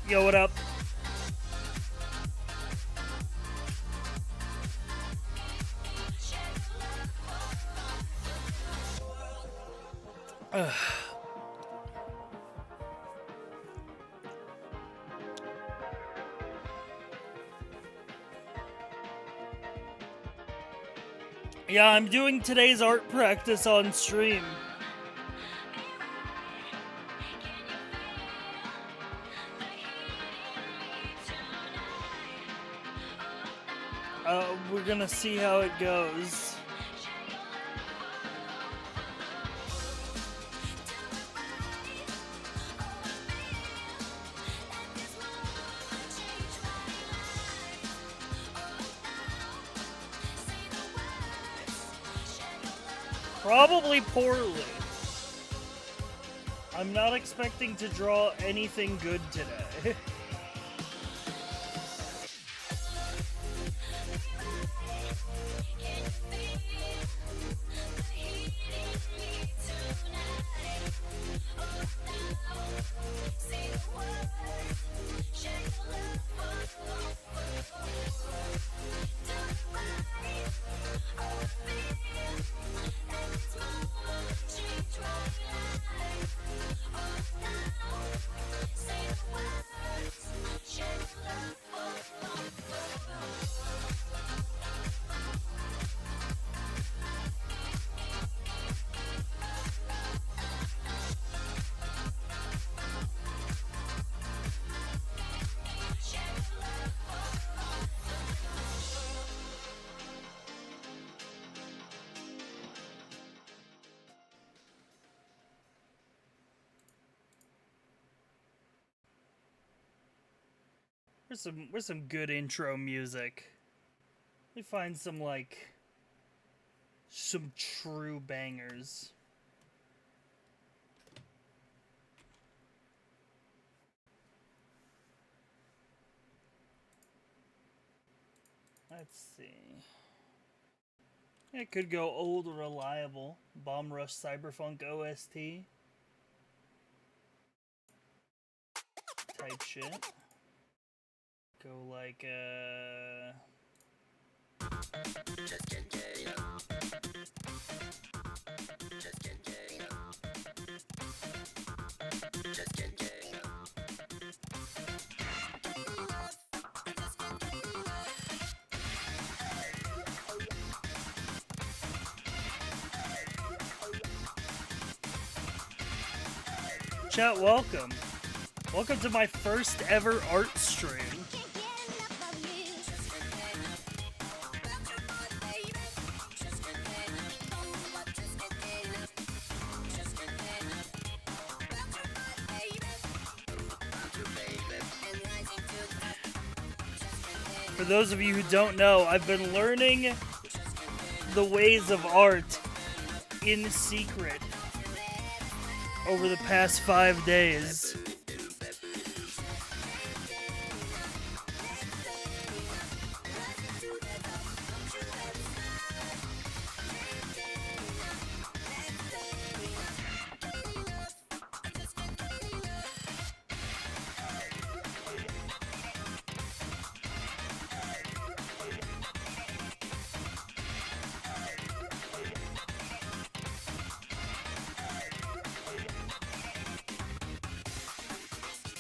Yo, what up? Yeah, I'm doing today's art practice on stream. We're gonna see how it goes. Probably poorly. I'm not expecting to draw anything good today. Where's some good intro music? Let me find some true bangers. Let's see. It could go old reliable. Bomb Rush Cyberpunk OST. Type shit. Go like Chat, welcome. Welcome to my first ever art stream. For those of you who don't know, I've been learning the ways of art in secret over the past 5 days.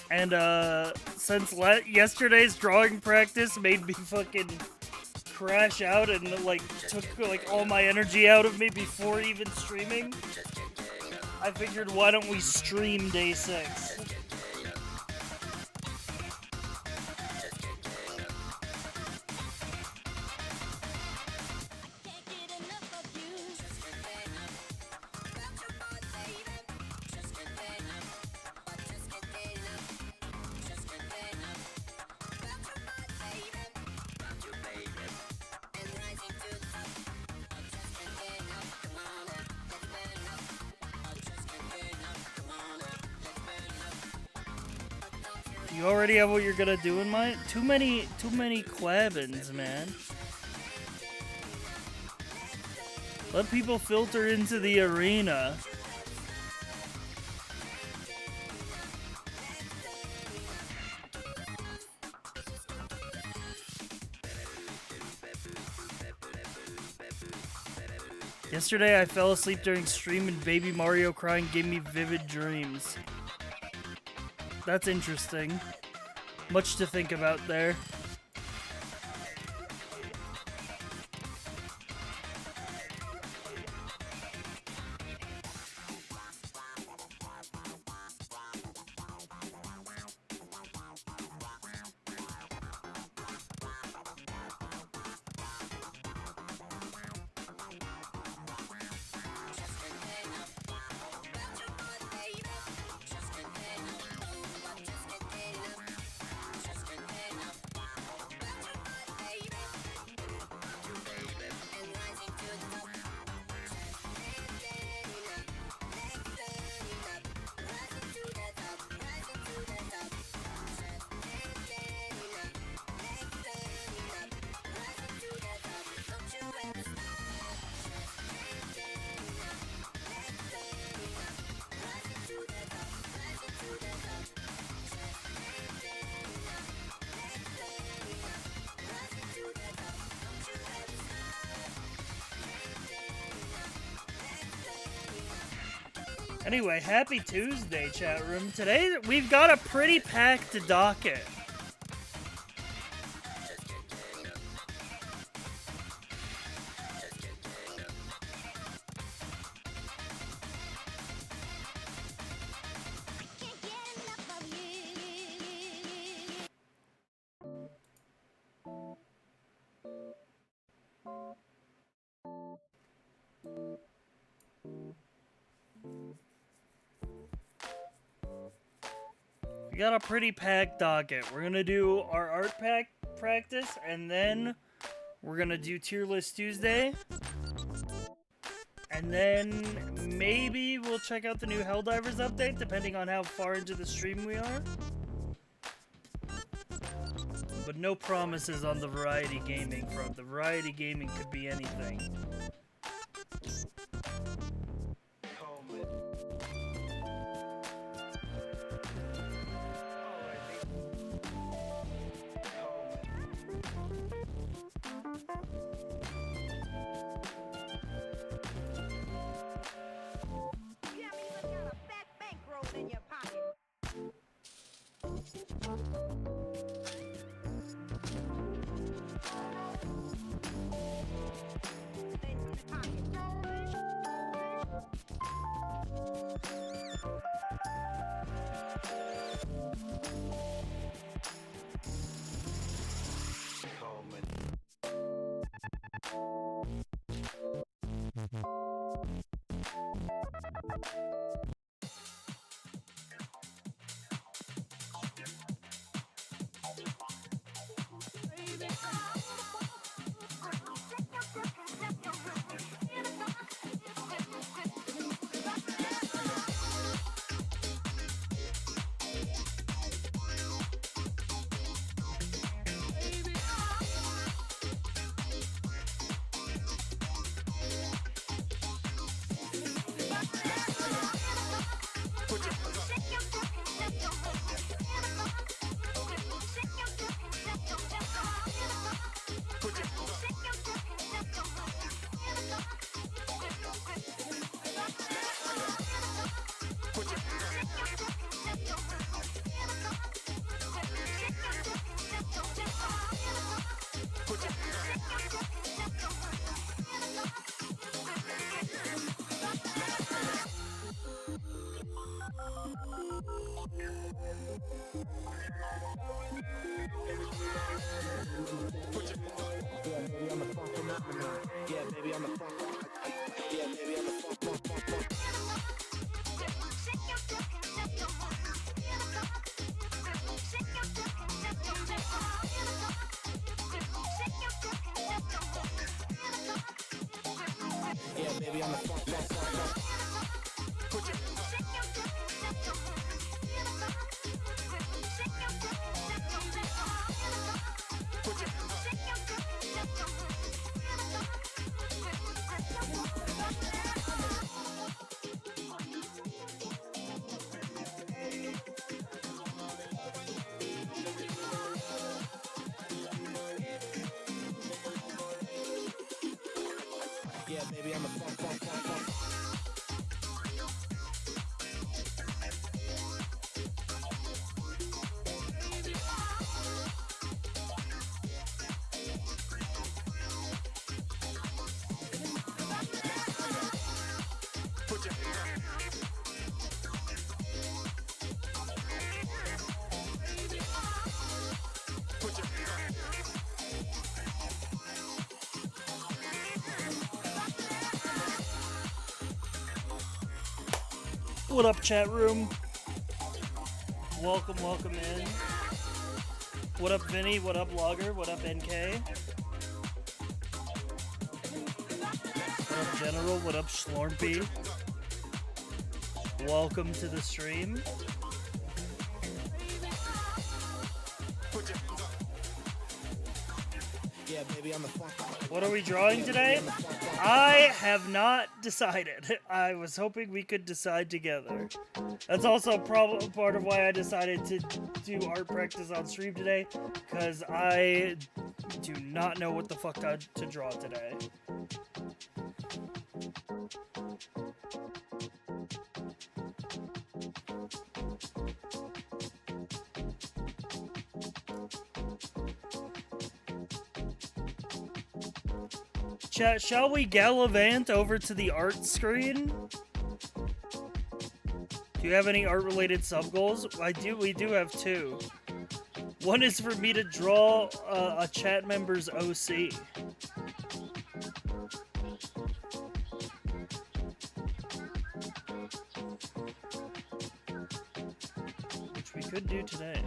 And, since yesterday's drawing practice made me fucking crash out and, took, all my energy out of me before even streaming, I figured, why don't we stream day 6? You already have what you're gonna do in mind? Too many collabins, man. Let people filter into the arena. Yesterday I fell asleep during stream and Baby Mario crying gave me vivid dreams. That's interesting. Much to think about there. Anyway, happy Tuesday, chat room. Today, we've got a pretty packed docket. We got a pretty packed docket. We're gonna do our art pack practice, and then we're gonna do Tier List Tuesday. And then maybe we'll check out the new Helldivers update, depending on how far into the stream we are. But no promises on the variety gaming front. The variety gaming could be anything. Yeah, baby, I'm a funk, funk, funk, funk. Put your put your What up, chat room? Welcome, welcome in. What up, Vinny? What up, Logger? What up, NK? What up, General? What up, Schlormpy? Welcome to the stream. yeah, baby, I'm a funk. What are we drawing today? I have not decided. I was hoping we could decide together. That's also part of why I decided to do art practice on stream today, because I do not know what the fuck to draw today. Chat, shall we gallivant over to the art screen? Do you have any art-related sub-goals? We do have two. One is for me to draw a chat member's OC. Which we could do today.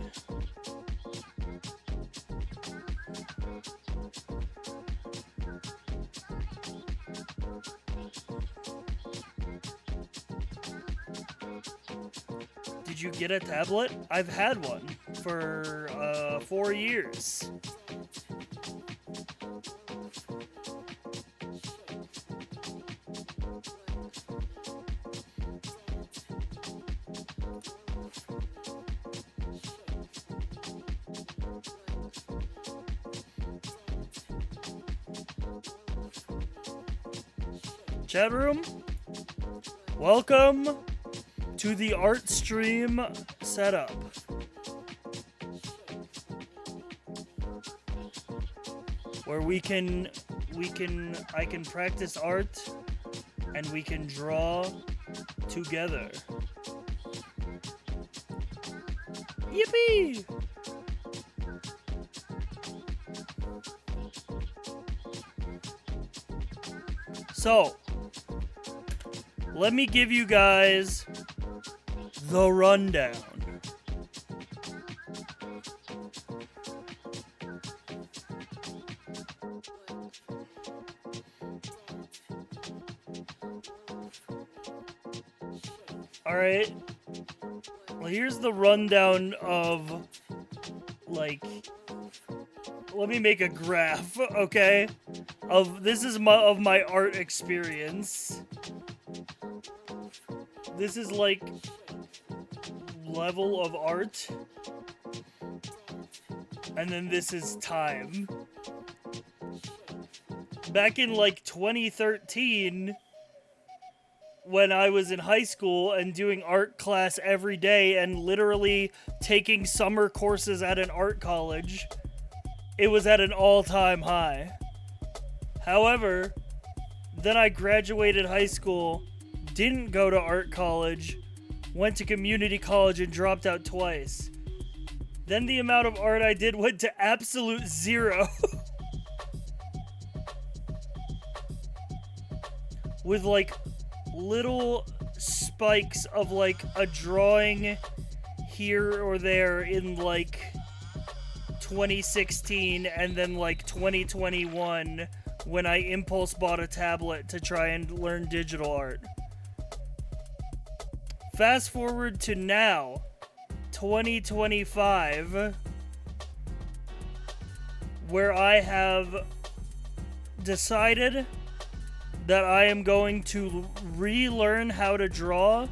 Did you get a tablet? I've had one for 4 years. Chat room, welcome to the art stream setup. Where I can practice art and we can draw together. Yippee! So, let me give you guys the rundown. Alright. Well, here's the rundown of, like, let me make a graph, okay? This is my art experience. This is like level of art. And then this is time. Back in like 2013, when I was in high school and doing art class every day and literally taking summer courses at an art college, it was at an all-time high. However, then I graduated high school, didn't go to art college, went to community college and dropped out twice. Then the amount of art I did went to absolute zero. With like little spikes of like a drawing here or there in like 2016 and then like 2021 when I impulse bought a tablet to try and learn digital art. Fast forward to now, 2025, where I have decided that I am going to relearn how to draw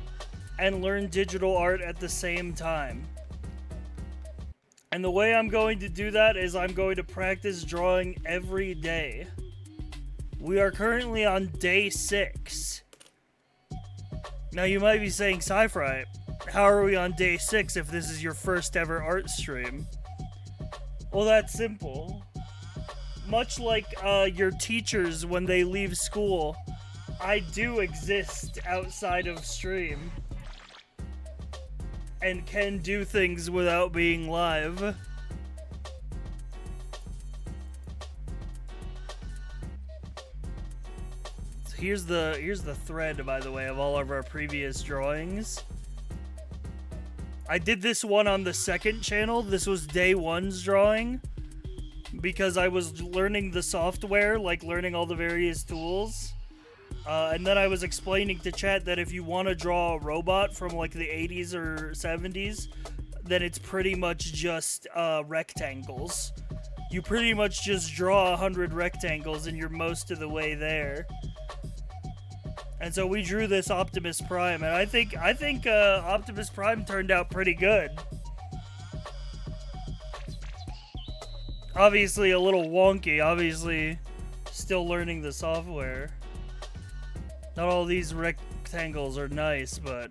and learn digital art at the same time. And the way I'm going to do that is I'm going to practice drawing every day. We are currently on day 6. Now you might be saying, Sci-Fry, how are we on day 6 if this is your first ever art stream? Well, that's simple. Much like your teachers when they leave school, I do exist outside of stream. And can do things without being live. So here's the thread, by the way, of all of our previous drawings. I did this one on the second channel. This was day 1's drawing. Because I was learning the software, like learning all the various tools. And then I was explaining to chat that if you want to draw a robot from like the 80s or 70s, then it's pretty much just rectangles. You pretty much just draw 100 rectangles and you're most of the way there. And so we drew this Optimus Prime, and I think Optimus Prime turned out pretty good. Obviously a little wonky, obviously still learning the software. Not all these rectangles are nice, but...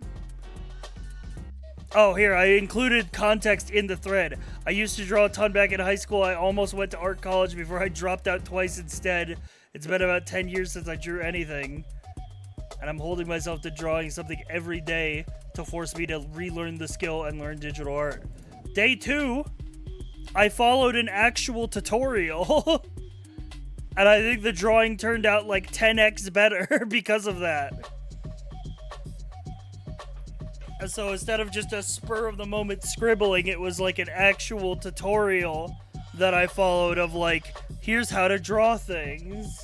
Oh, here, I included context in the thread. I used to draw a ton back in high school. I almost went to art college before I dropped out twice instead. It's been about 10 years since I drew anything. And I'm holding myself to drawing something every day to force me to relearn the skill and learn digital art. Day 2, I followed an actual tutorial. And I think the drawing turned out like 10x better because of that. And so instead of just a spur of the moment scribbling, it was like an actual tutorial that I followed of like, here's how to draw things.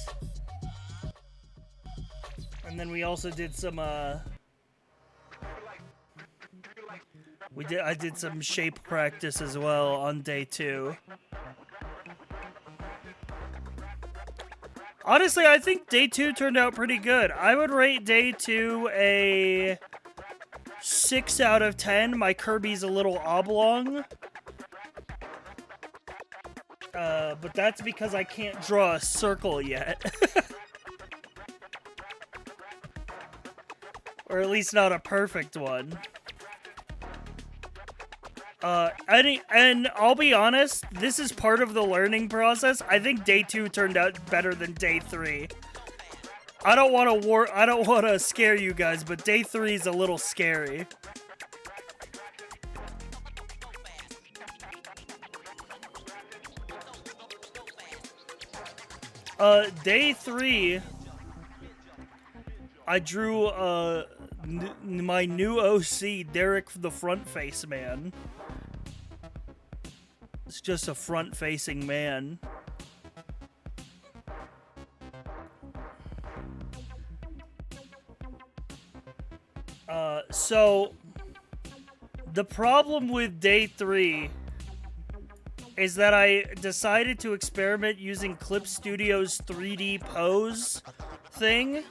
And then we also did some I did some shape practice as well on day 2. Honestly, I think day 2 turned out pretty good. I would rate day 2 a 6 out of 10. My Kirby's a little oblong. But that's because I can't draw a circle yet. Or at least not a perfect one. And I'll be honest, this is part of the learning process. I think day 2 turned out better than day 3. I don't want to scare you guys, but day 3 is a little scary. Day 3, I drew my new OC, Derek the Front Face Man. It's just a front-facing man. So the problem with day 3 is that I decided to experiment using Clip Studio's 3D pose thing.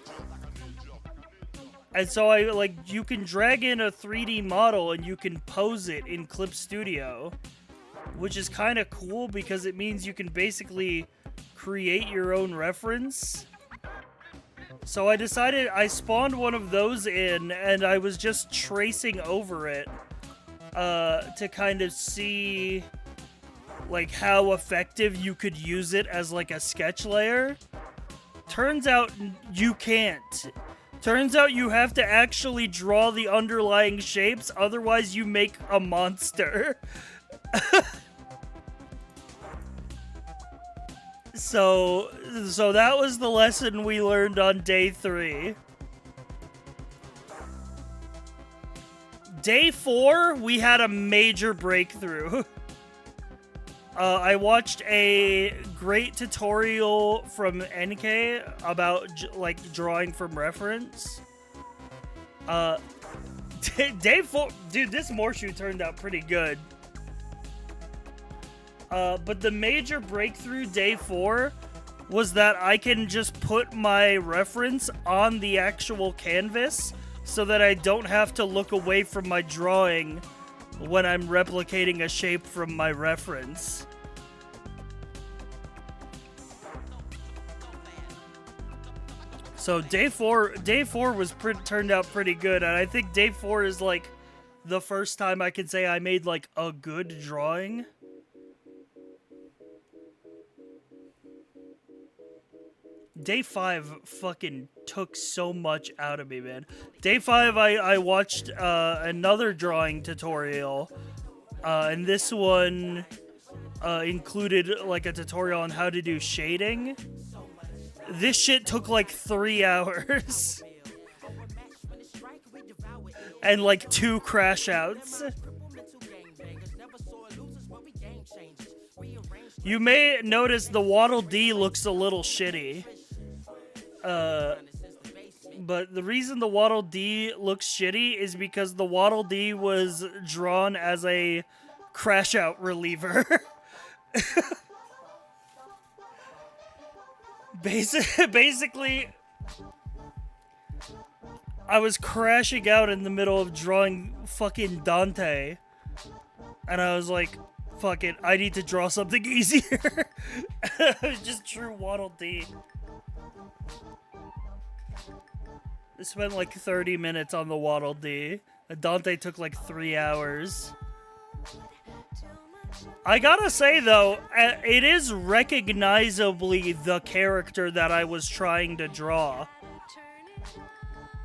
And so you can drag in a 3D model and you can pose it in Clip Studio, which is kind of cool because it means you can basically create your own reference. So I decided, I spawned one of those in and I was just tracing over it to kind of see like how effective you could use it as like a sketch layer. Turns out you can't. Turns out you have to actually draw the underlying shapes, otherwise you make a monster. So that was the lesson we learned on day 3. Day 4, we had a major breakthrough. I watched a great tutorial from NK about drawing from reference. Day 4, dude, this Morshu turned out pretty good. But the major breakthrough day 4 was that I can just put my reference on the actual canvas so that I don't have to look away from my drawing when I'm replicating a shape from my reference. So day four was turned out pretty good, and I think day 4 is like the first time I can say I made like a good drawing. Day 5 fucking took so much out of me, man. Day 5, I watched another drawing tutorial, and this one included like a tutorial on how to do shading. This shit took like 3 hours. And like 2 crash outs. You may notice the Waddle Dee looks a little shitty. But the reason the Waddle Dee looks shitty is because the Waddle Dee was drawn as a crash out reliever. Basically, I was crashing out in the middle of drawing fucking Dante, and I was like, fuck it, I need to draw something easier. I just drew Waddle Dee. I spent like 30 minutes on the Waddle Dee. Dante took like 3 hours. I gotta say though, it is recognizably the character that I was trying to draw.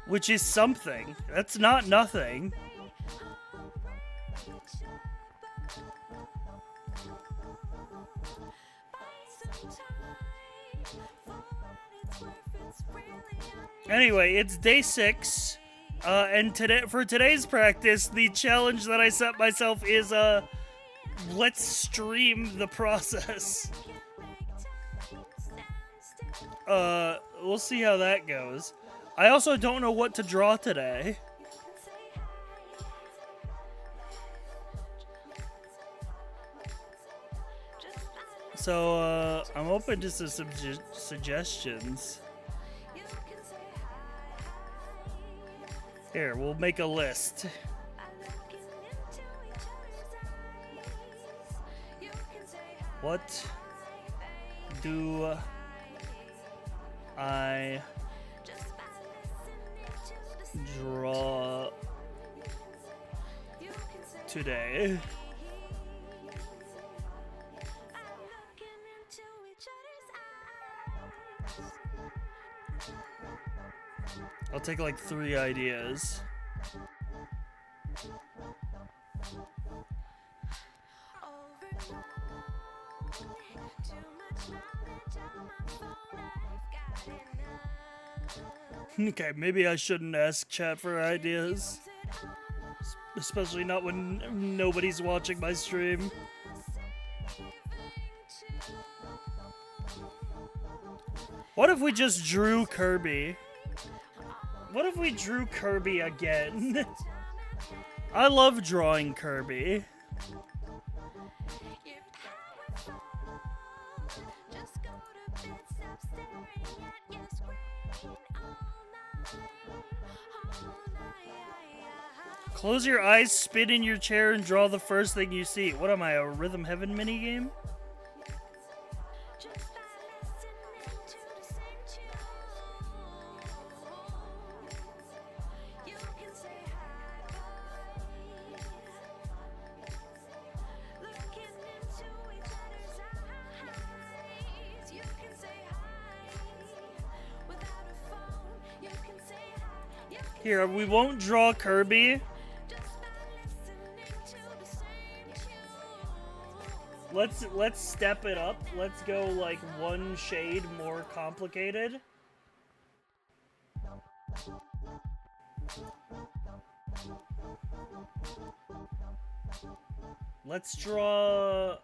Which is something. That's not nothing. Anyway, it's day 6, and for today's practice, the challenge that I set myself is, let's stream the process. We'll see how that goes. I also don't know what to draw today. So, I'm open to some suggestions. Here, we'll make a list. What do I draw today? I'll take like 3 ideas. Okay, maybe I shouldn't ask chat for ideas. Especially not when nobody's watching my stream. What if we just drew Kirby? What if we drew Kirby again? I love drawing Kirby. Close your eyes, spin in your chair, and draw the first thing you see. What am I, a Rhythm Heaven minigame? Here, we won't draw Kirby. Let's step it up. Let's go like 1 shade more complicated. Let's draw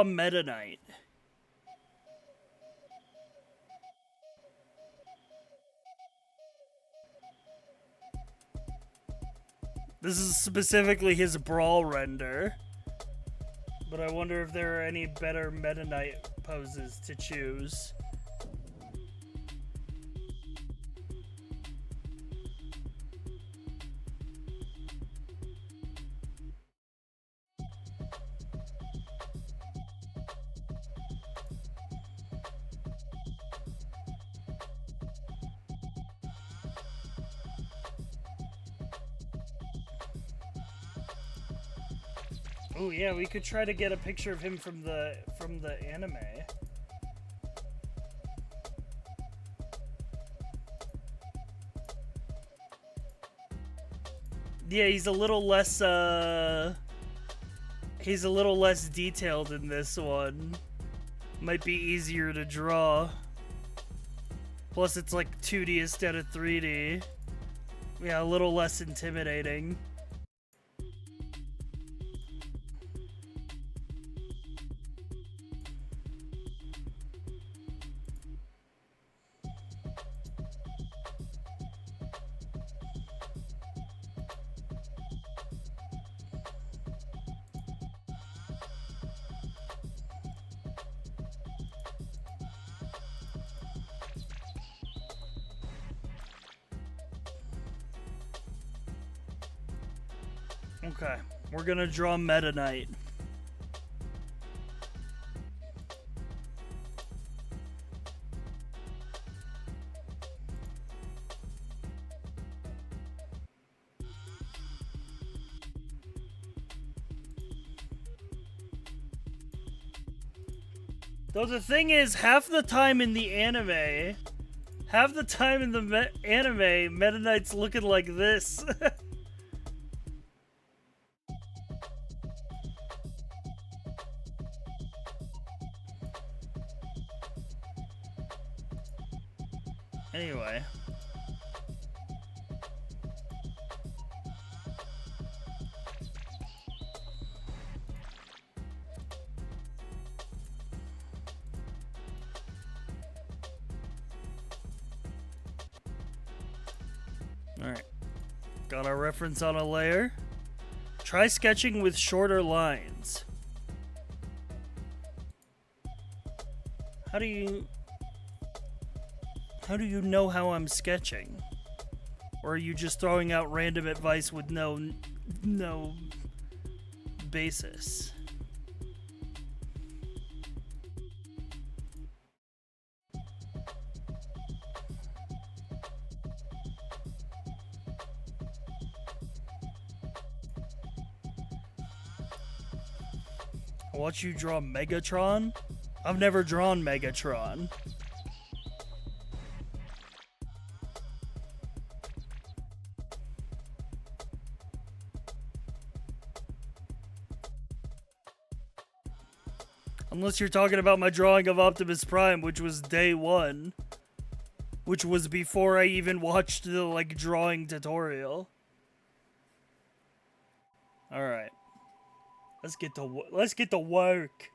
Meta Knight. This is specifically his brawl render. But I wonder if there are any better Meta Knight poses to choose. Oh yeah, we could try to get a picture of him from the anime. Yeah, he's a little less detailed in this one. Might be easier to draw. Plus it's like 2D instead of 3D. Yeah, a little less intimidating. Okay, we're gonna draw Meta Knight. Though the thing is, half the time in the anime, Meta Knight's looking like this. Anyway. Alright. Got our reference on a layer. Try sketching with shorter lines. How do you know how I'm sketching? Or are you just throwing out random advice with no basis? I'll watch you draw Megatron? I've never drawn Megatron. Unless you're talking about my drawing of Optimus Prime, which was day one. Which was before I even watched the, like, drawing tutorial. Alright. Let's get to work.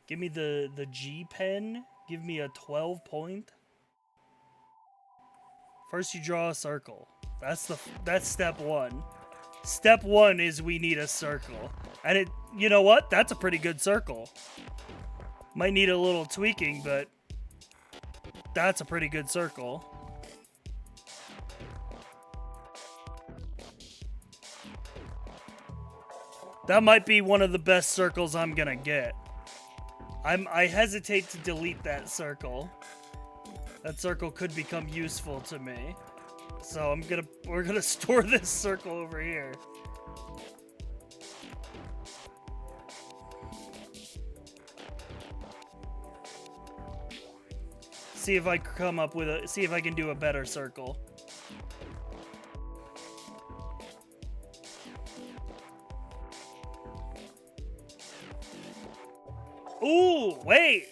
Give me the G pen. Give me a 12 point. First you draw a circle. That's step one. Step one is we need a circle. And you know what? That's a pretty good circle. Might need a little tweaking, but that's a pretty good circle. That might be one of the best circles I'm gonna get. I hesitate to delete that circle. That circle could become useful to me. So we're gonna store this circle over here. See if I see if I can do a better circle. Ooh, wait.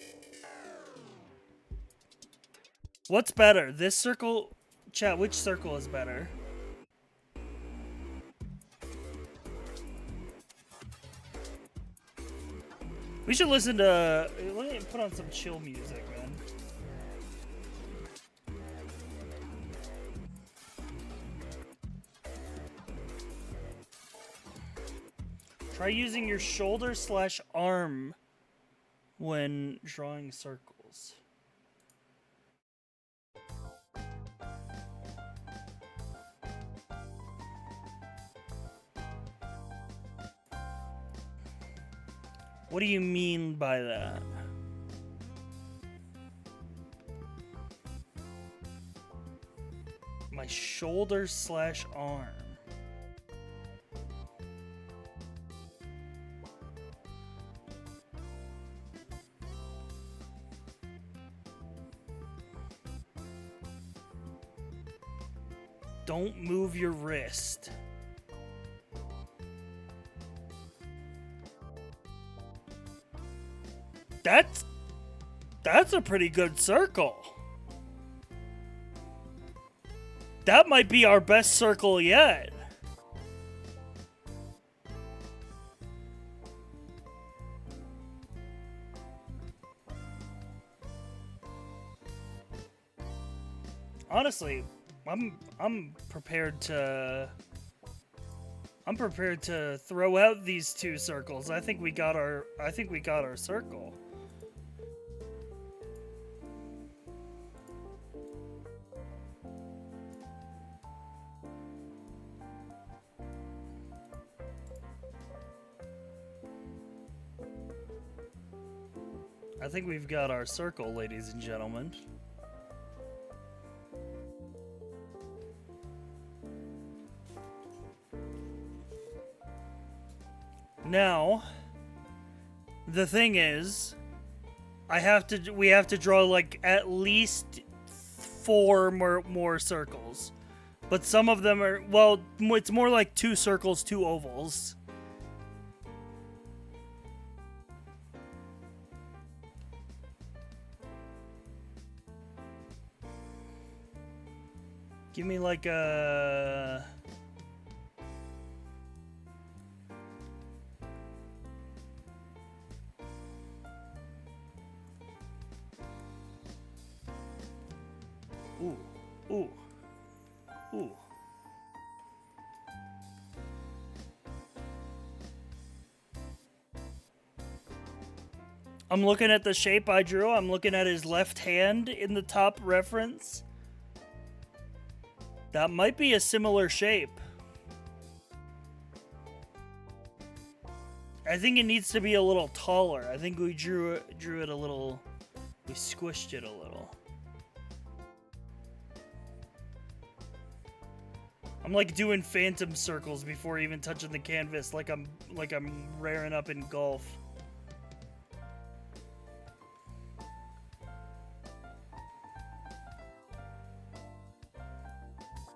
What's better? This circle? Chat, which circle is better? We should listen to... Let me put on some chill music, man. Try using your shoulder/arm when drawing circles. What do you mean by that? My shoulder/arm. Don't move your wrist. That's a pretty good circle. That might be our best circle yet. Honestly, I'm prepared to throw out these two circles. I think we got our circle. I think we've got our circle, ladies and gentlemen. Now, the thing is, we have to draw like at least 4 more circles. But some of them are, well, it's more like 2 circles, 2 ovals. Give me like a... Ooh, ooh, ooh. I'm looking at the shape I drew. I'm looking at his left hand in the top reference. That might be a similar shape. I think it needs to be a little taller. I think we drew it a little... We squished it a little. I'm like doing phantom circles before even touching the canvas, like I'm raring up in golf.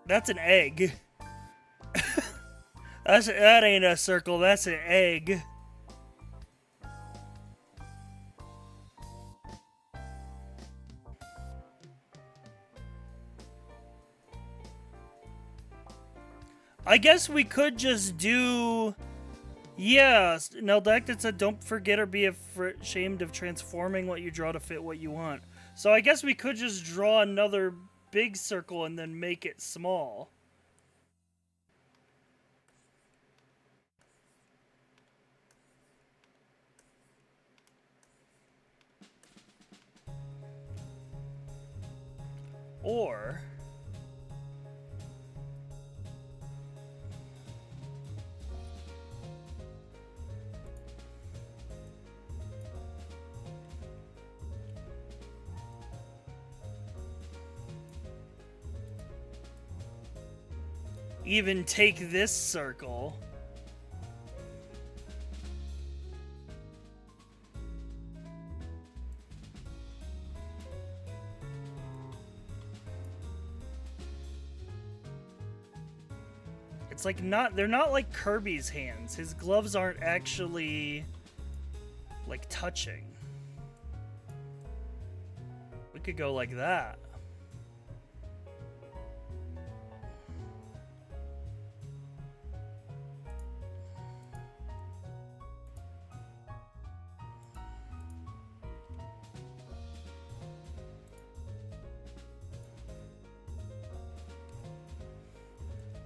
That's an egg. That ain't a circle, that's an egg. I guess we could just do... Yeah, Neldacted said don't forget or be ashamed of transforming what you draw to fit what you want. So I guess we could just draw another big circle and then make it small. Or... even take this circle. It's like they're not like Kirby's hands. His gloves aren't actually like touching. We could go like that.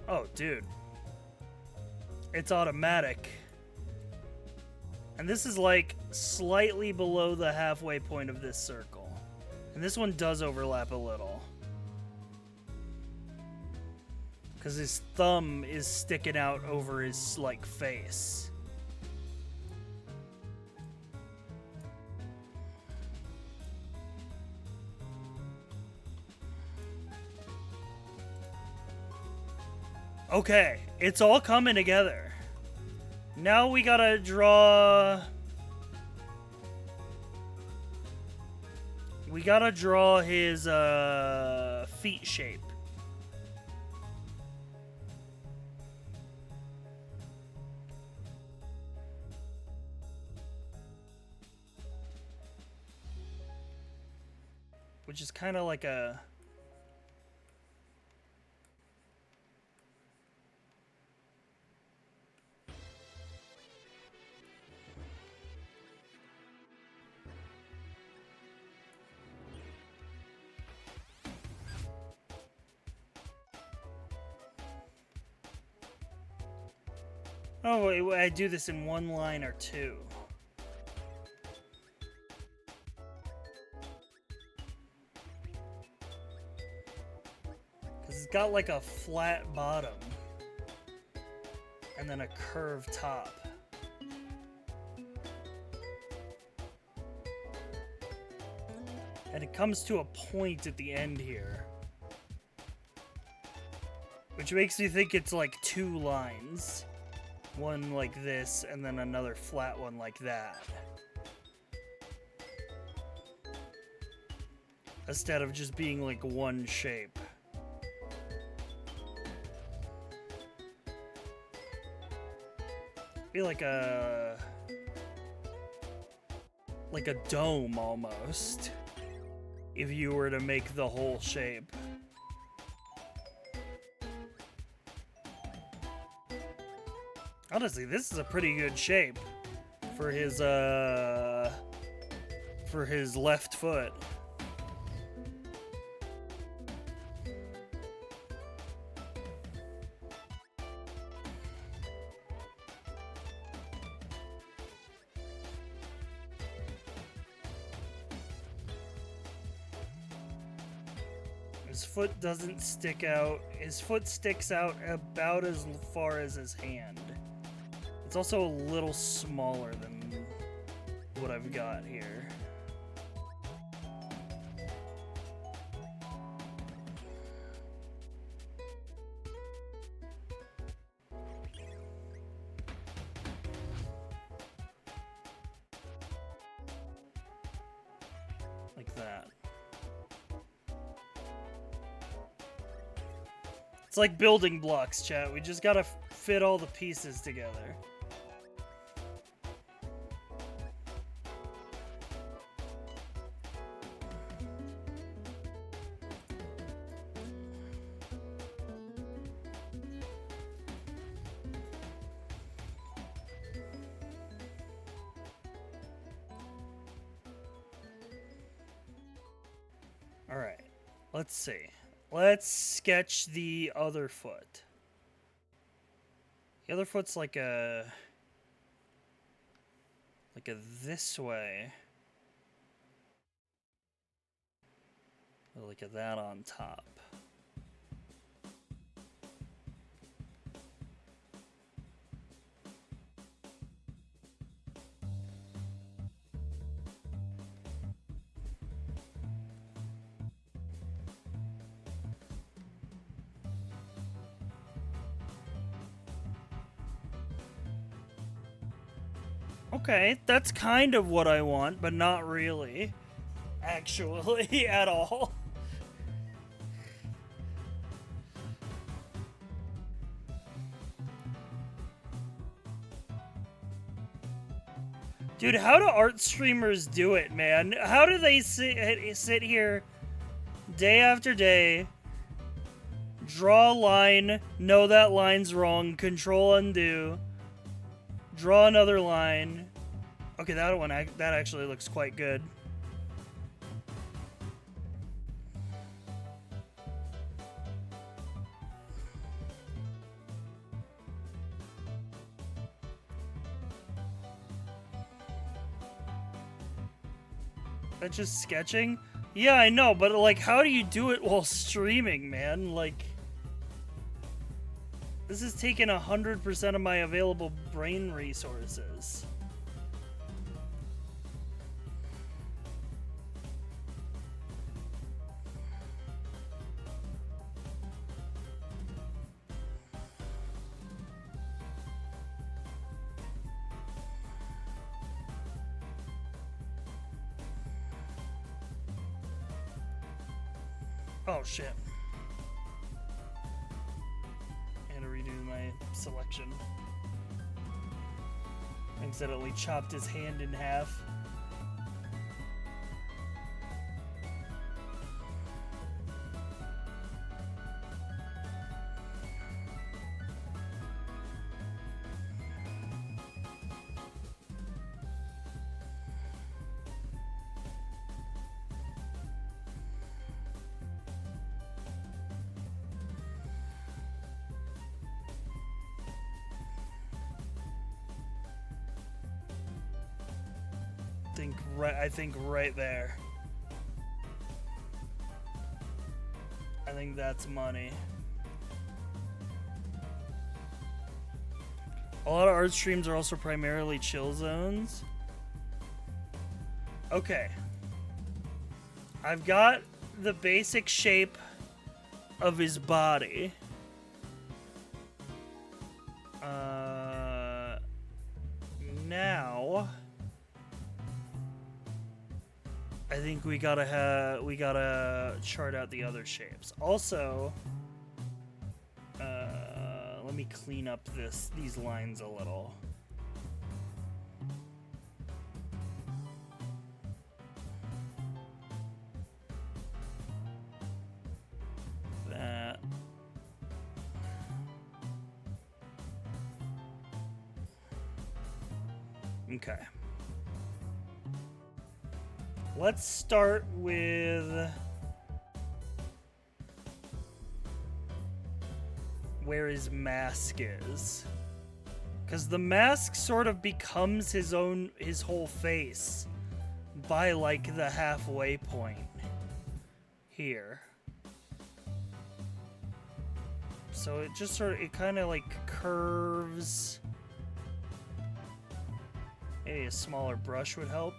Oh, dude. It's automatic. And this is like slightly below the halfway point of this circle. And this one does overlap a little. Because his thumb is sticking out over his, like, face. Okay, it's all coming together. Now we gotta draw... We gotta draw his feet shape. which is kind of like a... Oh, wait, I do this in one line or two. Because it's got like a flat bottom. And then a curved top. And it comes to a point at the end here. Which makes me think it's like two lines. One like this, and then another flat one like that. Instead of just being like one shape. Be like a dome almost. If you were to make the whole shape. Honestly, this is a pretty good shape for his left foot. His foot doesn't stick out. His foot sticks out about as far as his hand. It's also a little smaller than what I've got here. Like that. It's like building blocks, chat. We just gotta fit all the pieces together. Alright, let's see. Let's sketch the other foot. The other foot's like a this way. Like a that on top. Okay, that's kind of what I want, but not really. Actually, at all. Dude, how do art streamers do it, man? How do they sit here day after day, draw a line, know that line's wrong, control undo, draw another line. Okay, that one, that actually looks quite good. That's just sketching? Yeah, I know, but like, how do you do it while streaming, man? Like, this is taking 100% of my available brain resources. Oh shit. I had to redo my selection. Accidentally chopped his hand in half. think right there. I think that's money. A lot of art streams are also primarily chill zones. Okay. I've got the basic shape of his body. Now I think we gotta chart out the other shapes. Also, let me clean up these lines a little. That. Okay. Let's start with where his mask is. Because the mask sort of becomes his whole face by like the halfway point here. So it just it kind of like curves. Maybe a smaller brush would help.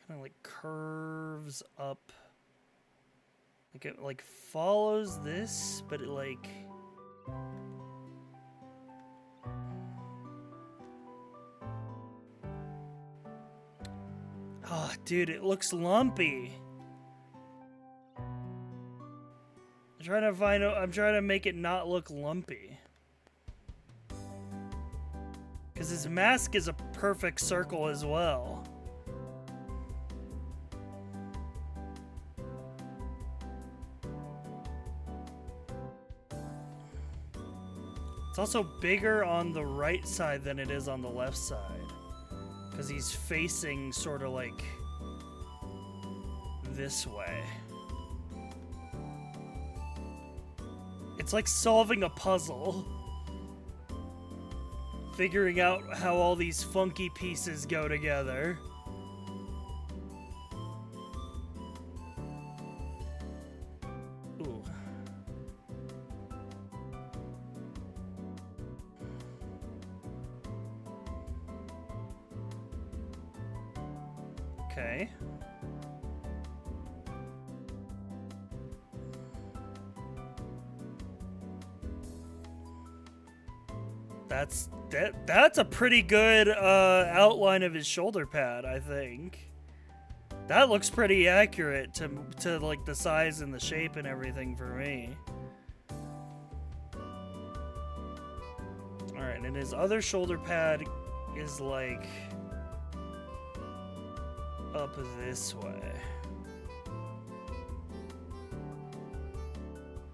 Kind of like curves up. Like it like follows this, but it like... Oh, dude, it looks lumpy. I'm trying to make it not look lumpy. Because his mask is a perfect circle as well. It's also bigger on the right side than it is on the left side. Because he's facing sort of like this way. It's like solving a puzzle. Figuring out how all these funky pieces go together. Ooh. Okay. That's a pretty good outline of his shoulder pad, I think. That looks pretty accurate to like the size and the shape and everything for me. All right, and his other shoulder pad is like up this way.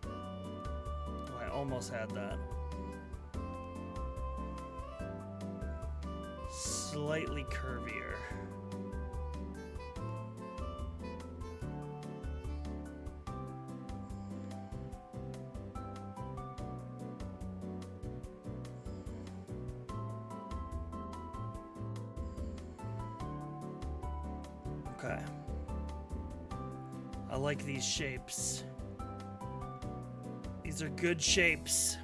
Oh, I almost had that. Slightly curvier. Okay. I like these shapes. These are good shapes.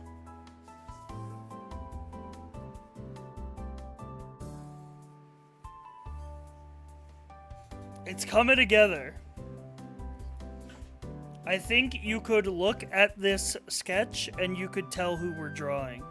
It's coming together. I think you could look at this sketch and you could tell who we're drawing.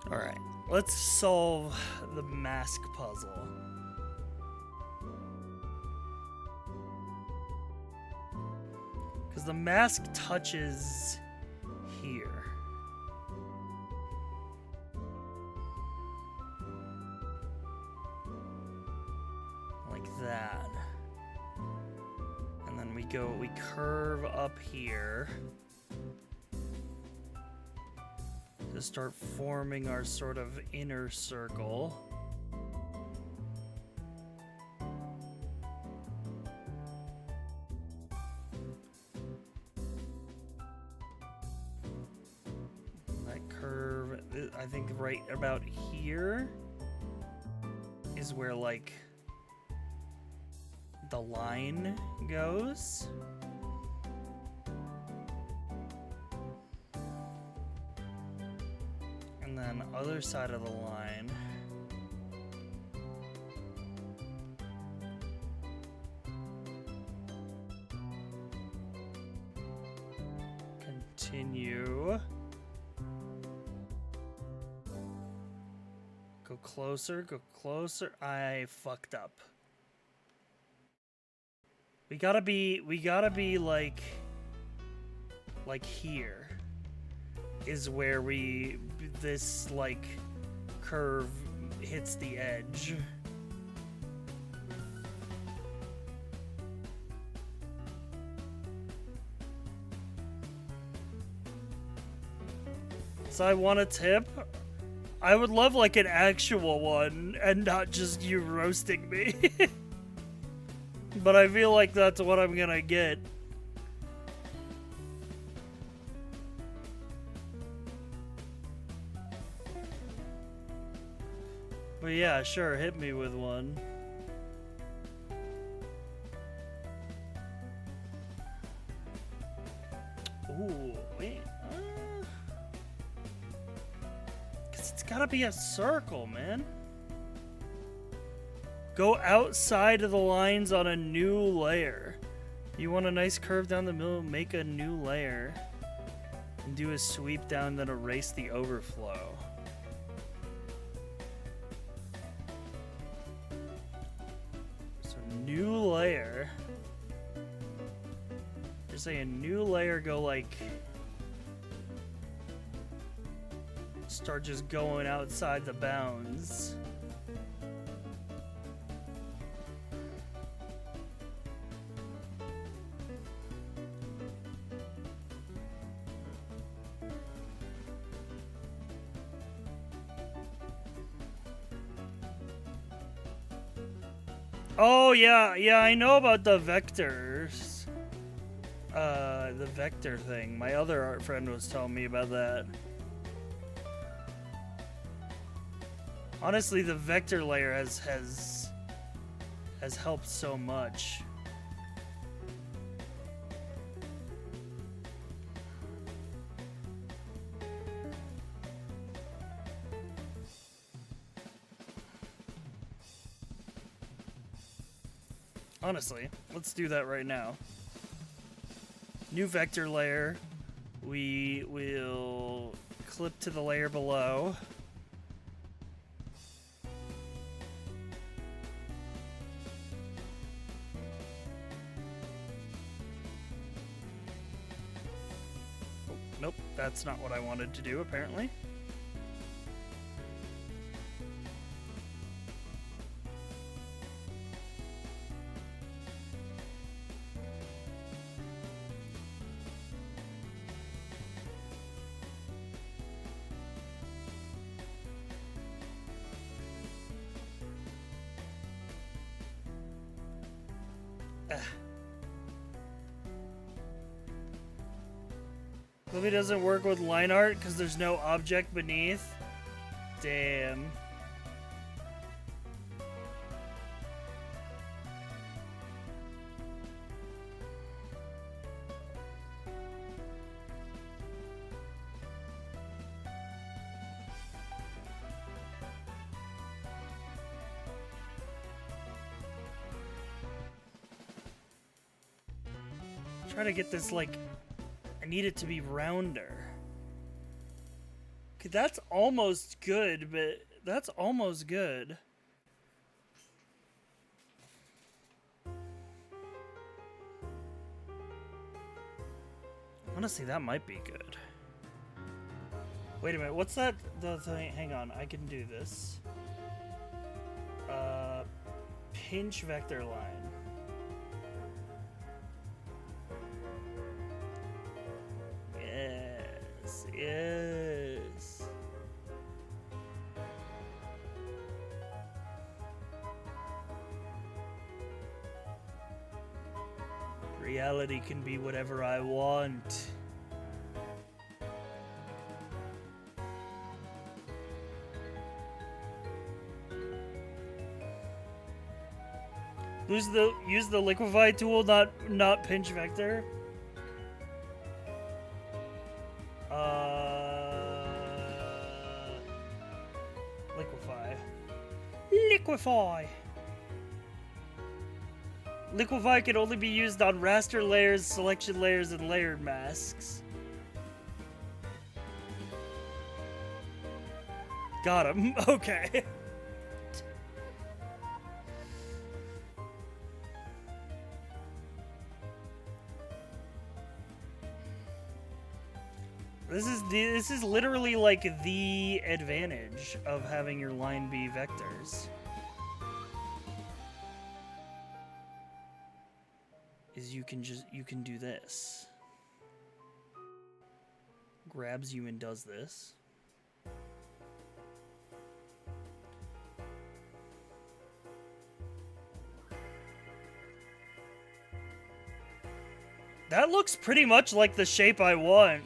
Alright, let's solve the mask puzzle. Because the mask touches here. that. And then we curve up here to start forming our sort of inner circle. That curve, I think right about here is where like the line goes. And then other side of the line. Continue. Go closer, go closer. I fucked up. We gotta be like here is where this like curve hits the edge. So I want a tip. I would love like an actual one and not just you roasting me. But I feel like that's what I'm gonna get. But yeah, sure, hit me with one. Ooh, wait. 'Cause it's gotta be a circle, man. Go outside of the lines on a new layer. You want a nice curve down the middle, make a new layer. And do a sweep down, then erase the overflow. So new layer. Just say a new layer, go like... Start just going outside the bounds. Oh, yeah, I know about the vectors. The vector thing. My other art friend was telling me about that. Honestly, the vector layer has helped so much. Honestly, let's do that right now. New vector layer. We will clip to the layer below. Oh, nope, that's not what I wanted to do, apparently. Maybe it doesn't work with line art because there's no object beneath. Damn. Try to get this like... I need it to be rounder. Okay, that's almost good, but that's almost good. Honestly, that might be good. Wait a minute, what's that? The thing? Hang on, I can do this. pinch vector line. Yes, yes. Reality can be whatever I want. Use the liquefy tool, not pinch vector. Liquefy. Liquefy. Liquefy can only be used on raster layers, selection layers, and layered masks. Got him. Okay. This is literally like the advantage of having your line be vectors. Is you can do this. Grabs you and does this. That looks pretty much like the shape I want.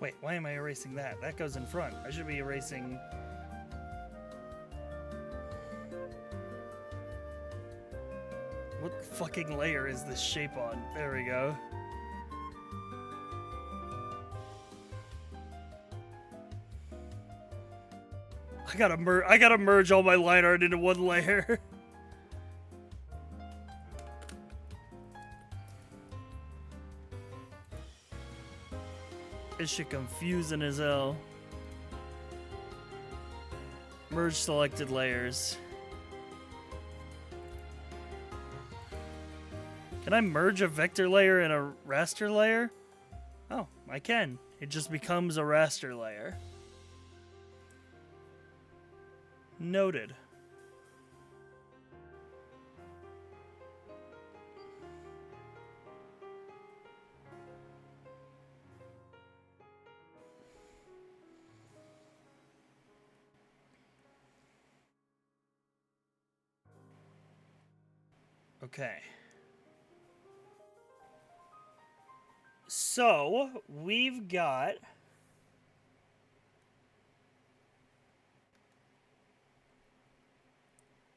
Wait, why am I erasing that? That goes in front. I should be erasing... What fucking layer is this shape on? There we go. I gotta merge all my line art into one layer. This shit confusing as hell. Merge selected layers. Can I merge a vector layer and a raster layer? Oh, I can. It just becomes a raster layer. Noted. Okay. So, we've got...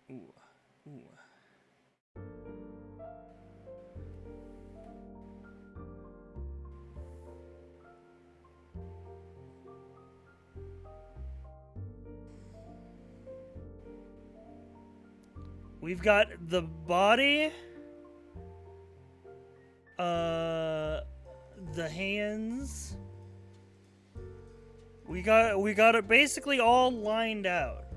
Ooh. Ooh. We've got the body, the hands. We got it basically all lined out.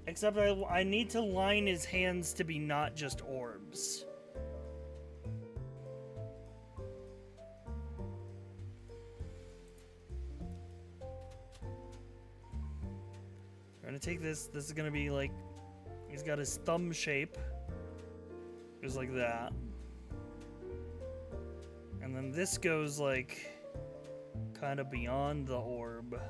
Except I need to line his hands to be not just orbs. We're gonna take this. This is gonna be like, he's got his thumb shape. Goes like that. And then this goes like kind of beyond the orb.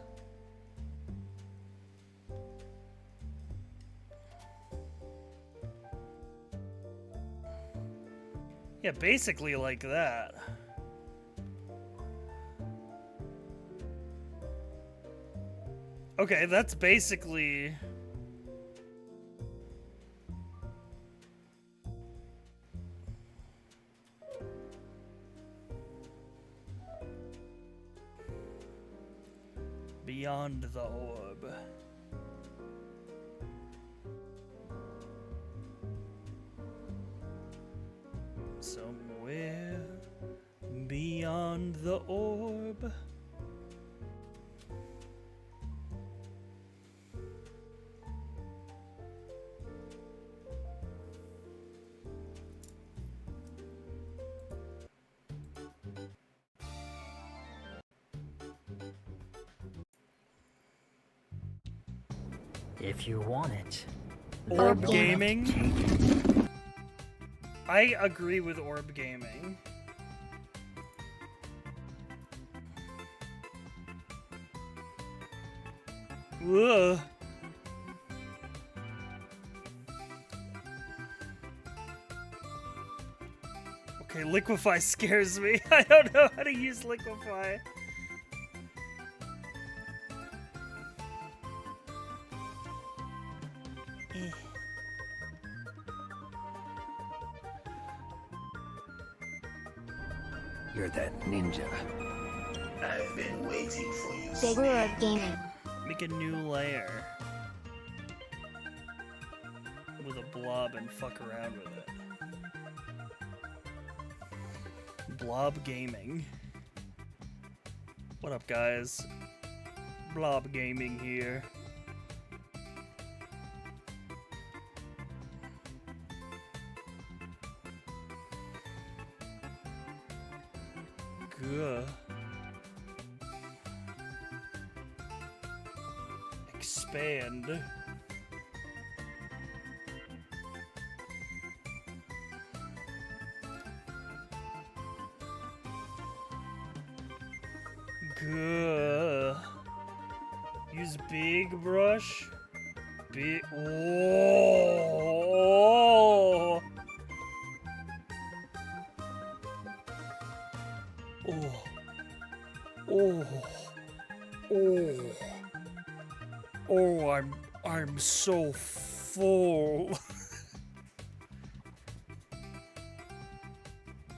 Yeah, basically like that. Okay, that's basically... beyond the orb. the orb. If you want it. Orb then gaming? I agree with orb gaming. Ugh. Okay, liquefy scares me. I don't know how to use liquefy. You're that ninja. I've been waiting for you. Bigger Orb Gaming. Make a new layer with a blob and fuck around with it. Blob gaming. What up, guys? Blob gaming here. Good. Expand. Good. Use big brush. Big. Oh. Oh. Oh. Oh. Oh, I'm so full.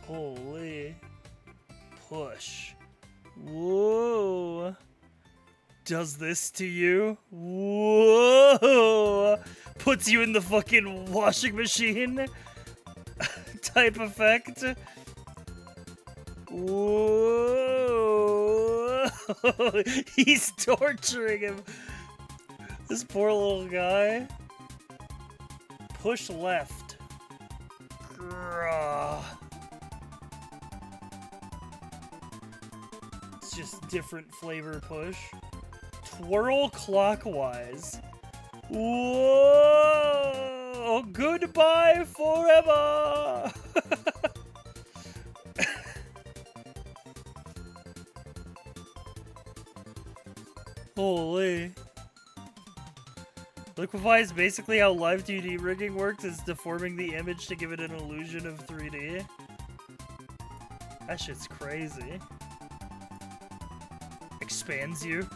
Holy push. Whoa. Does this to you? Whoa. Puts you in the fucking washing machine type effect. Whoa. He's torturing him. This poor little guy. Push left. Grah. It's just different flavor push. Twirl clockwise. Whoa! Goodbye forever! Holy. Liquefy is basically how live 2D rigging works, is deforming the image to give it an illusion of 3D. That shit's crazy. Expands you.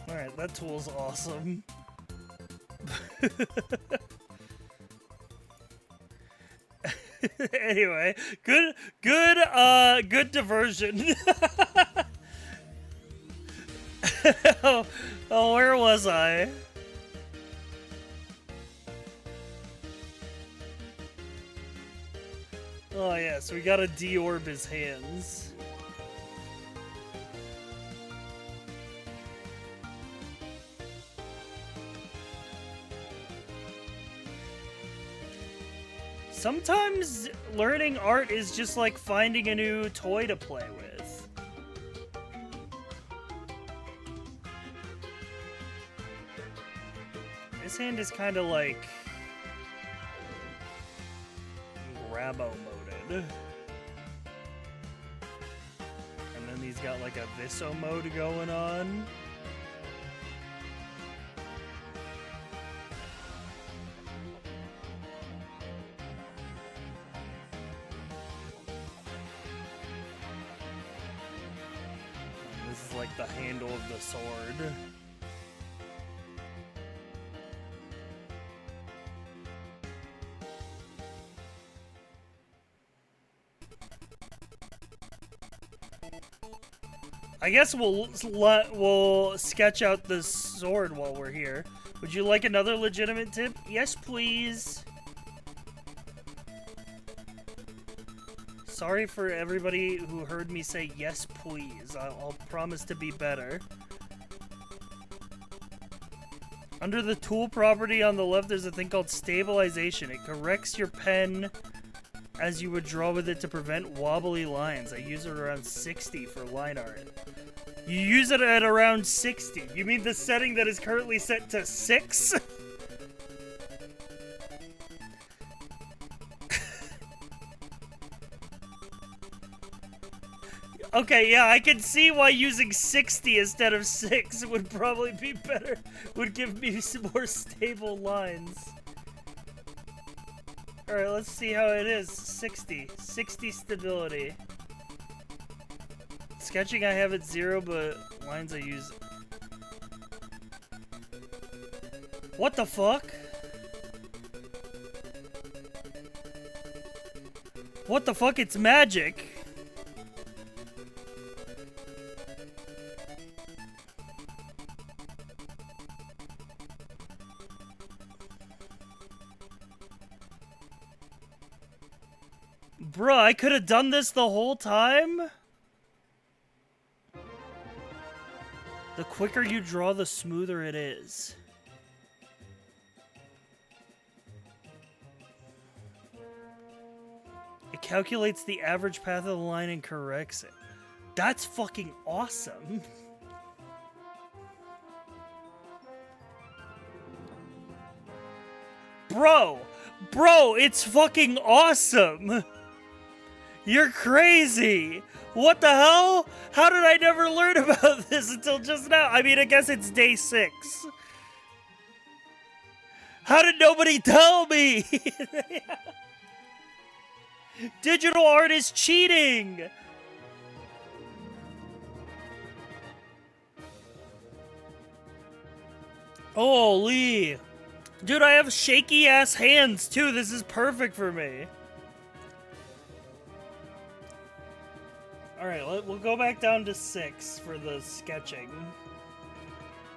Alright, that tool's awesome. Anyway, good diversion. Oh, where was I? Oh yeah, so we gotta deorb his hands. Sometimes learning art is just like finding a new toy to play with. His hand is kind of like grabo-moded. And then he's got like a Viso mode going on. And this is like the handle of the sword. I guess we'll sketch out the sword while we're here. Would you like another legitimate tip? Yes, please. Sorry for everybody who heard me say yes, please. I'll promise to be better. Under the tool property on the left, there's a thing called stabilization. It corrects your pen as you would draw with it to prevent wobbly lines. I use it around 60 for line art. You use it at around 60? You mean the setting that is currently set to 6? Okay, yeah, I can see why using 60 instead of 6 would probably be better. Would give me some more stable lines. Alright, let's see how it is. 60. 60 stability. Sketching I have at 0, but lines I use... What the fuck? What the fuck? It's magic. Bruh, I could have done this the whole time? The quicker you draw, the smoother it is. It calculates the average path of the line and corrects it. That's fucking awesome. Bro, it's fucking awesome. You're crazy! What the hell? How did I never learn about this until just now? I mean, I guess it's day 6. How did nobody tell me? Digital art is cheating! Holy! Dude, I have shaky ass hands too. This is perfect for me. Alright, we'll go back down to 6 for the sketching.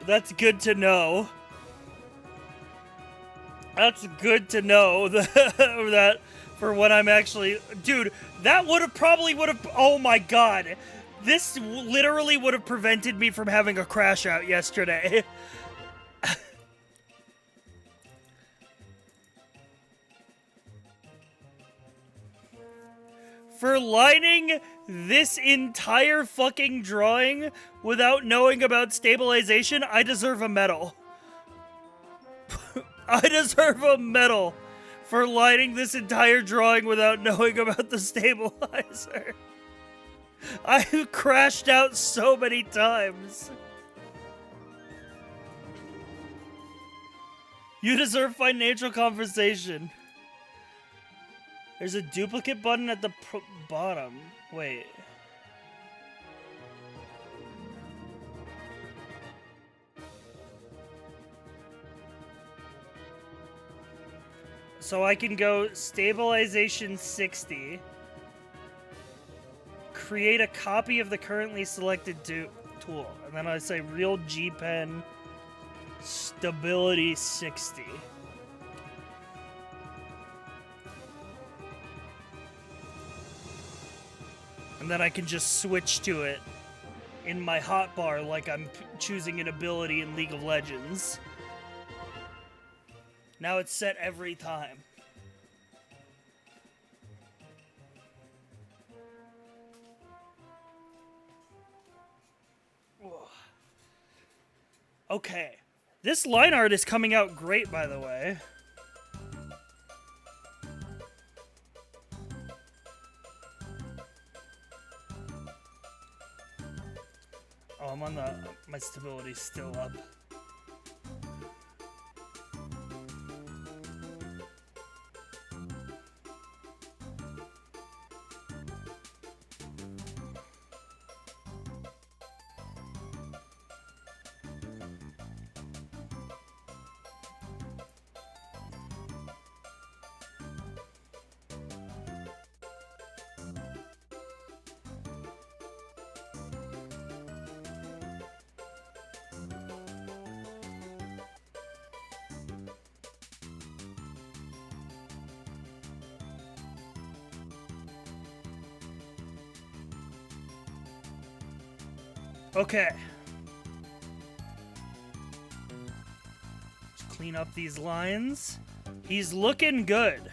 That's good to know. That's good to know that for when I'm actually... Dude, that probably would have... Oh my god. This literally would have prevented me from having a crash out yesterday. For lining this entire fucking drawing without knowing about stabilization, I deserve a medal. I deserve a medal for lining this entire drawing without knowing about the stabilizer. I crashed out so many times. You deserve financial compensation. There's a duplicate button at the bottom. Wait. So I can go stabilization 60. Create a copy of the currently selected tool. And then I say real G pen stability 60. And then I can just switch to it in my hotbar like I'm choosing an ability in League of Legends. Now it's set every time. Okay. This line art is coming out great, by the way. Oh, I'm on my stability's still up. Okay. Just clean up these lines. He's looking good.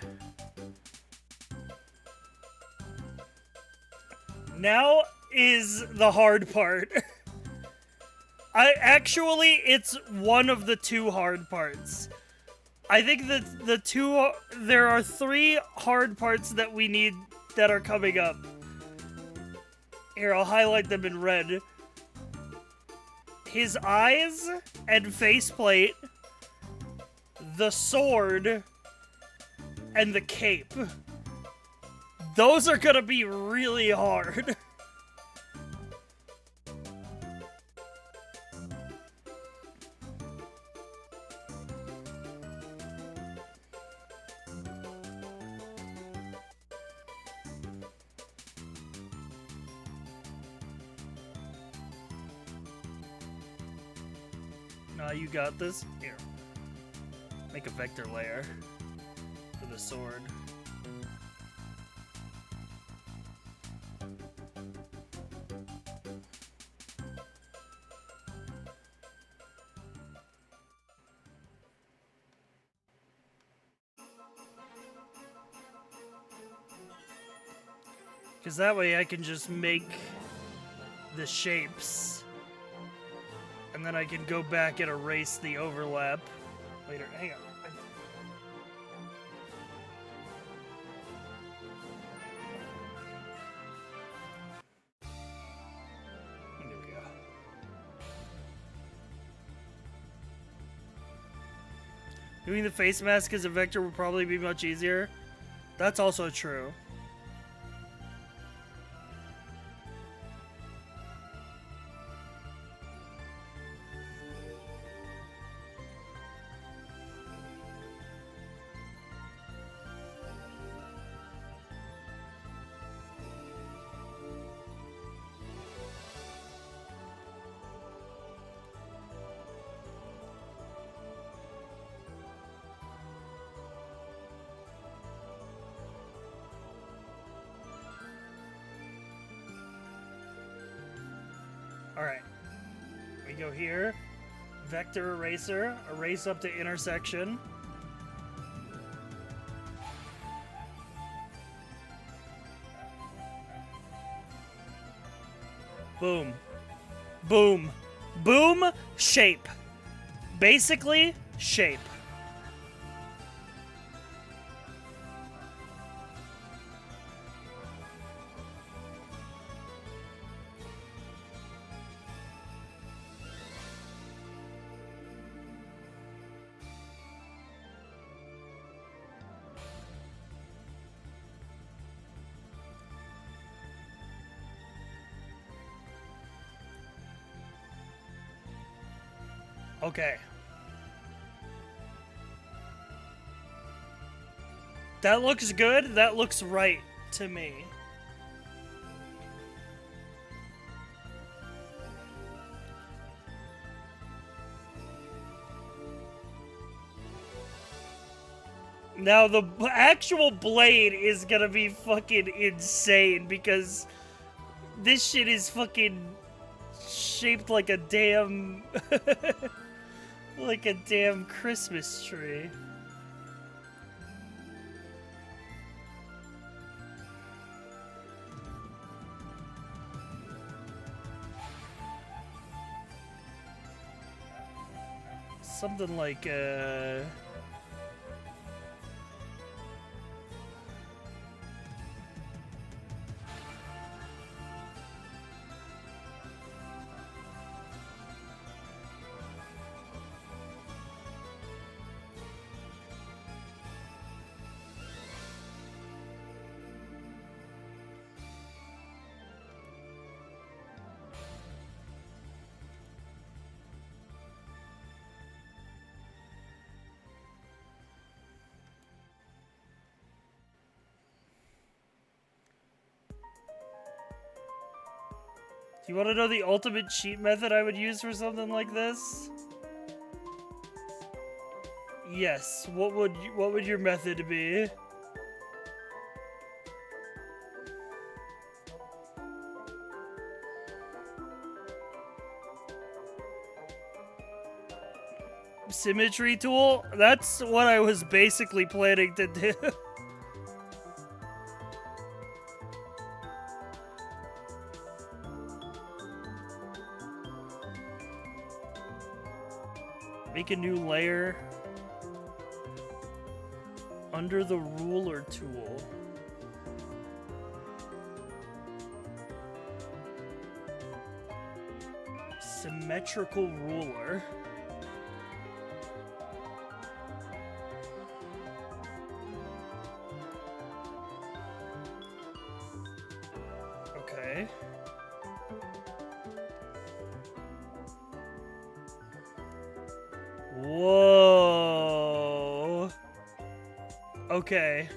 Now is the hard part. It's one of the two hard parts. I think that there are 3 hard parts that we need that are coming up. Here, I'll highlight them in red. His eyes and faceplate, the sword, and the cape. Those are gonna be really hard. You got this. Here. Make a vector layer for the sword. Because that way I can just make the shapes. And then I can go back and erase the overlap later. Hang on. There we go. Doing the face mask as a vector would probably be much easier. That's also true. Alright. We go here. Vector eraser. Erase up to intersection. Boom. Boom. Boom. Shape. Basically, shape. Okay. That looks good. That looks right to me. Now the actual blade is gonna be fucking insane because this shit is fucking shaped like a damn like a damn Christmas tree. Something like do you want to know the ultimate cheat method I would use for something like this? Yes. What would your method be? symmetry tool. That's what I was basically planning to do. Make a new layer under the ruler tool. Symmetrical ruler. Okay. Whoa. Okay.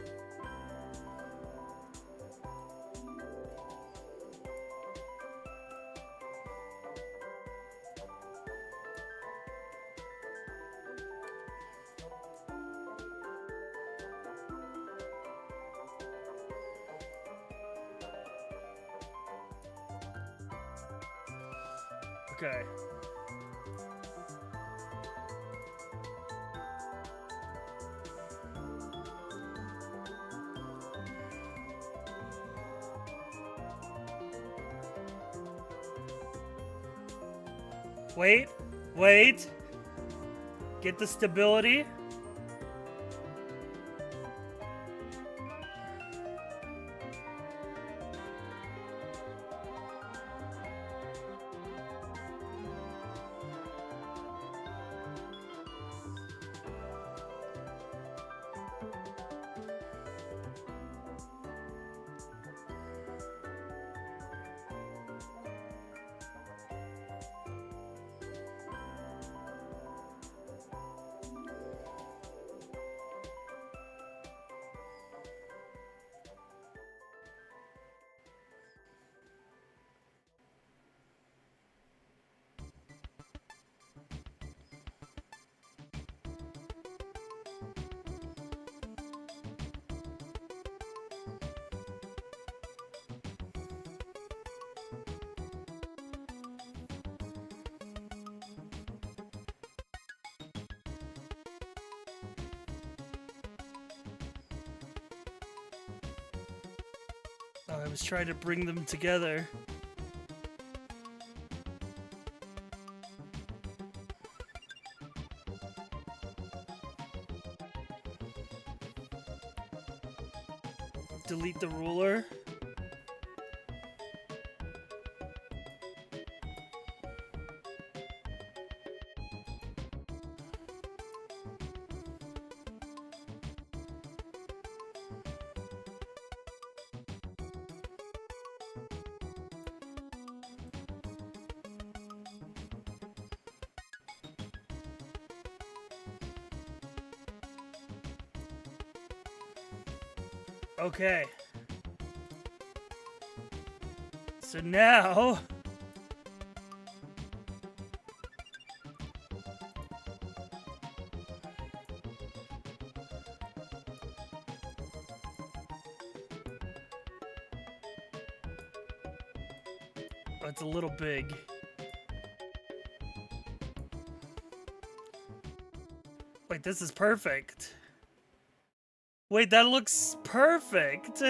Okay. Wait, wait. Get the stability. Oh, I was trying to bring them together. Delete the ruler. Okay. So now... Oh, it's a little big. Wait, this is perfect. Wait, that looks perfect.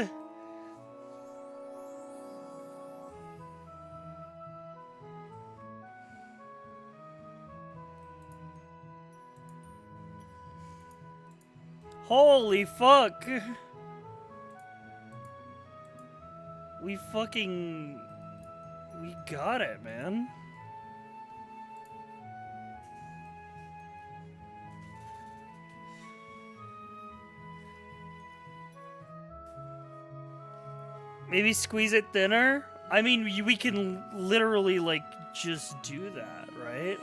Holy fuck. We got it, man. Maybe squeeze it thinner? I mean, we can literally, like, just do that, right?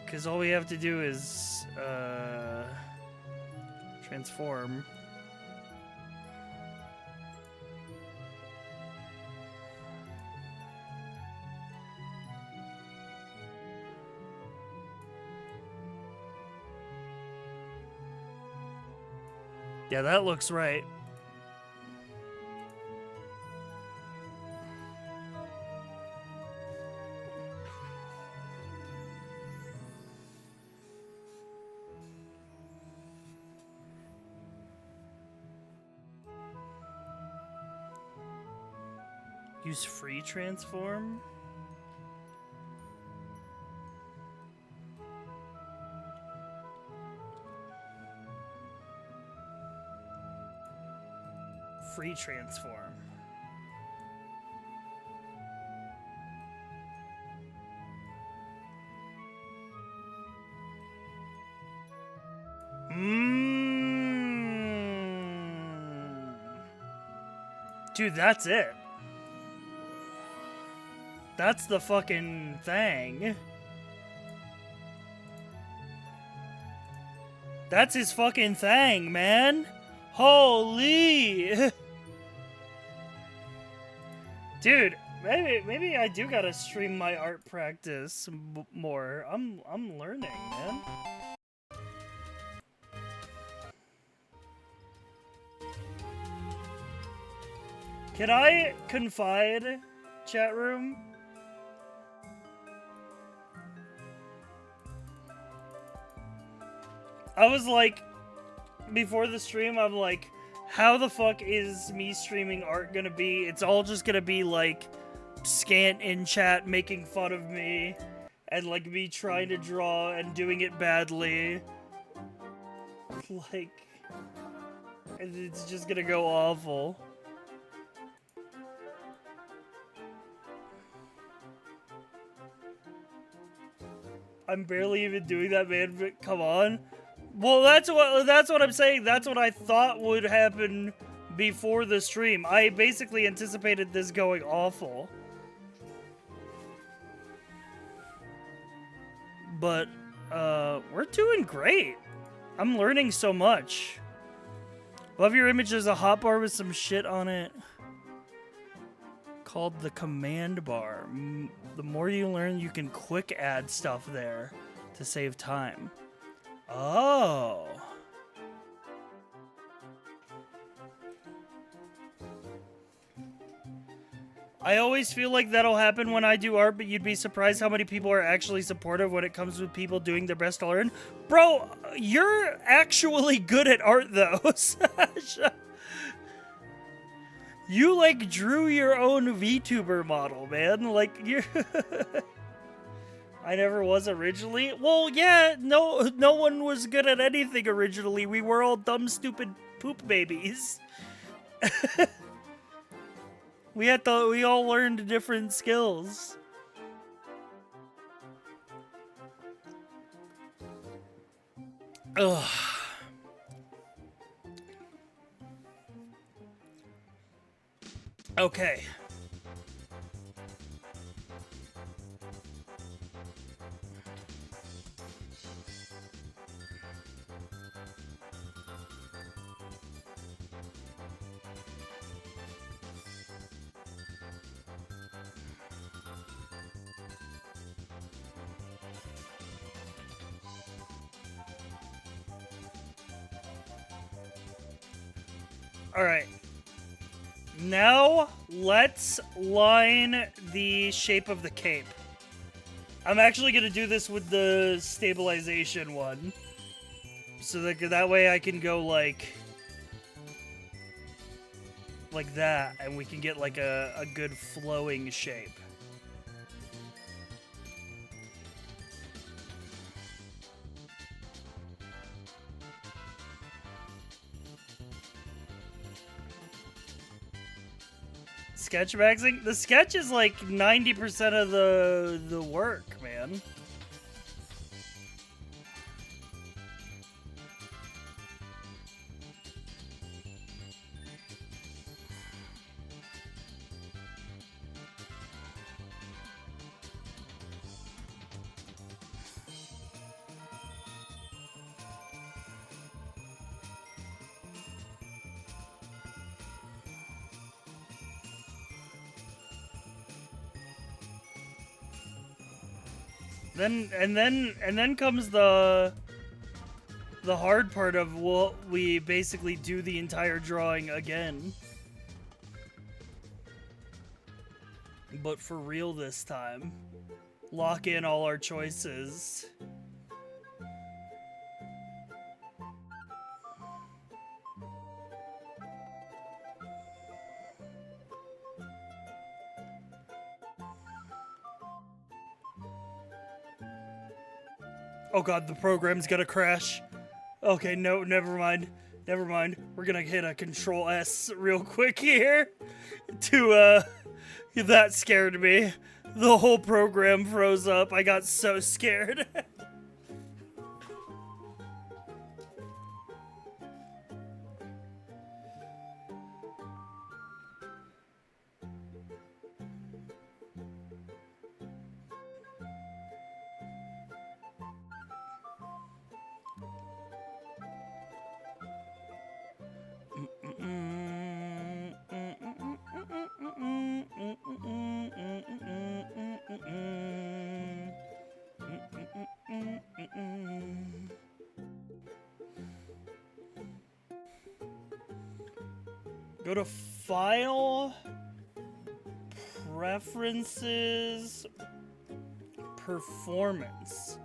Because all we have to do is, transform. Yeah, that looks right. Use free transform? Free transform. Dude, that's it. That's the fucking thing. That's his fucking thing, man. Holy. Dude, maybe I do gotta stream my art practice more. I'm learning, man. Can I confide, chat room? I was like, before the stream, I'm like, how the fuck is me streaming art gonna be? It's all just gonna be like scant in chat making fun of me and like me trying to draw and doing it badly. Like, and it's just gonna go awful. I'm barely even doing that, man, but come on. Well, that's what I'm saying. That's what I thought would happen before the stream. I basically anticipated this going awful. But we're doing great. I'm learning so much. Love your image. There's a hotbar with some shit on it called the command bar. The more you learn, you can quick add stuff there to save time. Oh. I always feel like that'll happen when I do art, but you'd be surprised how many people are actually supportive when it comes with people doing their best to learn. Bro, you're actually good at art, though. You, like, drew your own VTuber model, man. Like, you're... I never was originally. Well, yeah, no one was good at anything originally. We were all dumb, stupid poop babies. We all learned different skills. Ugh. Okay. All right. Now, let's line the shape of the cape. I'm actually going to do this with the stabilization one. So that way I can go like that, and we can get like a good flowing shape. Sketch maxing? The sketch is like 90% of the work, man. And then comes the hard part of what we basically do the entire drawing again. But for real this time. Lock in all our choices. Oh god, the program's gonna crash. Okay, no, never mind. Never mind. We're gonna hit a Control S real quick here. That scared me. The whole program froze up. I got so scared. Go to File, Preferences, Performance.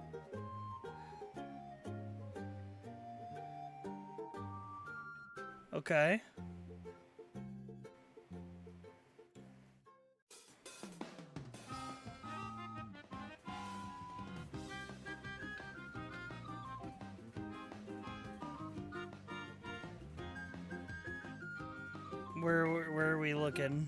Okay. Where are we looking?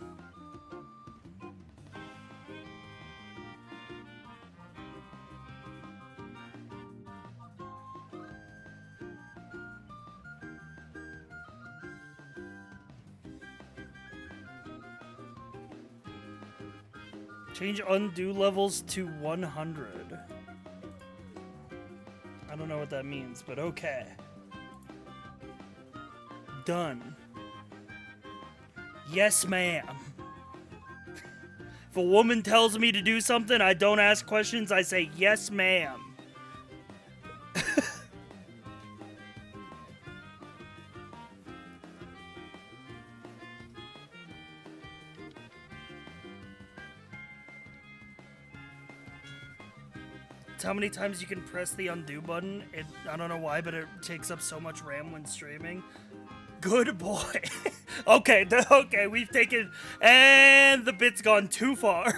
Change undo levels to 100. I don't know what that means, but okay. Done. Yes, ma'am. If a woman tells me to do something, I don't ask questions, I say, yes, ma'am. It's how many times you can press the undo button. I don't know why, but it takes up so much RAM when streaming. Good boy. Okay, okay, we've taken... And the bit's gone too far.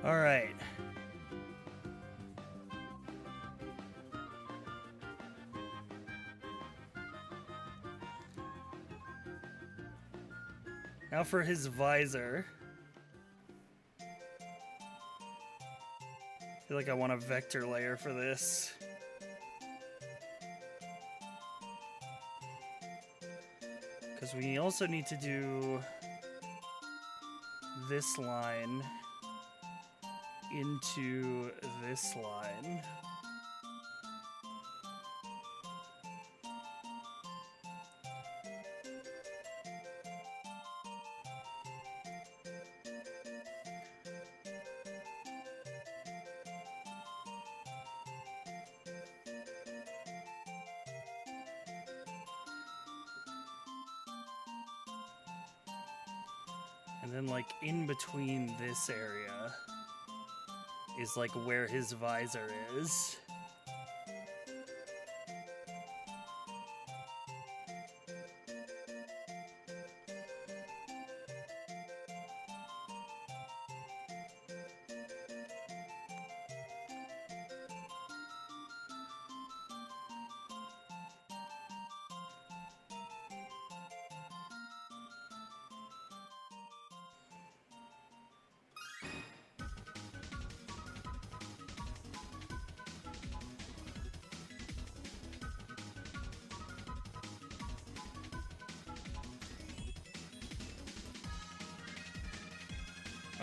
All right. Now for his visor. I feel like I want a vector layer for this. Because we also need to do this line into this line. And then like in between this area is like where his visor is.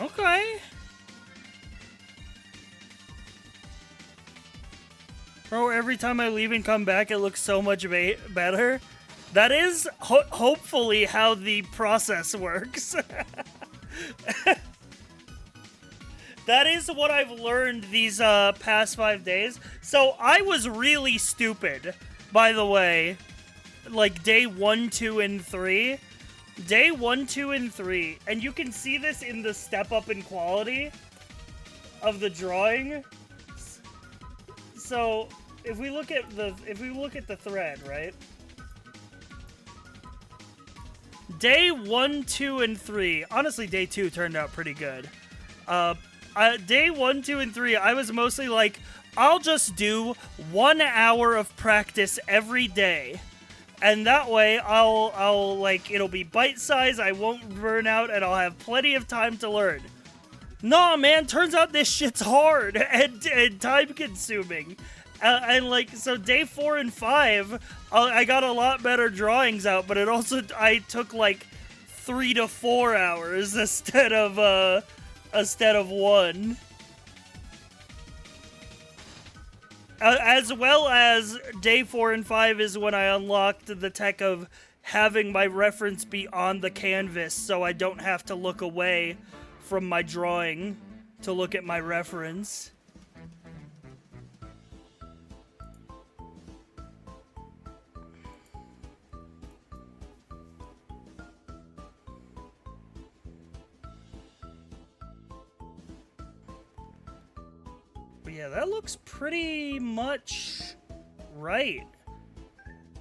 Okay. Bro, every time I leave and come back, it looks so much better. That is hopefully how the process works. That is what I've learned these past 5 days. So I was really stupid, by the way. Like day 1, 2, and 3. Day 1, 2, and 3, and you can see this in the step up in quality of the drawing. So if we look at the thread, right? Day 1, 2, and 3. Honestly, day 2 turned out pretty good. Day 1, 2, and 3, I was mostly like, I'll just do 1 hour of practice every day. And that way, I'll like, it'll be bite-sized, I won't burn out, and I'll have plenty of time to learn. Nah, man, turns out this shit's hard and time-consuming. And like, so day 4 and 5, I got a lot better drawings out, but I took like 3 to 4 hours instead of 1. As well as day 4 and 5 is when I unlocked the tech of having my reference be on the canvas, so I don't have to look away from my drawing to look at my reference. But yeah, that looks pretty much right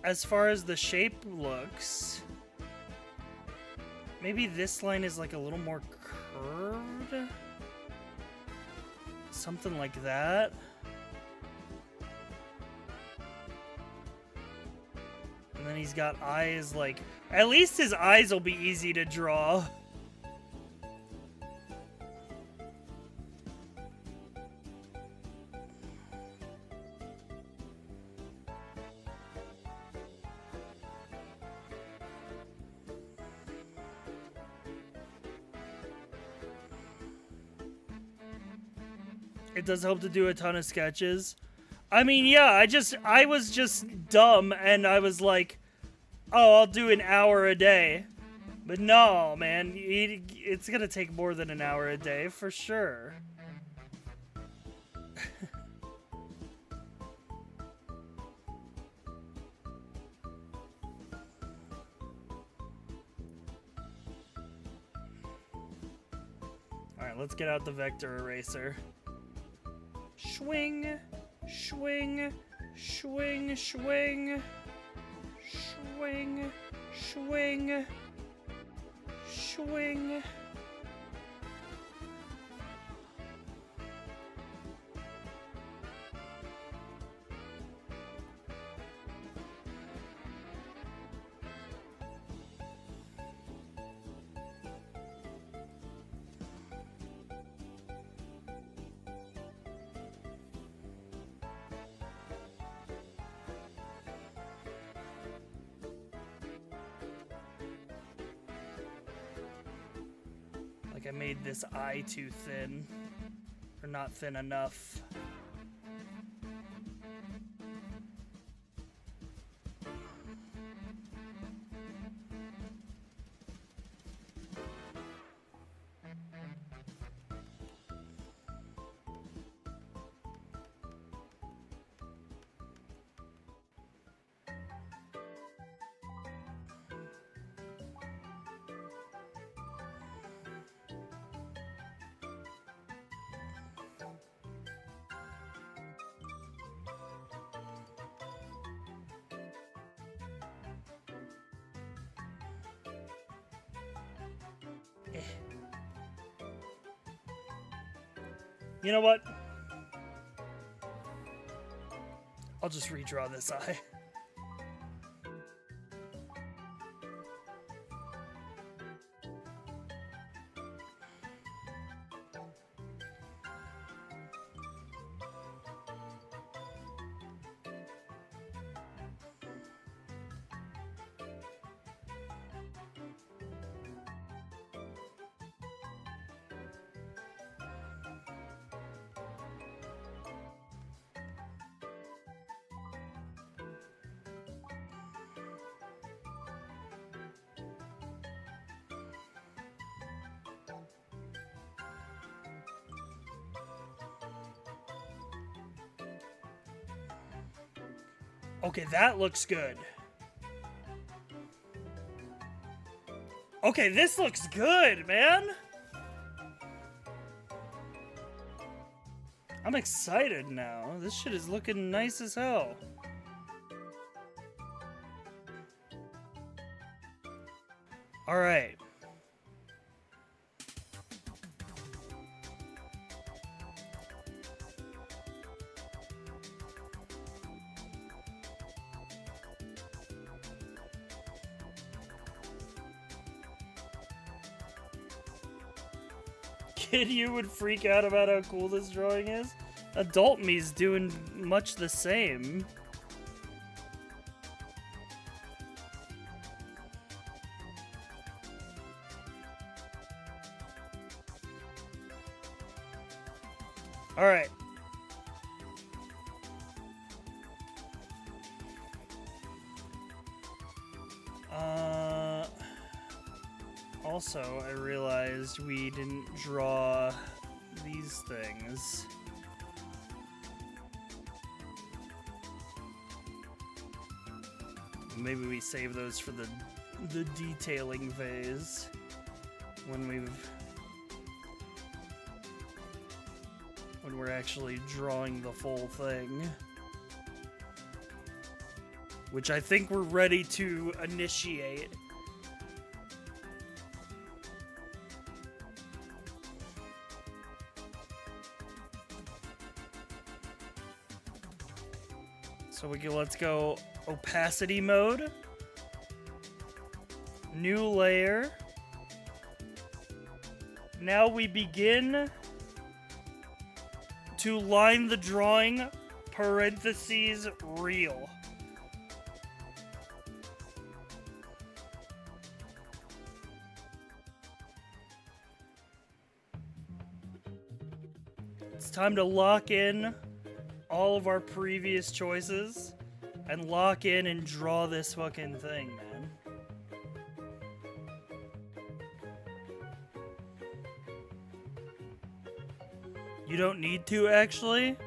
as far as the shape looks. Maybe this line is like a little more curved? Something like that. And then he's got eyes like... At least his eyes will be easy to draw. It does help to do a ton of sketches. I mean, yeah, I was just dumb, and I was like, oh, I'll do an hour a day. But no, man, it's gonna take more than an hour a day, for sure. Alright, let's get out the vector eraser. Swing, swing, swing, swing, swing, swing, swing. I made this eye too thin, or not thin enough. You know what? I'll just redraw this eye. Okay, that looks good. Okay, this looks good, man. I'm excited now. This shit is looking nice as hell. All right. Kid you would freak out about how cool this drawing is. Adult me's doing much the same. All right. Also, I realized we didn't draw these things. Maybe we save those for the detailing phase when we're actually drawing the full thing. Which I think we're ready to initiate. So let's go opacity mode. New layer. Now we begin to line the drawing, parentheses, real. It's time to lock in all of our previous choices and lock in and draw this fucking thing, man. You don't need to, actually?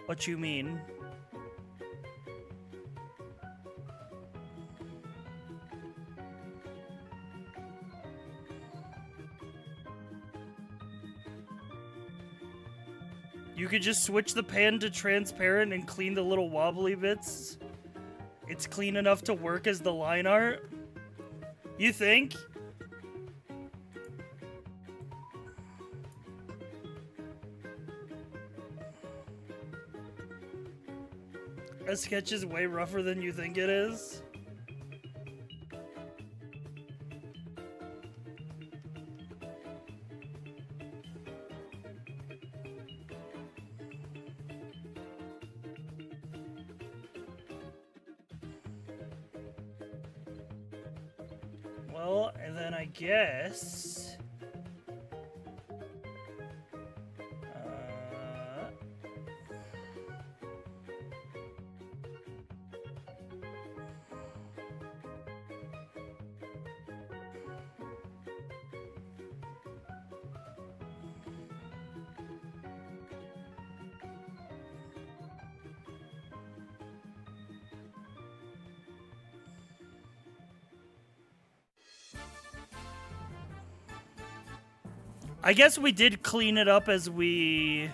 What you mean? You could just switch the pan to transparent and clean the little wobbly bits. It's clean enough to work as the line art. You think? A sketch is way rougher than you think it is. Well, and then I guess... I guess we did clean it up as we...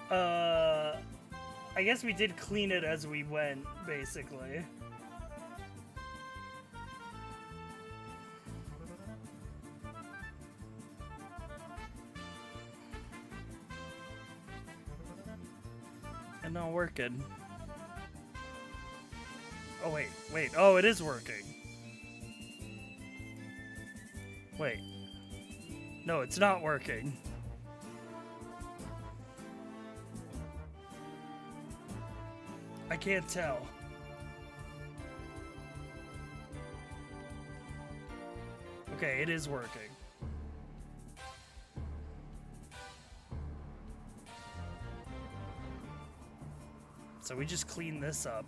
I guess we did clean it as we went, basically. And not working. Oh, wait. Oh, it is working. Wait. No, it's not working. I can't tell. Okay, it is working. So we just clean this up.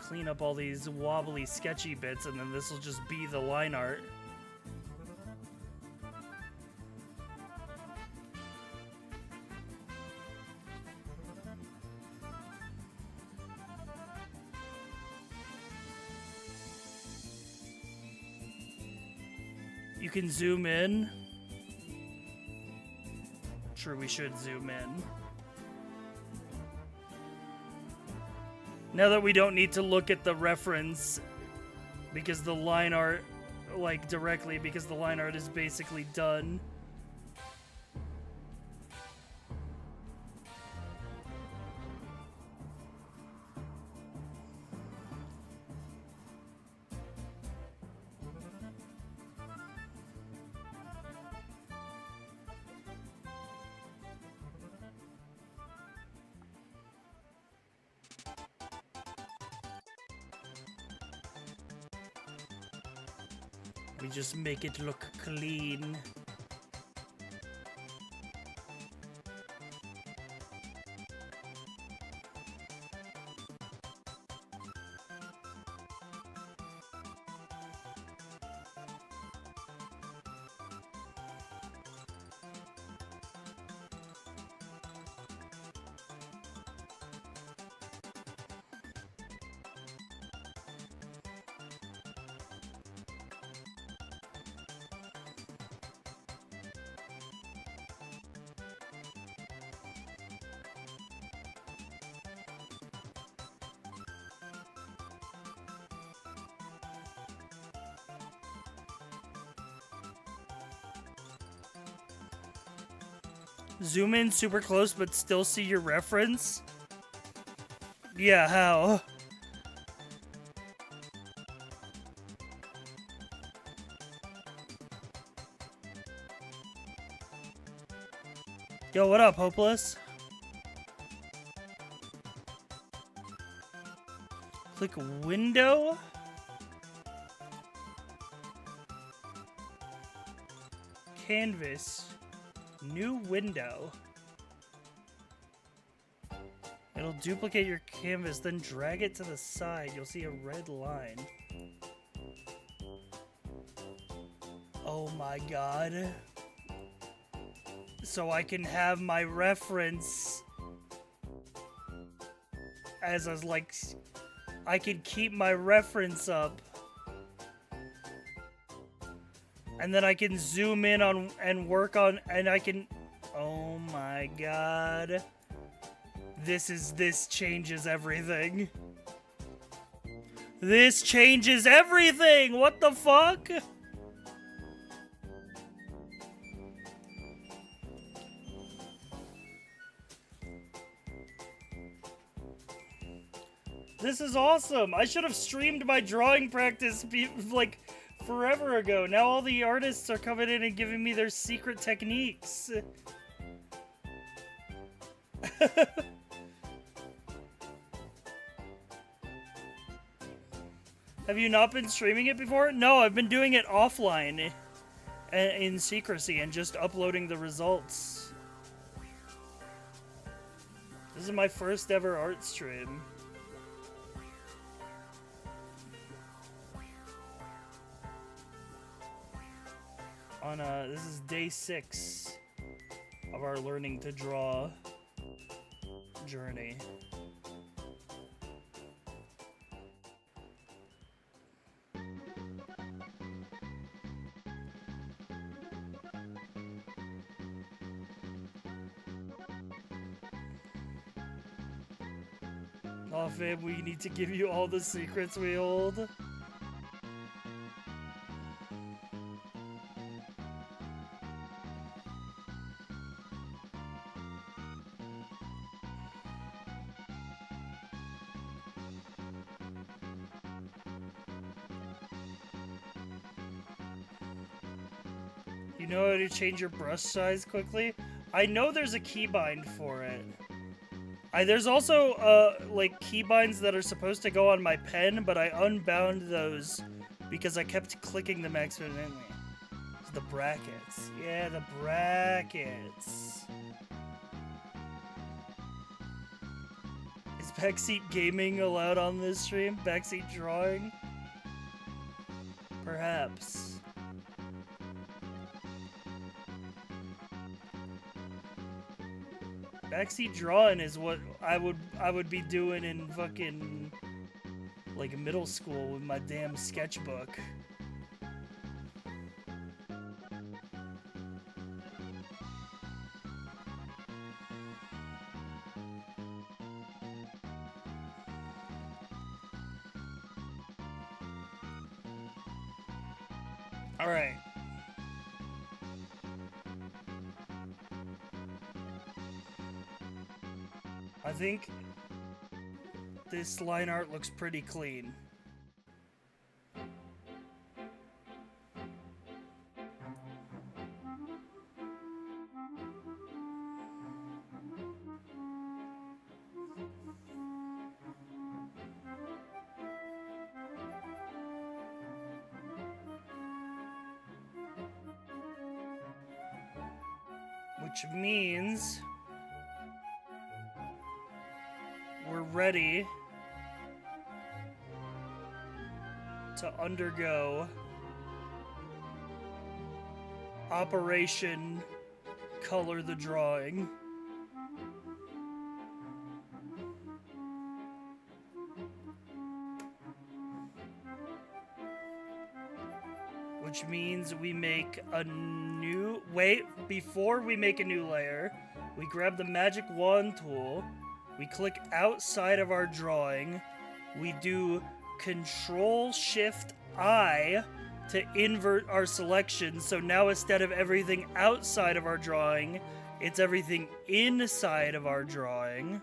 Clean up all these wobbly, sketchy bits, and then this will just be the line art. You can zoom in. Sure, we should zoom in. Now that we don't need to look at the reference because the line art, like, directly, because the line art is basically done. We just make it look clean. Zoom in super close but still see your reference? Yeah, how? Yo, what up, Hopeless? Click window? Canvas. New window. It'll duplicate your canvas, then drag it to the side. You'll see a red line. Oh my god. So I can have my reference as a, like, I can keep my reference up. And then I can zoom in on and work on, and I can, oh my god. This changes everything. This changes everything! What the fuck? This is awesome! I should have streamed my drawing practice, like, forever ago. Now all the artists are coming in and giving me their secret techniques. Have you not been streaming it before? No, I've been doing it offline in secrecy and just uploading the results. This is my first ever art stream. On this is day 6 of our learning to draw journey. Oh, fam, we need to give you all the secrets we hold. You know how to change your brush size quickly? I know there's a keybind for it. There's also, like, keybinds that are supposed to go on my pen, but I unbound those because I kept clicking them accidentally. It's the brackets. Yeah, the brackets. Is backseat gaming allowed on this stream? Backseat drawing? Perhaps. Backseat drawing is what I would be doing in fucking, like, middle school with my damn sketchbook. Alright. I think this line art looks pretty clean. Which means we're ready to undergo Operation Color the Drawing. Which means we make a new... Wait, before we make a new layer, we grab the magic wand tool, we click outside of our drawing, we do Control-Shift-I to invert our selection, so now instead of everything outside of our drawing, it's everything inside of our drawing.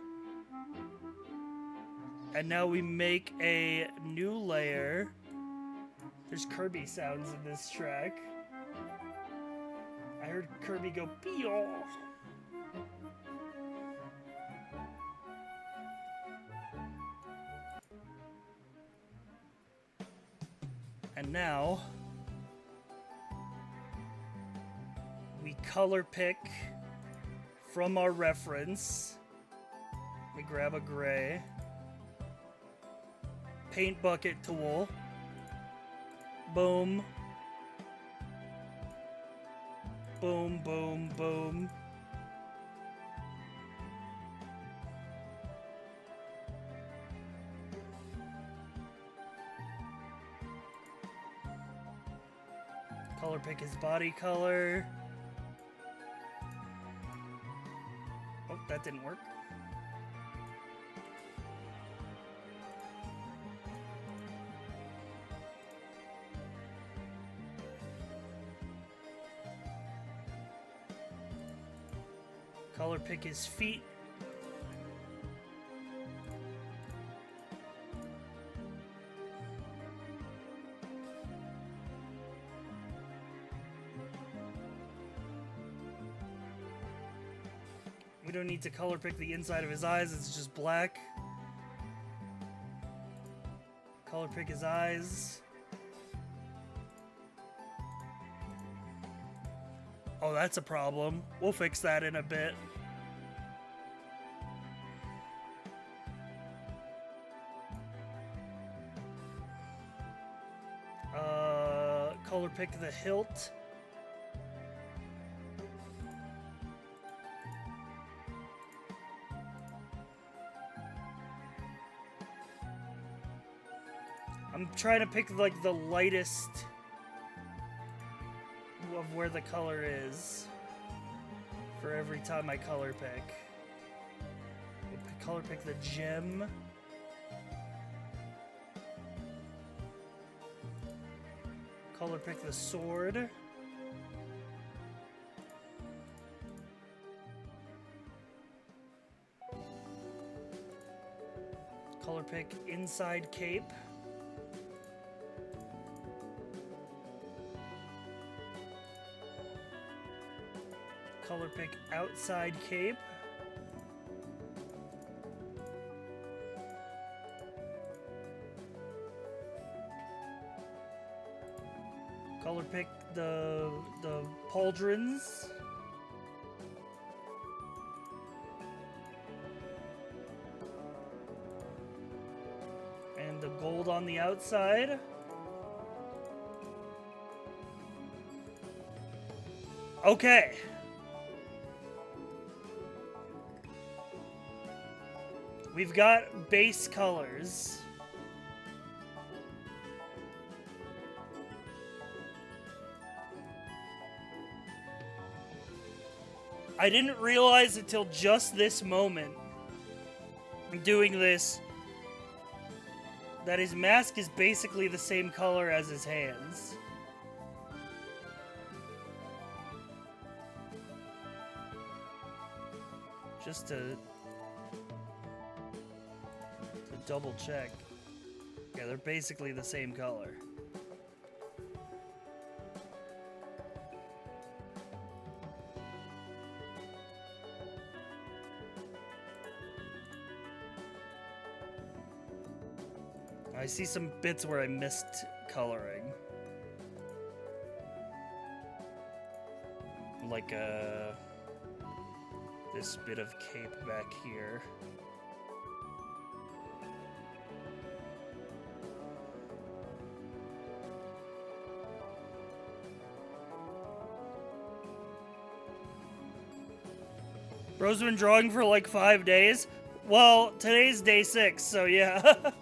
And now we make a new layer. There's Kirby sounds in this track. I heard Kirby go pee-oh. And now we color pick from our reference. We grab a gray. Paint bucket tool. Boom. Boom, boom, boom. Color pick his body color. Oh, that didn't work. Color pick his feet. We don't need to color pick the inside of his eyes, it's just black. Color pick his eyes. Oh, that's a problem. We'll fix that in a bit. Color pick the hilt. I'm trying to pick like the lightest of where the color is for every time I color pick. Color pick the gem. Color pick the sword. Color pick inside cape. Color pick outside cape. Color pick the pauldrons. And the gold on the outside. Okay. We've got base colors. I didn't realize until just this moment, doing this, that his mask is basically the same color as his hands. just to double check. Yeah, they're basically the same color. I see some bits where I missed coloring. Like this bit of cape back here. Bro's been drawing for like 5 days. Well, today's day 6, so yeah.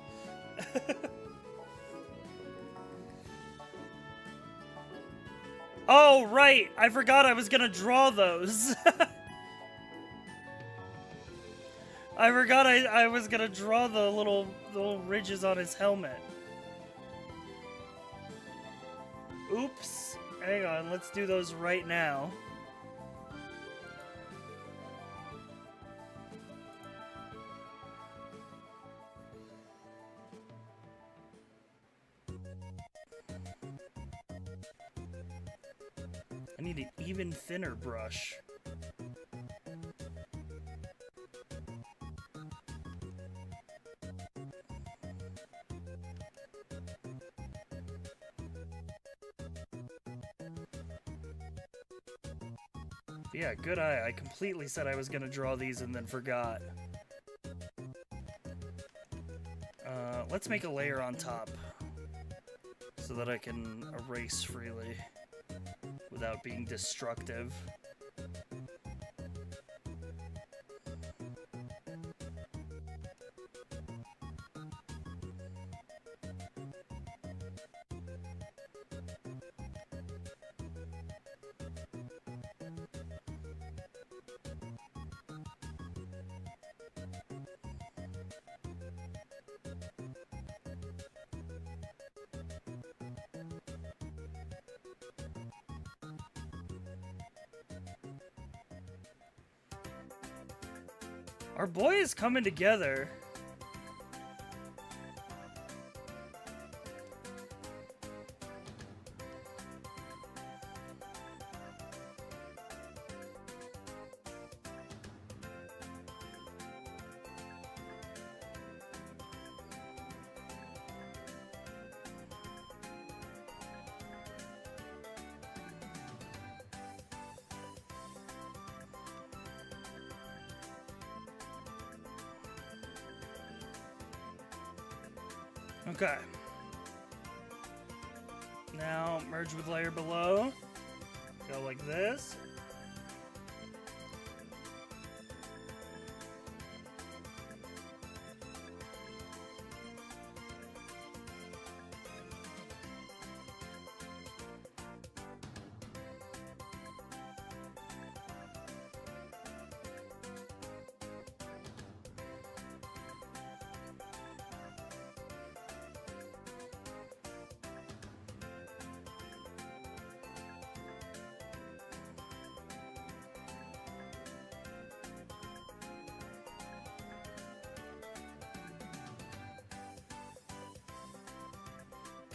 Oh, right. I forgot I was gonna draw those. I forgot I was gonna draw the little ridges on his helmet. Oops. Hang on, let's do those right now. I need an even thinner brush. Yeah, good eye. I completely said I was gonna draw these and then forgot. Let's make a layer on top so that I can erase freely without being destructive. Our boy is coming together. Okay. Now merge with layer below. Go like this.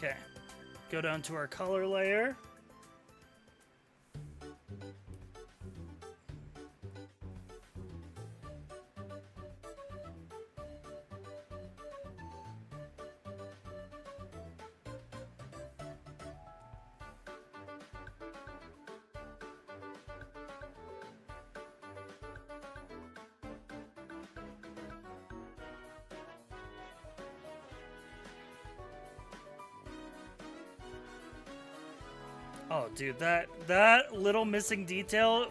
Okay, go down to our color layer. Oh, dude, that little missing detail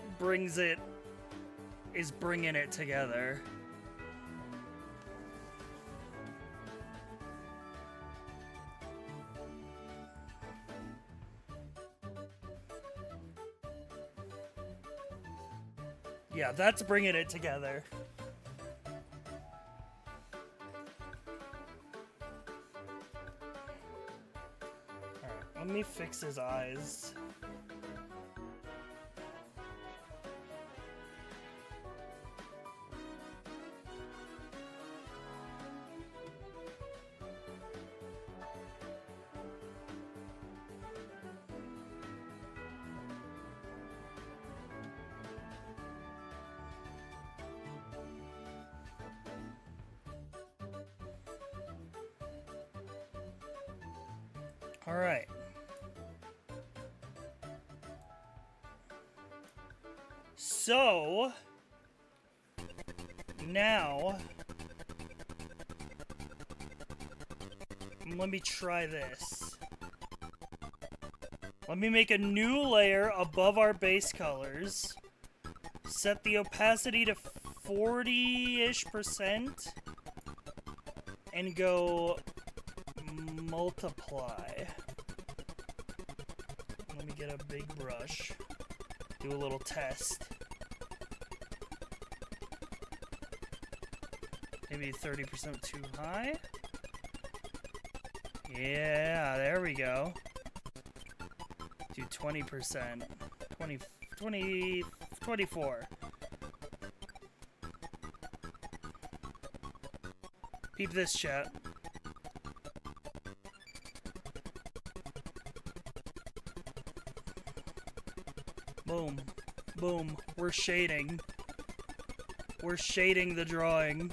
is bringing it together. Yeah, that's bringing it together. Let me fix his eyes. All right. So now let me try this. Let me make a new layer above our base colors. Set the opacity to 40-ish% and go multiply. Let me get a big brush. Do a little test. Maybe 30% too high. Yeah, there we go. Do 20%. 24. Peep this, chat. Boom. Boom. We're shading. We're shading the drawing.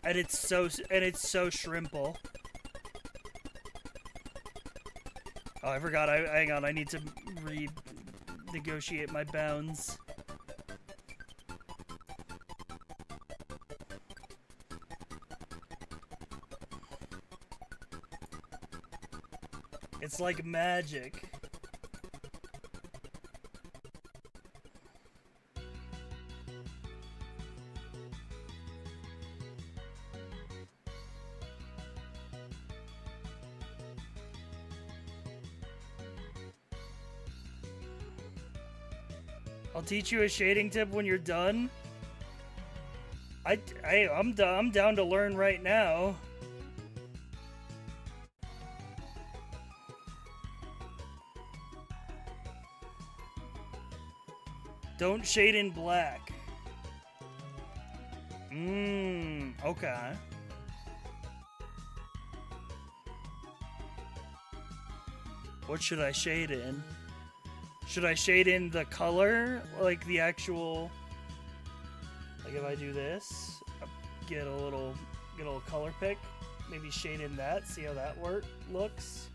And it's so shrimple. Oh, I forgot. Hang on. I need to renegotiate my bounds. It's like magic. I'll teach you a shading tip when you're done. I'm down to learn right now. Don't shade in black. Okay. What should I shade in? Should I shade in the color? Like the actual... Like if I do this, get a little color pick. Maybe shade in that, see how that looks.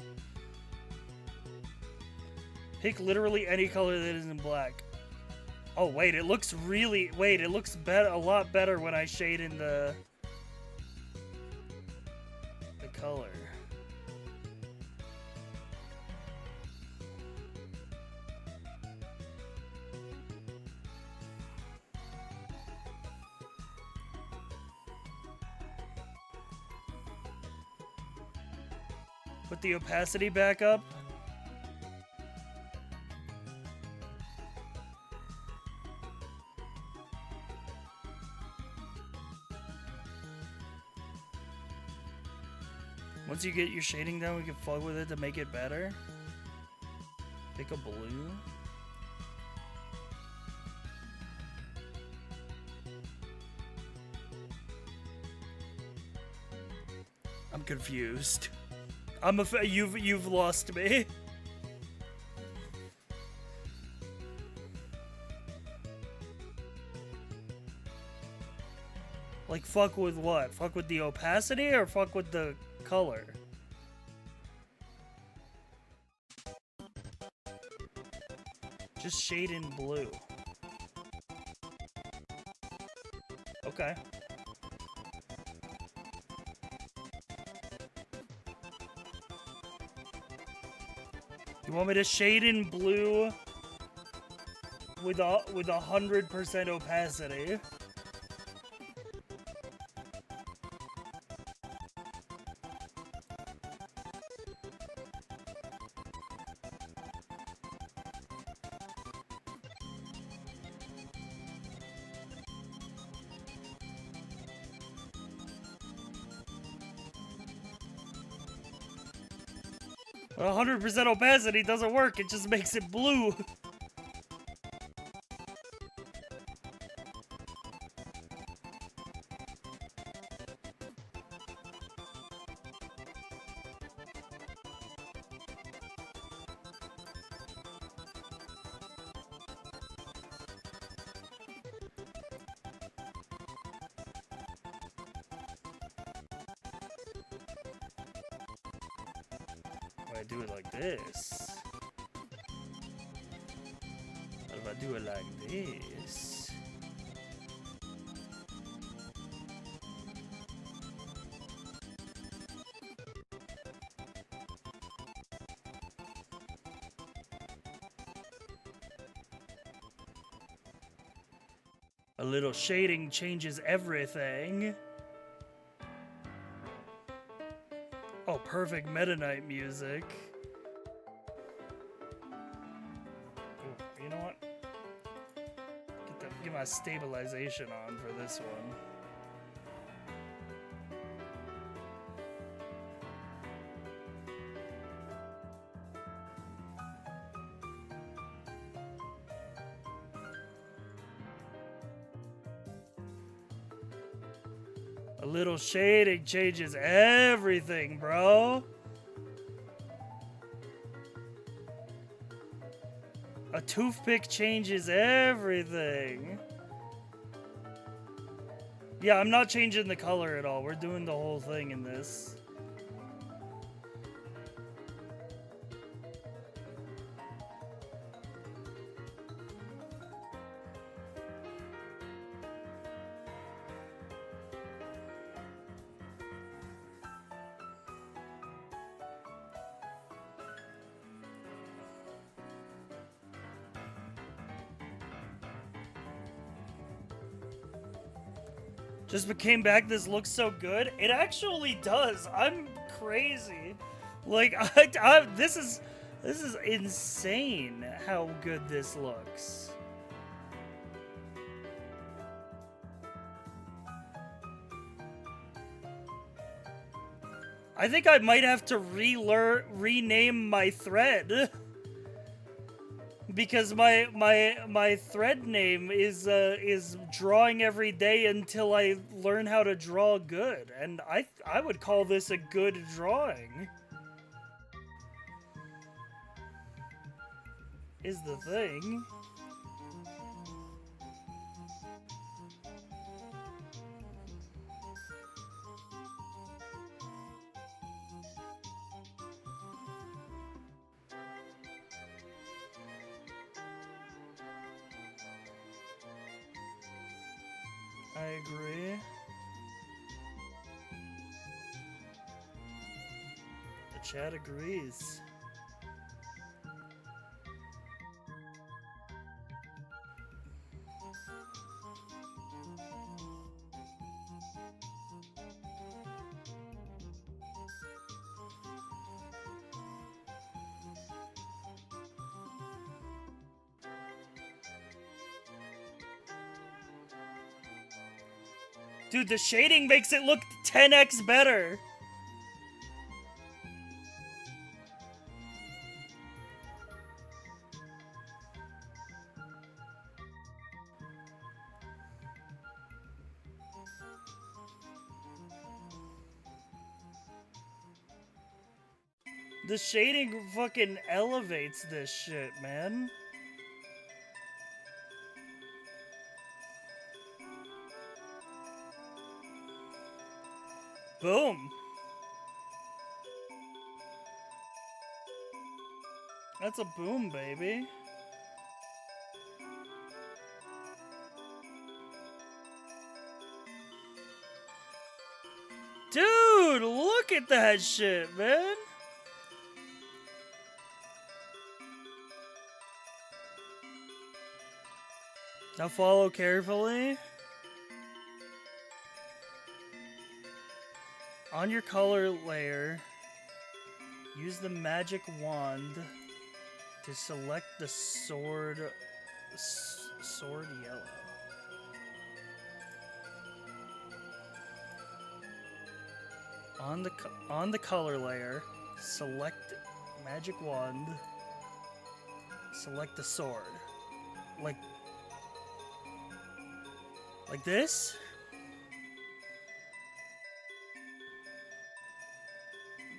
Pick literally any color that isn't black. Oh wait, it looks a lot better when I shade in the color. Put the opacity back up. Once you get your shading down, we can fuck with it to make it better. Pick a blue. I'm confused. You've lost me. Like fuck with what? Fuck with the opacity or fuck with the color? Just shade in blue. Okay. You want me to shade in blue with 100% opacity? Well, 100% opacity doesn't work, it just makes it blue. if I do it like this? What if I do it like this? A little shading changes everything. Oh, perfect Meta Knight music. Ooh, you know what? Get my stabilization on for this one. A little shading changes everything, bro. A toothpick changes everything. Yeah, I'm not changing the color at all. We're doing the whole thing in this. Just came back, this looks so good. It actually does. I'm crazy. Like, this is insane how good this looks. I think I might have to rename my thread. Because my thread name is drawing every day until I learn how to draw good, and I would call this a good drawing. Is the thing. I agree. The chat agrees. Dude, the shading makes it look 10x better. The shading fucking elevates this shit, man. Boom. That's a boom, baby. Dude, look at that shit, man. Now follow carefully. On your color layer, use the magic wand to select the sword yellow. On the color layer, select magic wand. Select the sword. Like this?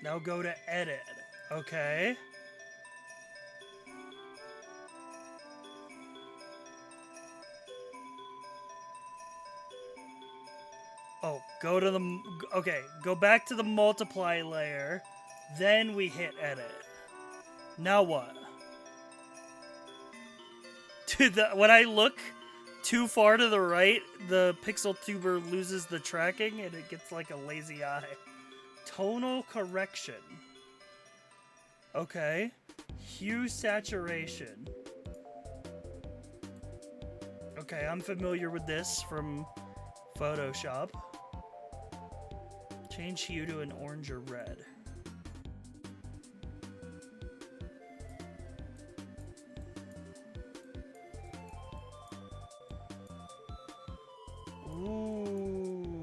Now go to edit. Okay. Oh, go back to the multiply layer. Then we hit edit. Now what? Dude, when I look too far to the right, the pixel tuber loses the tracking and it gets like a lazy eye. Tonal correction. Okay. Hue saturation. Okay, I'm familiar with this from Photoshop. Change hue to an orange or red. Ooh.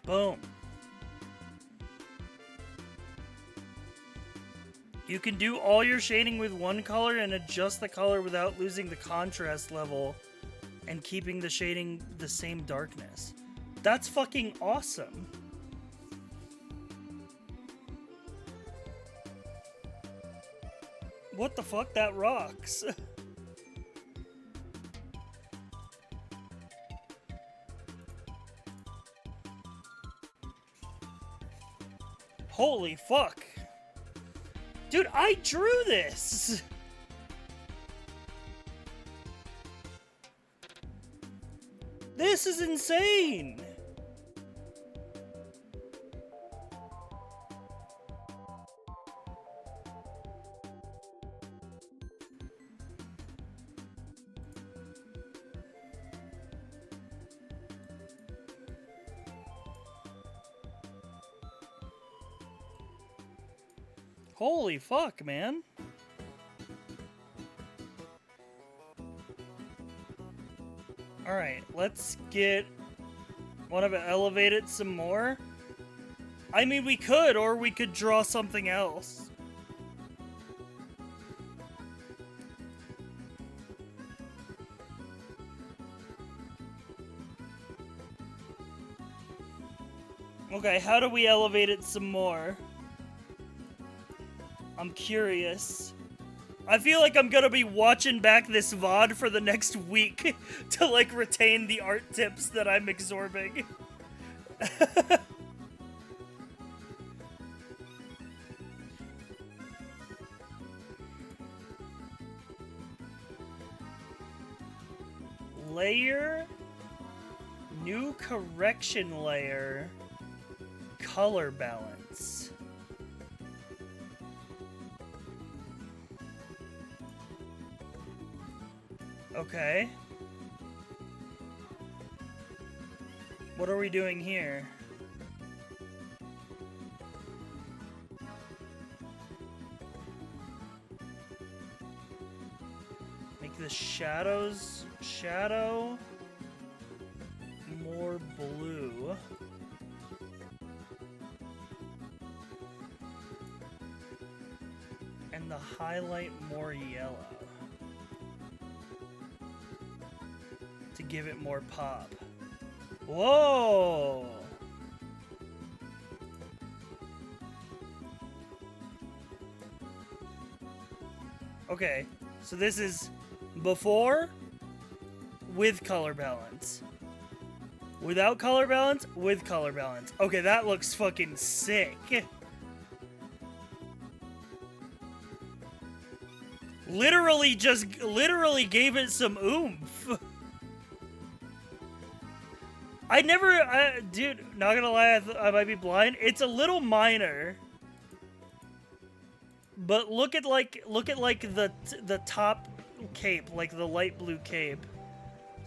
Boom. You can do all your shading with one color and adjust the color without losing the contrast level and keeping the shading the same darkness. That's fucking awesome. What the fuck? That rocks. Holy fuck. Dude, I drew this! This is insane! Holy fuck, man. Alright, let's get... Want to elevate it some more? I mean, we could, or we could draw something else. Okay, how do we elevate it some more? I'm curious. I feel like I'm gonna be watching back this VOD for the next week to, like, retain the art tips that I'm absorbing. Layer, new correction layer, color balance. Okay. What are we doing here? Make the shadow more blue. And the highlight more yellow. To give it more pop. Whoa! Okay, so this is before with color balance. Without color balance, with color balance. Okay, that looks fucking sick. Literally gave it some oomph. Dude, not gonna lie, I might be blind. It's a little minor. But look at like the top cape, like the light blue cape.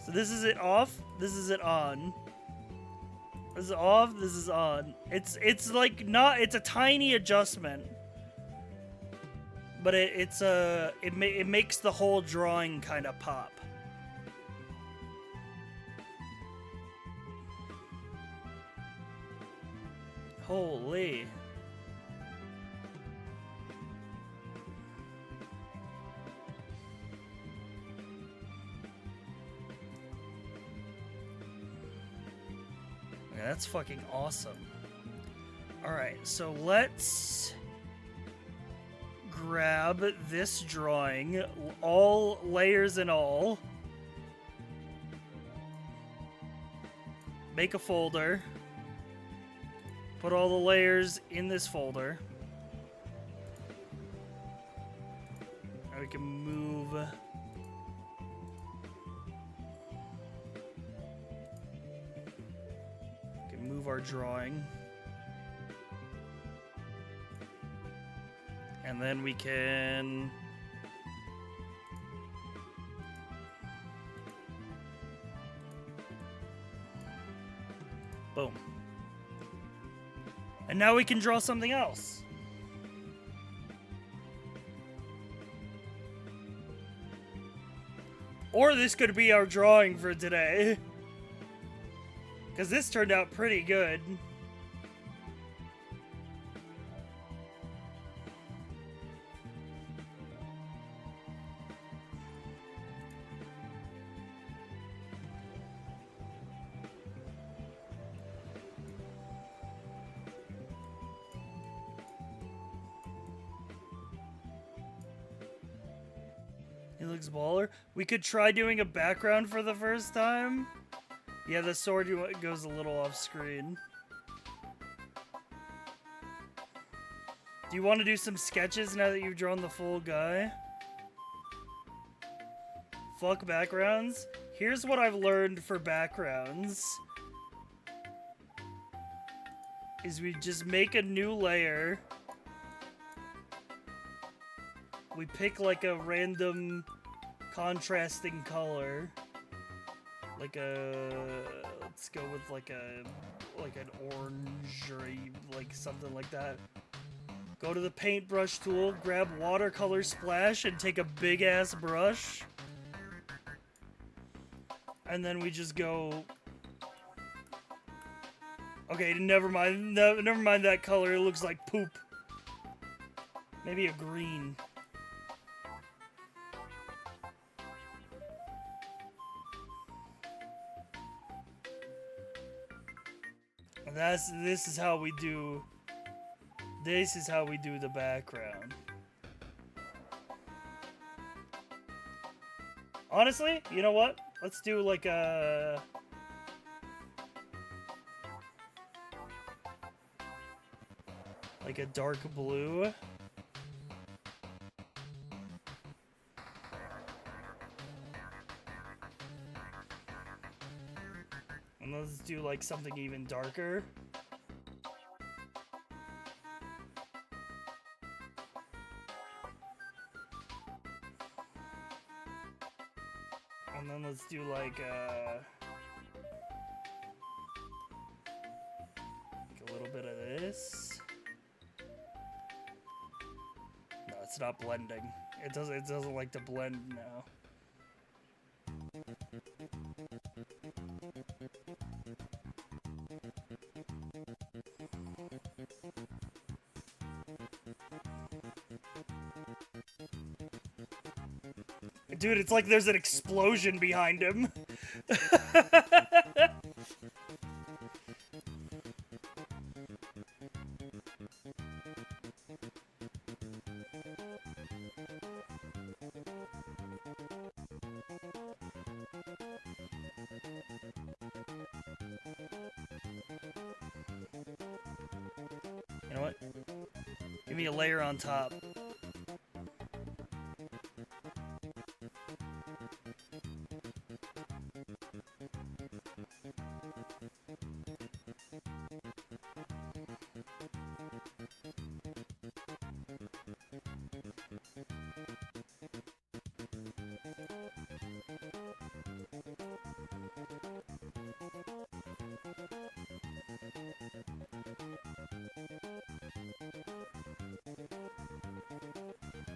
So this is it off, this is it on. This is off, this is on. It's like not, it's a tiny adjustment. But it makes the whole drawing kind of pop. Holy. Okay, that's fucking awesome. Alright, so let's grab this drawing, all layers and all. Make a folder. Put all the layers in this folder. And we can move. We can move our drawing. And then we can boom. And now we can draw something else. Or this could be our drawing for today. Because this turned out pretty good. He looks baller. We could try doing a background for the first time. Yeah, the sword goes a little off screen. Do you want to do some sketches now that you've drawn the full guy? Fuck backgrounds. Here's what I've learned for backgrounds. Is we just make a new layer. We pick like a random contrasting color. Like let's go with like an orange or like something like that. Go to the paintbrush tool, grab watercolor splash and take a big ass brush. And then we just go. Okay, never mind. No, never mind that color. It looks like poop. Maybe a green. And this is how we do. This is how we do the background. Honestly, you know what? Let's do like a dark blue. And let's do like something even darker. And then let's do like a little bit of this. No, it's not blending. It doesn't like to blend now. Dude, it's like there's an explosion behind him. You know what? Give me a layer on top.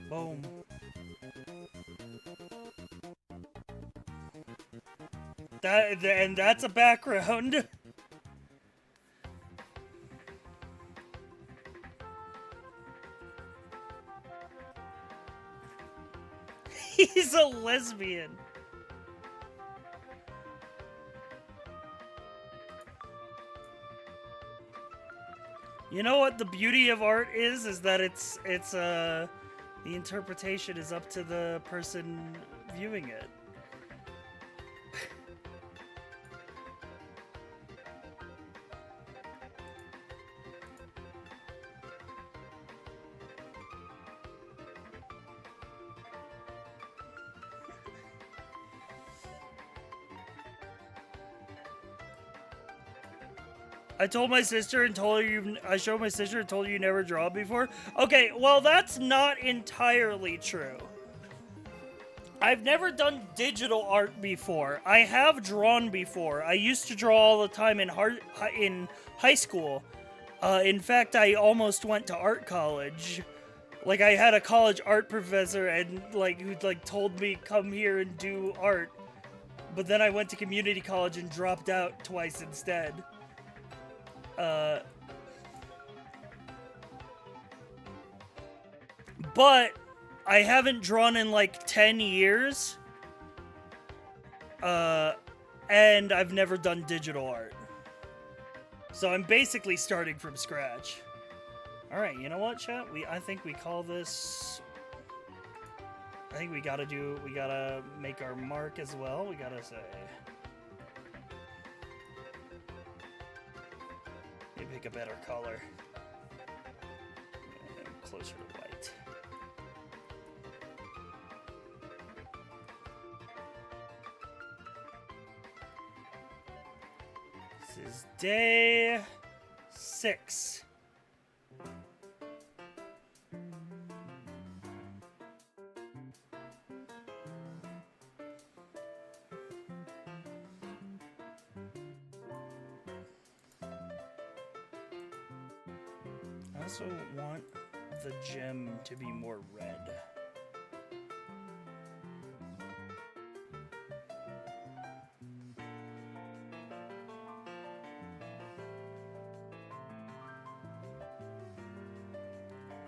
Boom. And that's a background. He's a lesbian. You know what the beauty of art is that The interpretation is up to the person viewing it. I told my sister and told her I showed my sister and told her you never draw before. Okay, well that's not entirely true. I've never done digital art before. I have drawn before. I used to draw all the time in high school. In fact, I almost went to art college. Like I had a college art professor and who told me come here and do art. But then I went to community college and dropped out twice instead. But I haven't drawn in like 10 years. And I've never done digital art. So I'm basically starting from scratch. Alright, you know what, chat? I think we call this... I think we gotta make our mark as well. We gotta say... Maybe pick a better color. Closer to white. This is day 6. I also want the gem to be more red.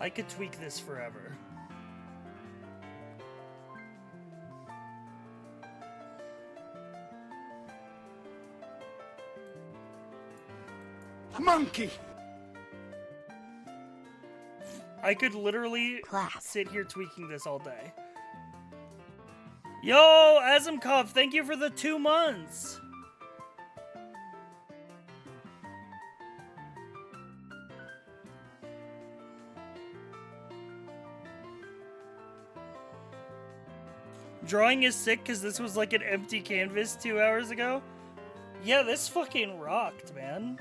I could tweak this forever. Monkey! I could literally Class. sit here tweaking this all day. Yo, Azimkov, thank you for the 2 months. Drawing is sick because this was like an empty canvas 2 hours ago. Yeah, this fucking rocked, man.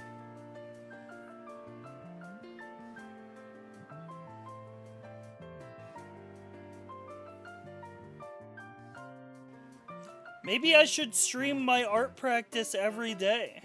Maybe I should stream my art practice every day.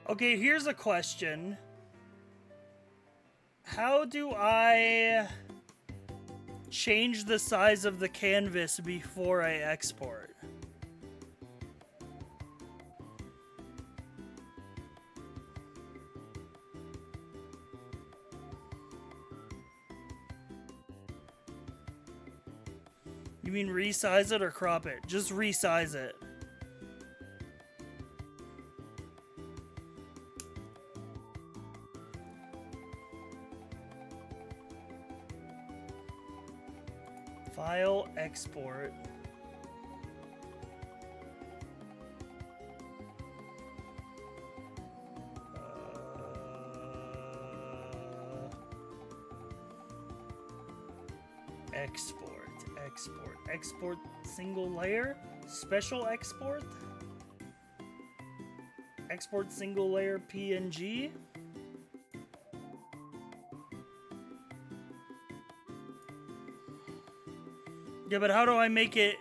Okay, here's a question. How do I change the size of the canvas before I export? You mean resize it or crop it? Just resize it. File, export. Export single layer, special export, export single layer PNG. Yeah, but how do I make it?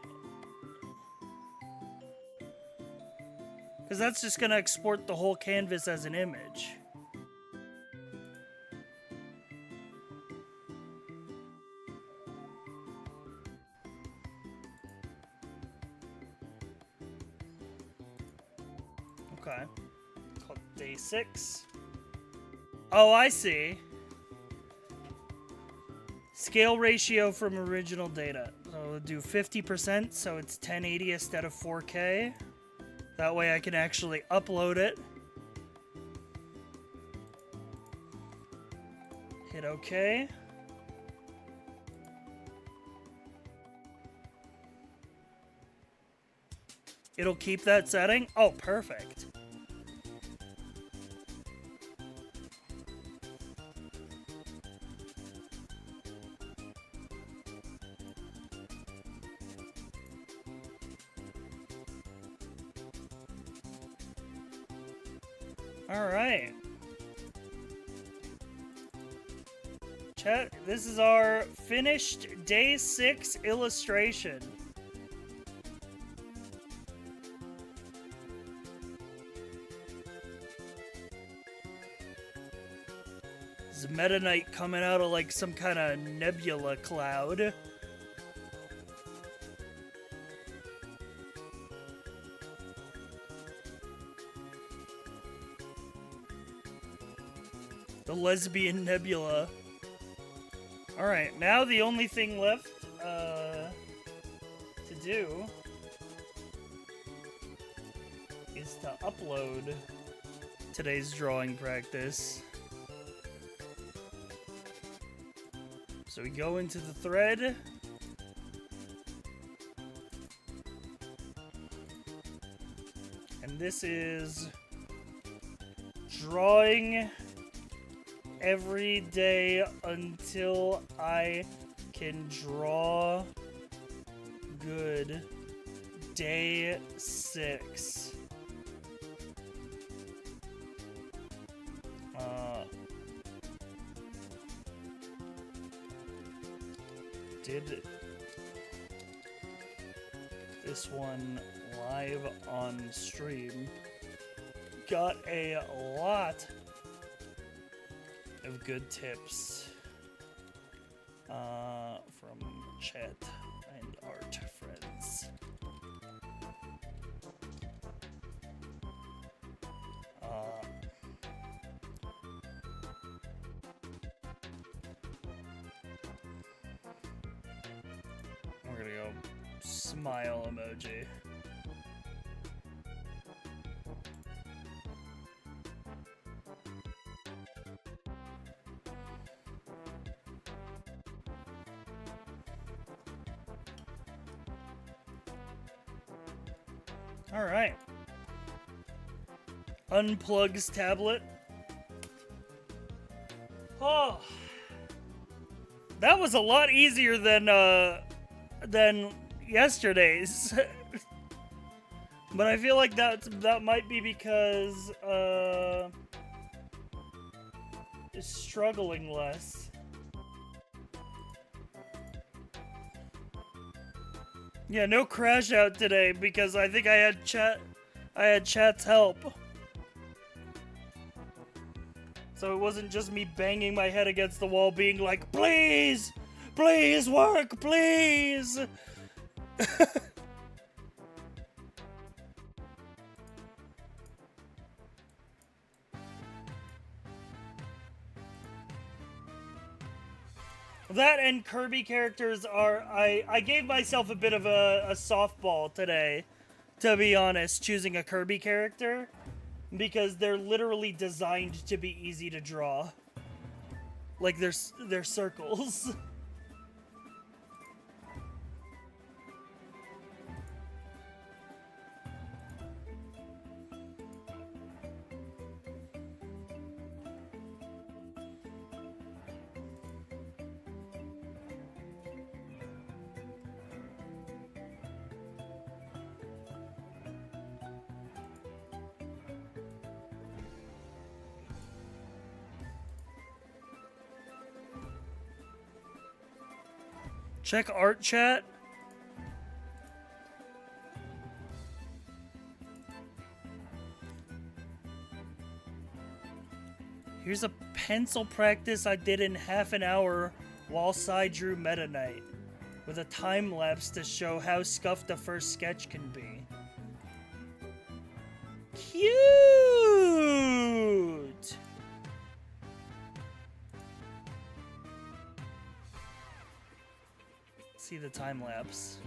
Because that's just gonna export the whole canvas as an image. Okay. Called day 6. Oh, I see. Scale ratio from original data. So we'll do 50%, so it's 1080 instead of 4K. That way I can actually upload it. Hit OK. It'll keep that setting? Oh, perfect. All right. Chat, this is our finished day 6 illustration. This is Meta Knight coming out of like some kind of nebula cloud. The lesbian nebula. Alright, now the only thing left to do is to upload today's drawing practice. So we go into the thread. And this is drawing every day until I can draw good. Day 6. Did this one live on stream. Got a lot of good tips from chat and art friends. We're gonna go smile emoji. All right. Unplugs tablet. Oh, that was a lot easier than yesterday's. But I feel like that might be because is struggling less. Yeah, no crash out today because I think I had chat's help. So it wasn't just me banging my head against the wall being like, please, please work, please. That and Kirby characters are... I gave myself a bit of a softball today, to be honest, choosing a Kirby character. Because they're literally designed to be easy to draw. Like, they're circles. Check art chat. Here's a pencil practice I did in half an hour whilst I drew Meta Knight, with a time lapse to show how scuffed the first sketch can be. Cute! see the time lapse.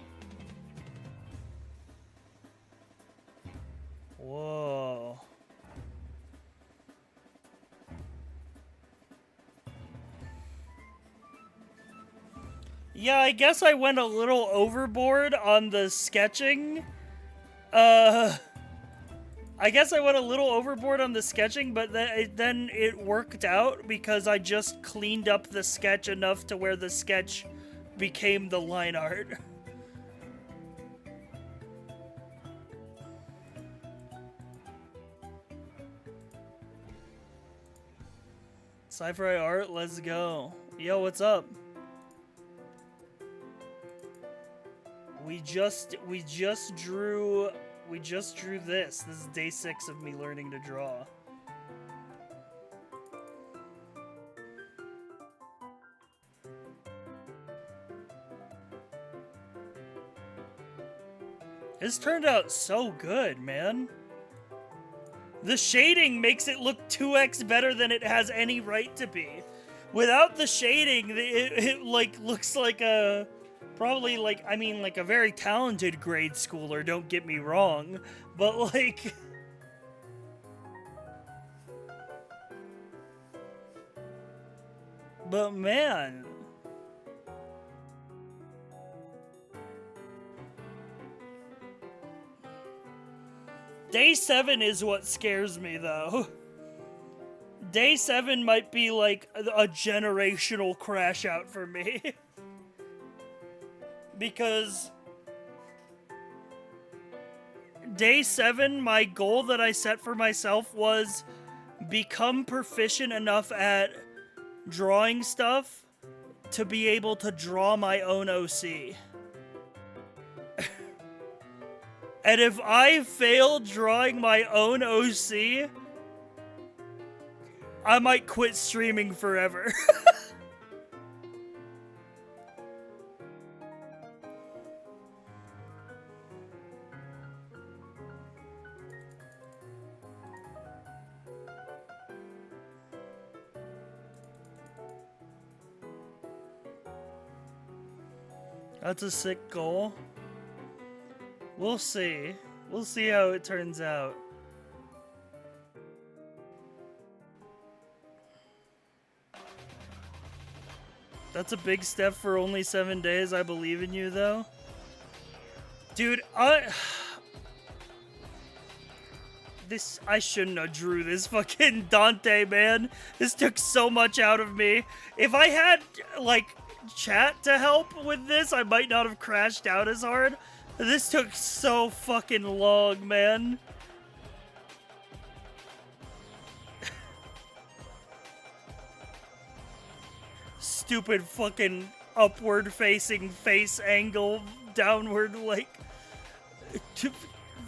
Whoa. Yeah, I guess I went a little overboard on the sketching. I guess I went a little overboard on the sketching, but then it worked out because I just cleaned up the sketch enough to where the sketch became the line art. Sci-fi art, let's go. Yo, what's up? We just drew this. This is day 6 of me learning to draw. This turned out so good, man. The shading makes it look 2x better than it has any right to be. Without the shading, it like looks like a probably like like a very talented grade schooler, don't get me wrong, but like but man, day 7 is what scares me, though. Day 7 might be like a generational crash out for me. Because day 7, my goal that I set for myself was become proficient enough at drawing stuff to be able to draw my own OC. And if I fail drawing my own OC, I might quit streaming forever. That's a sick goal. We'll see. We'll see how it turns out. That's a big step for only 7 days. I believe in you, though. Dude, I shouldn't have drew this fucking Dante, man. This took so much out of me. If I had, like, chat to help with this, I might not have crashed out as hard. This took so fucking long, man. Stupid fucking upward facing face angle, downward, like,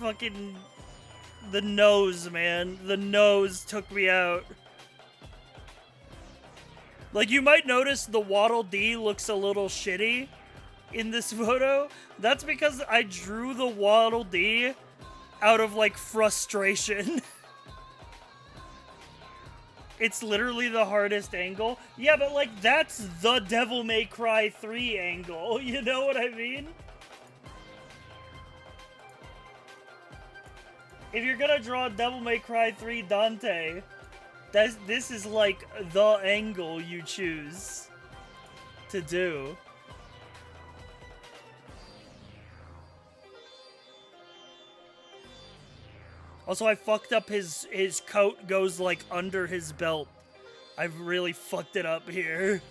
fucking the nose, man. The nose took me out. Like, you might notice the Waddle Dee looks a little shitty in this photo. That's because I drew the Waddle Dee out of, like, frustration. It's literally the hardest angle. Yeah, but, like, that's the Devil May Cry 3 angle. You know what I mean? If you're gonna draw Devil May Cry 3 Dante, this is, like, the angle you choose to do. Also, I fucked up his coat goes, like, under his belt. I've really fucked it up here.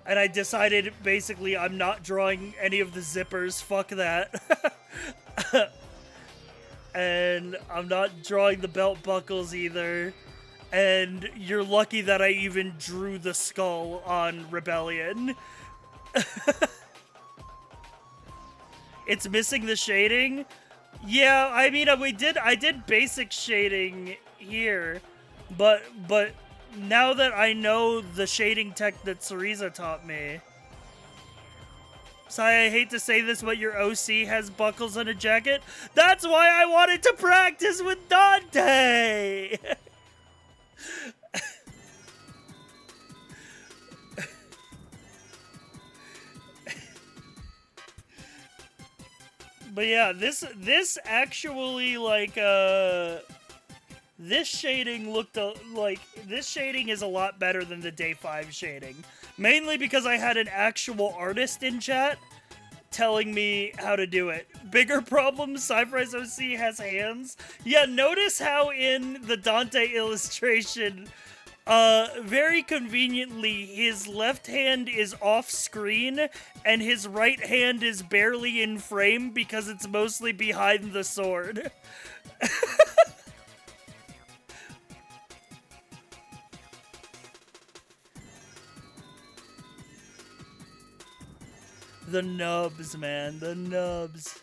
And I decided, basically, I'm not drawing any of the zippers. Fuck that. And I'm not drawing the belt buckles either. And you're lucky that I even drew the skull on Rebellion. It's missing the shading. Yeah, I mean, I did basic shading here, but now that I know the shading tech that Cereza taught me. Sorry, I hate to say this, but your OC has buckles and a jacket. That's why I wanted to practice with Dante! But yeah, this actually like this shading looked like this shading is a lot better than the day 5 shading. Mainly because I had an actual artist in chat telling me how to do it. Bigger problem, Cypher's OC has hands. Yeah, notice how in the Dante illustration, very conveniently, his left hand is off screen and his right hand is barely in frame because it's mostly behind the sword. The nubs, man, the nubs.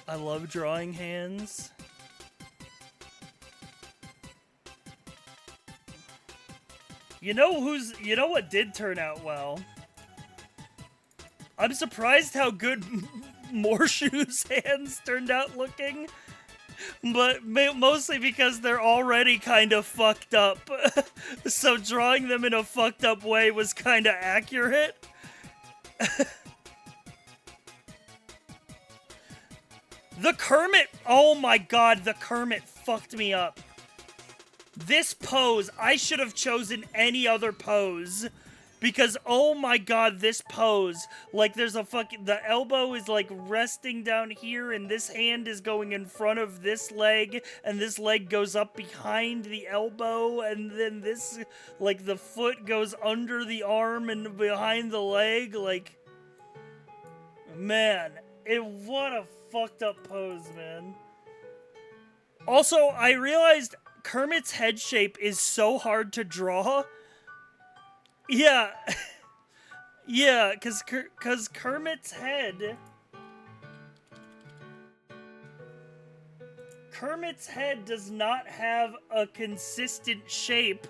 I love drawing hands. You know what did turn out well? I'm surprised how good Morshu's hands turned out looking. But mostly because they're already kind of fucked up. So drawing them in a fucked up way was kind of accurate. The Kermit! Oh my god, the Kermit fucked me up. This pose, I should have chosen any other pose. Because, oh my god, this pose, like, there's a fucking, the elbow is, like, resting down here, and this hand is going in front of this leg, and this leg goes up behind the elbow, and then this, like, the foot goes under the arm and behind the leg, like, man, what a fucked up pose, man. Also, I realized Kermit's head shape is so hard to draw. Yeah, yeah, cause Kermit's head does not have a consistent shape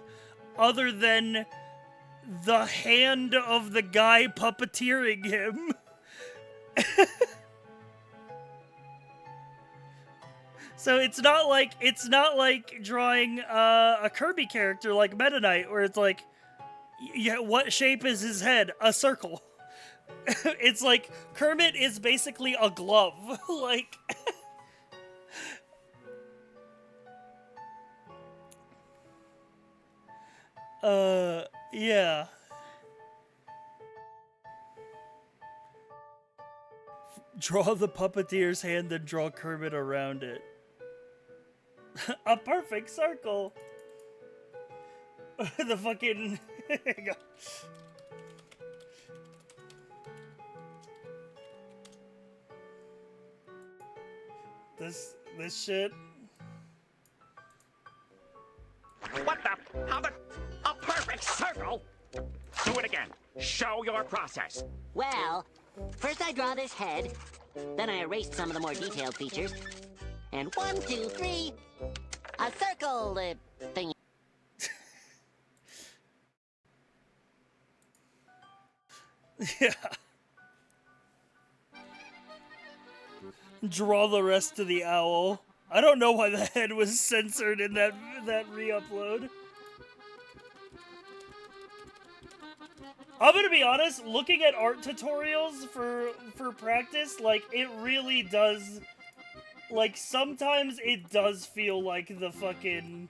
other than the hand of the guy puppeteering him. So it's not like drawing a Kirby character like Meta Knight where it's like, yeah, what shape is his head? A circle. It's like Kermit is basically a glove. Like, yeah. Draw the puppeteer's hand and draw Kermit around it. A perfect circle. The fucking... Here you go. This shit. What the? How the? A perfect circle? Do it again. Show your process. Well, first I draw this head, then I erased some of the more detailed features, and 1, 2, 3, a circle thing. Yeah. Draw the rest of the owl. I don't know why the head was censored in that re-upload. I'm gonna be honest, looking at art tutorials for practice, like, it really does, like, sometimes it does feel like the fucking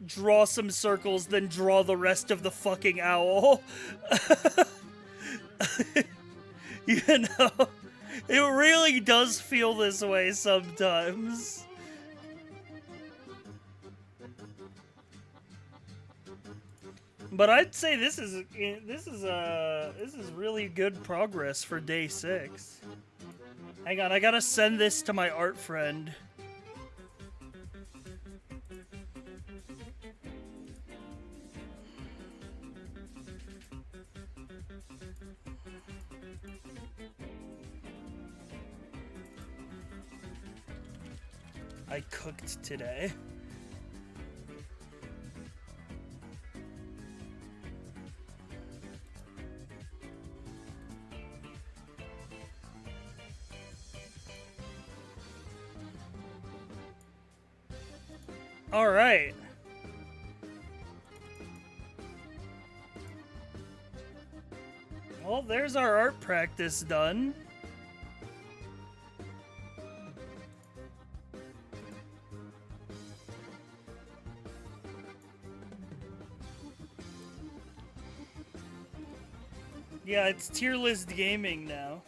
draw some circles, then draw the rest of the fucking owl. You know, it really does feel this way sometimes. But I'd say this is really good progress for day 6. Hang on, I gotta send this to my art friend. I cooked today. All right. Well, there's our art practice done. Yeah, it's tier list gaming now.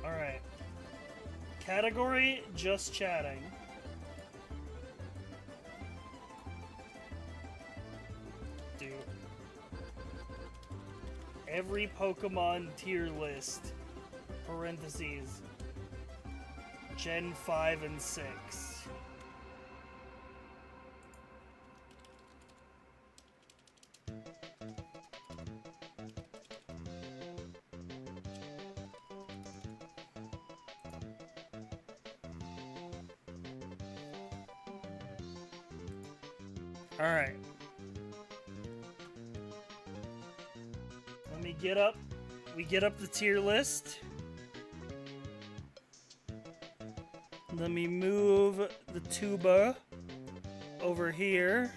Alright. Category, just chatting. Do every Pokemon tier list, parentheses, Gen 5 and 6. Alright. Let me get up. We get up the tier list. Let me move the tuba over here.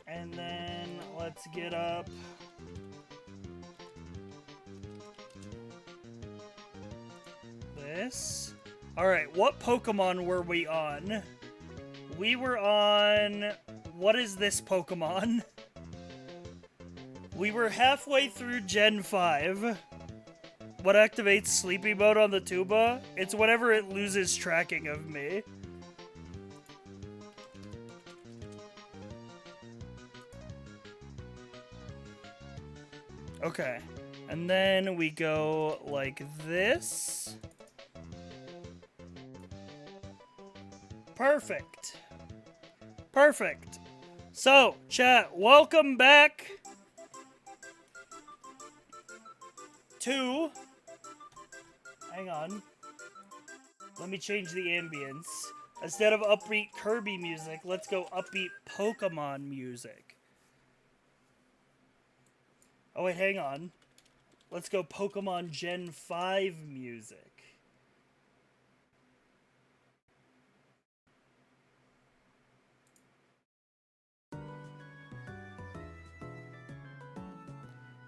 And then let's get up this. Alright, what Pokemon were we on? We were on... What is this Pokemon? We were halfway through Gen 5. What activates sleepy mode on the tuba? It's whenever it loses tracking of me. Okay. And then we go like this. Perfect. Perfect. So, chat, welcome back to... Hang on. Let me change the ambience. Instead of upbeat Kirby music, let's go upbeat Pokemon music. Oh wait, hang on. Let's go Pokemon Gen 5 music.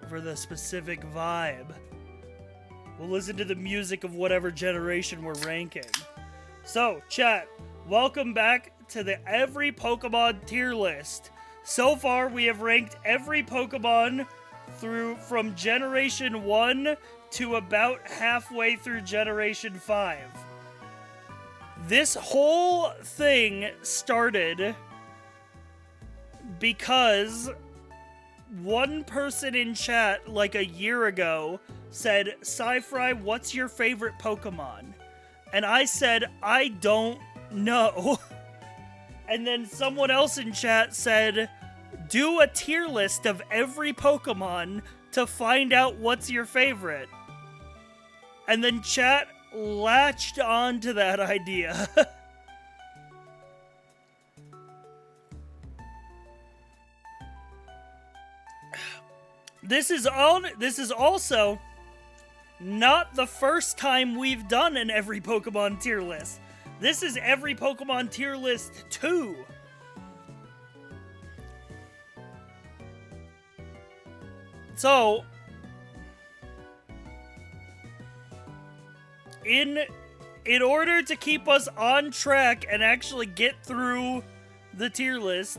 For the specific vibe. We'll listen to the music of whatever generation we're ranking. So, chat, welcome back to the every Pokemon tier list. So far, we have ranked every Pokemon from Generation 1 to about halfway through Generation 5. This whole thing started because one person in chat, like a year ago, said, Sci-Fry, what's your favorite Pokemon? And I said, I don't know. And then someone else in chat said, do a tier list of every Pokemon to find out what's your favorite. And then chat latched on to that idea. This is also not the first time we've done an every Pokemon tier list. This is every Pokemon tier list 2. So, in order to keep us on track and actually get through the tier list,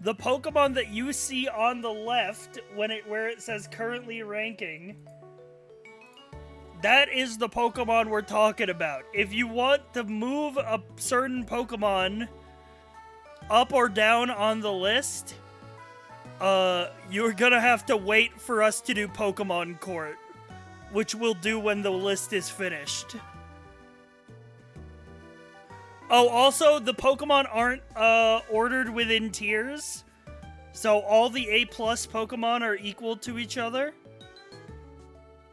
the Pokemon that you see on the left where it says currently ranking, that is the Pokemon we're talking about. If you want to move a certain Pokemon up or down on the list, you're gonna have to wait for us to do Pokemon Court, which we'll do when the list is finished. Oh, also, the Pokemon aren't ordered within tiers, so all the A+ Pokemon are equal to each other.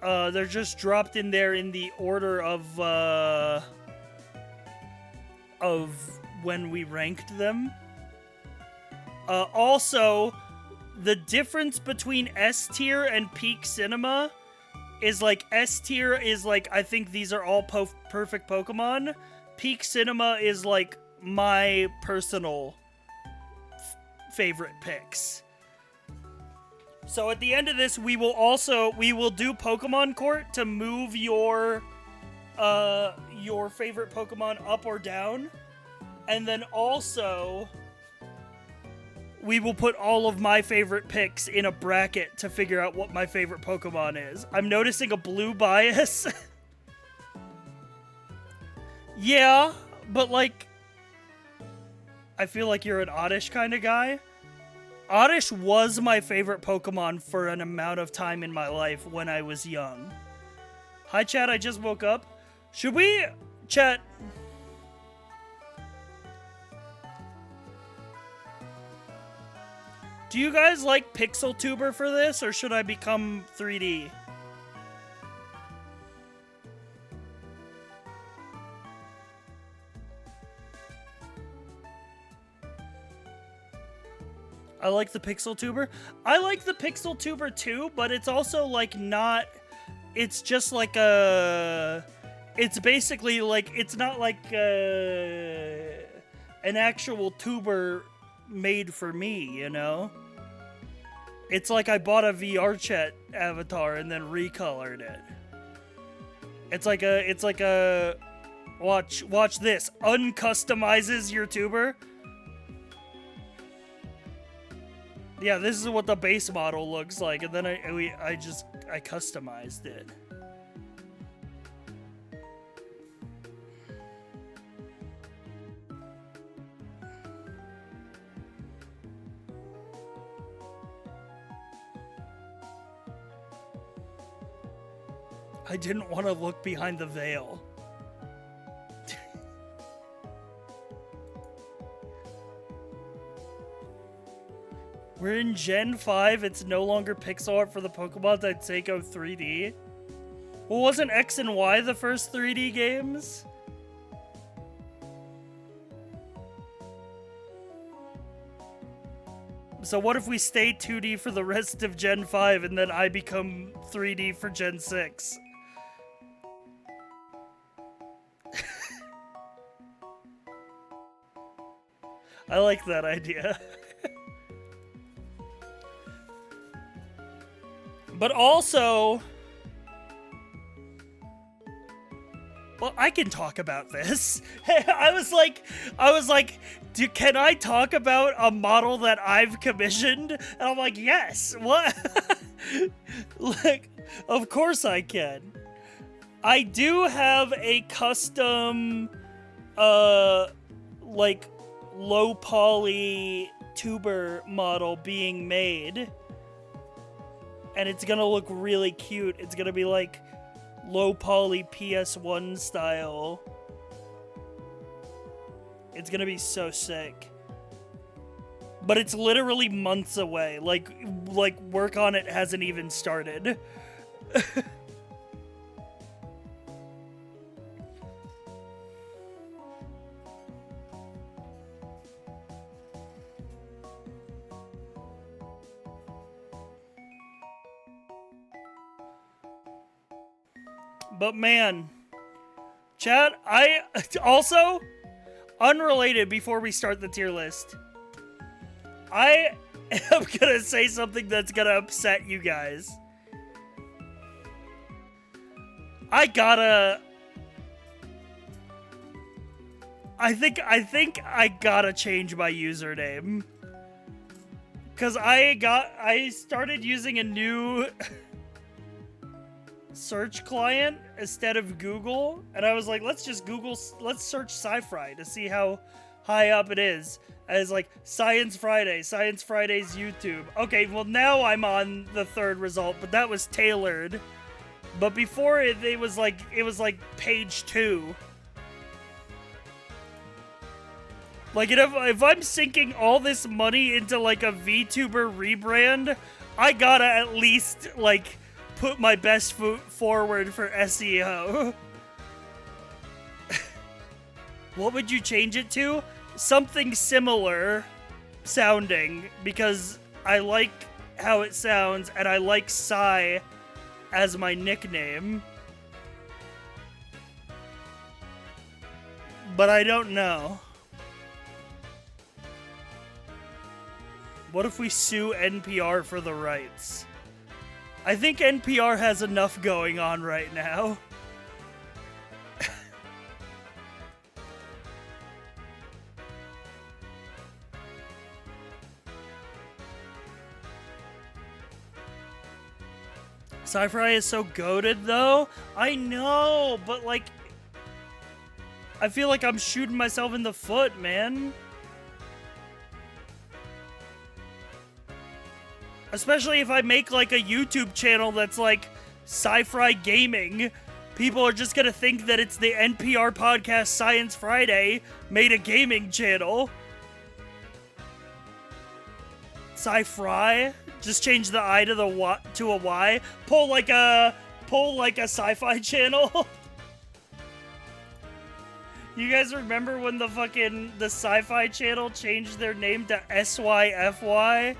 They're just dropped in there in the order of when we ranked them. Also, the difference between S tier and peak cinema is like S tier is like, I think these are all perfect Pokemon. Peak cinema is like my personal favorite picks. So at the end of this, we will do Pokemon Court to move your favorite Pokemon up or down. And then also, we will put all of my favorite picks in a bracket to figure out what my favorite Pokemon is. I'm noticing a blue bias. Yeah, but like, I feel like you're an Oddish kind of guy. Oddish was my favorite Pokemon for an amount of time in my life when I was young. Hi, chat, I just woke up. Should we, chat... Do you guys like Pixel Tuber for this, or should I become 3D? I like the Pixel Tuber. I like the Pixel Tuber too, but it's also like not... It's just like a... It's basically like... It's not like an actual tuber made for me, you know? It's like I bought a VR chat avatar and then recolored it. It's like a watch this. Uncustomizes your tuber. Yeah, this is what the base model looks like, and then I customized it. I didn't want to look behind the veil. We're in Gen 5, it's no longer pixel art for the Pokemon that take out 3D. Well, wasn't X and Y the first 3D games? So what if we stay 2D for the rest of Gen 5 and then I become 3D for Gen 6? I like that idea. But also... Well, I can talk about this. I was like, can I talk about a model that I've commissioned? And I'm like, yes, what? Like, of course I can. I do have a custom, like, low poly tuber model being made. And it's gonna look really cute. It's gonna be like low poly PS1 style. It's gonna be so sick. But it's literally months away. Like work on it hasn't even started. But man, chat, I also, unrelated before we start the tier list, I am gonna say something that's gonna upset you guys. I think I gotta change my username. Cause I started using a new search client instead of Google, and I was like, let's search Sci-Fi to see how high up it is. And it's like Science Friday's YouTube. Okay, well now I'm on the third result, but that was tailored. But before it was like page 2. Like if I'm sinking all this money into like a VTuber rebrand, I gotta at least like put my best foot forward for SEO. What would you change it to? Something similar sounding, because I like how it sounds, and I like Psy as my nickname. But I don't know. What if we sue NPR for the rights? I think NPR has enough going on right now. Sci-Fi is so goated, though. I know, but like, I feel like I'm shooting myself in the foot, man. Especially if I make like a YouTube channel that's like Sci-Fi Gaming. People are just gonna think that it's the NPR podcast Science Friday made a gaming channel. Sci-Fi? Just change the I to the y to a Y. Pull like a sci-fi channel. You guys remember when the sci-fi channel changed their name to SYFY?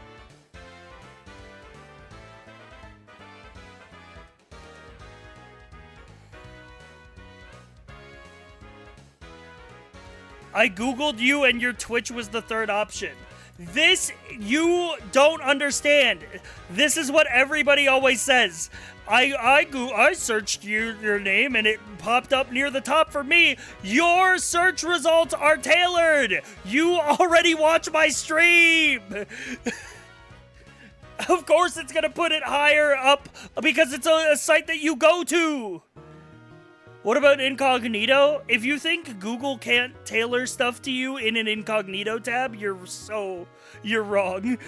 I googled you and your Twitch was the third option. This, you don't understand. This is what everybody always says. I searched your name and it popped up near the top for me. Your search results are tailored. You already watch my stream. Of course it's gonna put it higher up because it's a site that you go to. What about incognito? If you think Google can't tailor stuff to you in an incognito tab, you're wrong.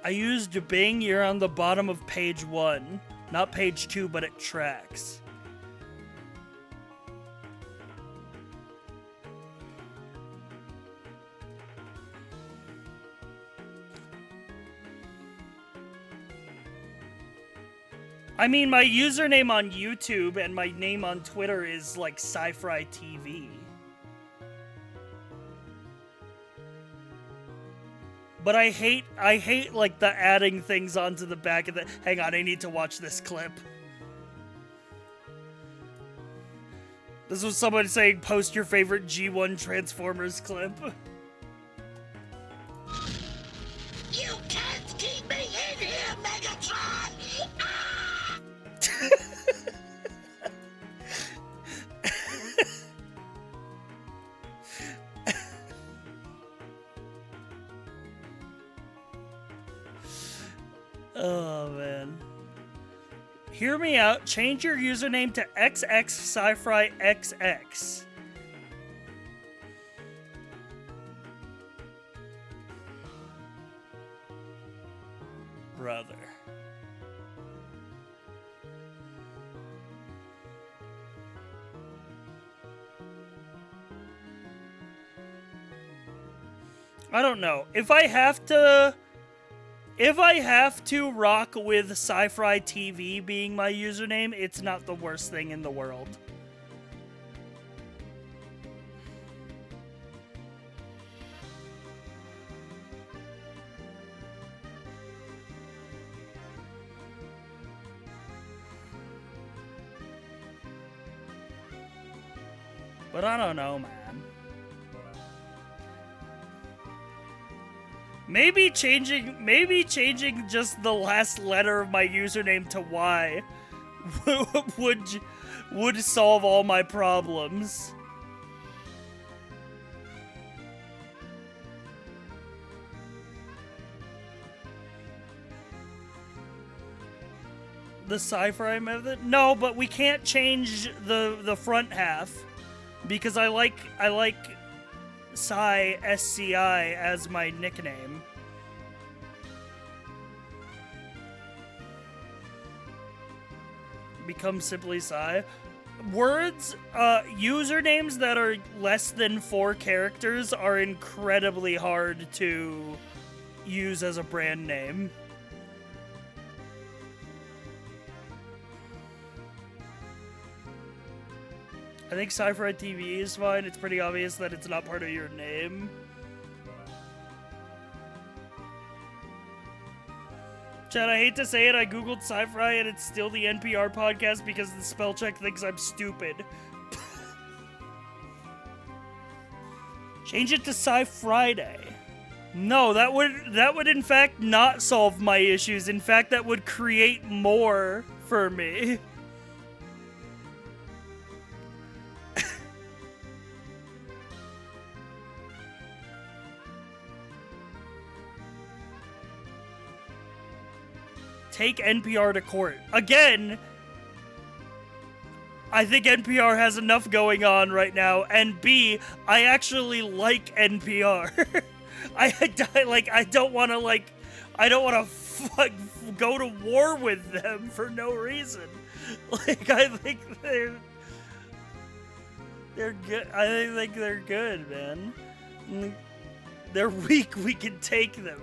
I used Bing, you're on the bottom of page 1. Not page 2, but it tracks. I mean, my username on YouTube and my name on Twitter is like Sci-Fi TV. But I hate like the adding things onto the back of the. Hang on, I need to watch this clip. This was someone saying, post your favorite G1 Transformers clip. You can't keep me in here, Megatron! Ah! Oh, man. Hear me out. Change your username to XX Brother. I don't know. If I have to rock with Sci-Fi TV being my username, it's not the worst thing in the world. But I don't know, man. Maybe changing just the last letter of my username to Y would solve all my problems. The Sci-Fi method? No, but we can't change the front half because I like Psy SCI as my nickname. Become simply Psy. Words, usernames that are less than 4 characters are incredibly hard to use as a brand name. I think Sci-Fi TV is fine. It's pretty obvious that it's not part of your name. Chad, I hate to say it, I googled Sci-Fi and it's still the NPR podcast because the spell check thinks I'm stupid. Change it to Sci-Friday. No, that would in fact not solve my issues. In fact, that would create more for me. Take NPR to court. Again, I think NPR has enough going on right now, and B, I actually like NPR. I don't want to go to war with them for no reason. Like, I think they're good. I think they're good, man. They're weak. We can take them.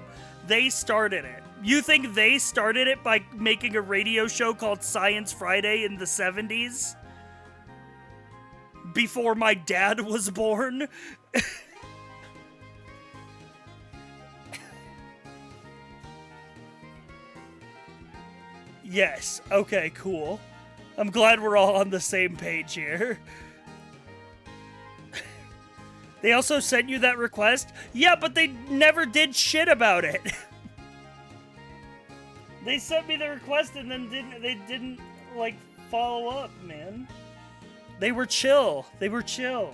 They started it. You think they started it by making a radio show called Science Friday in the 70s? Before my dad was born? Yes. Okay, cool. I'm glad we're all on the same page here. They also sent you that request? Yeah, but they never did shit about it. They sent me the request and then didn't like follow up, man. They were chill. They were chill.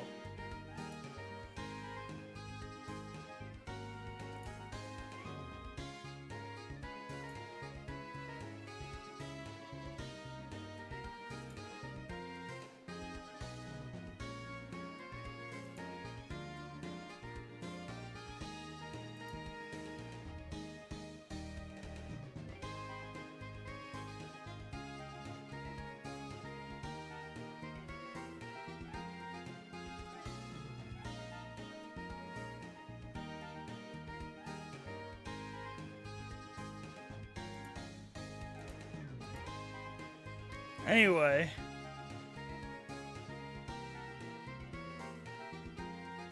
Anyway.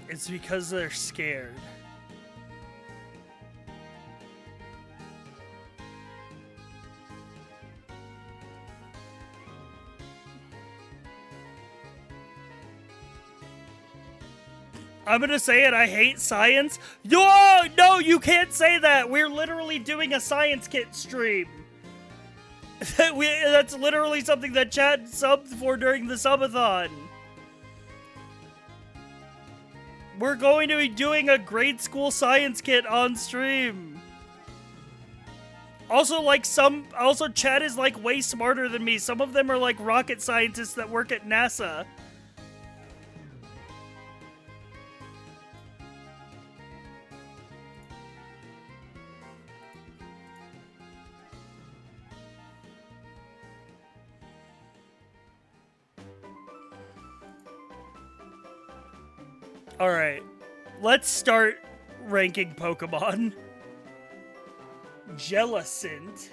It's because they're scared. I'm gonna say it, I hate science. No, you can't say that! We're literally doing a science kit stream. That's literally something that Chad subbed for during the subathon. We're going to be doing a grade school science kit on stream. Also, Chad is like way smarter than me. Some of them are like rocket scientists that work at NASA. Alright, let's start ranking Pokemon. Jellicent.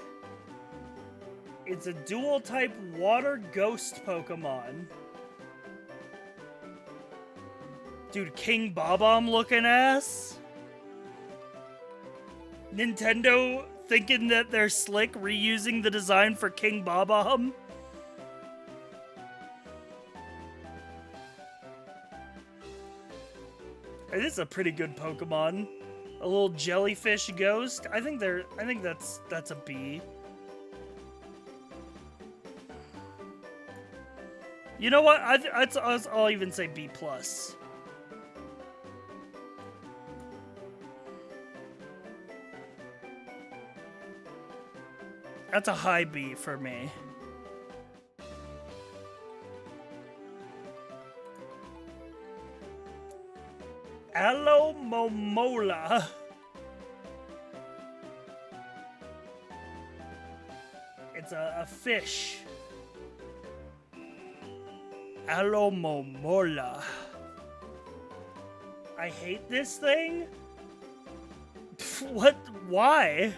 It's a dual-type water ghost Pokemon. Dude, King Bob-omb looking ass? Nintendo thinking that they're slick, reusing the design for King Bob-omb? It is a pretty good Pokemon. A little jellyfish ghost. I think that's a B. You know what? I'll even say B+. That's a high B for me. Alomomola. It's a fish. Alomomola. I hate this thing? What? Why?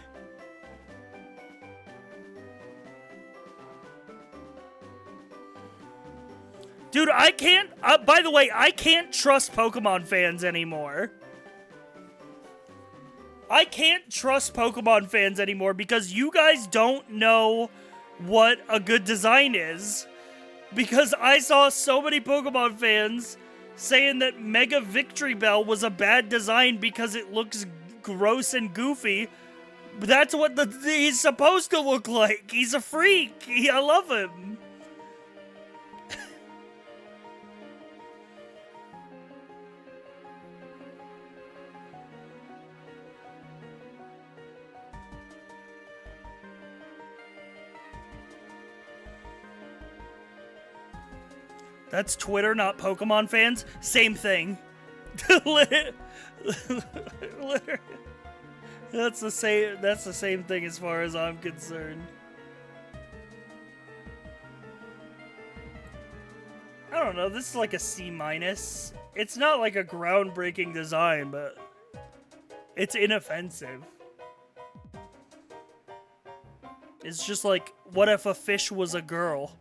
Dude, I can't... by the way, I can't trust Pokemon fans anymore. I can't trust Pokemon fans anymore because you guys don't know what a good design is. Because I saw so many Pokemon fans saying that Mega Victory Bell was a bad design because it looks gross and goofy. But that's what he's supposed to look like. He's a freak. I love him. That's Twitter, not Pokemon fans. Same thing. That's the same. That's the same thing as far as I'm concerned. I don't know. This is like a C-. It's not like a groundbreaking design, but it's inoffensive. It's just like, what if a fish was a girl?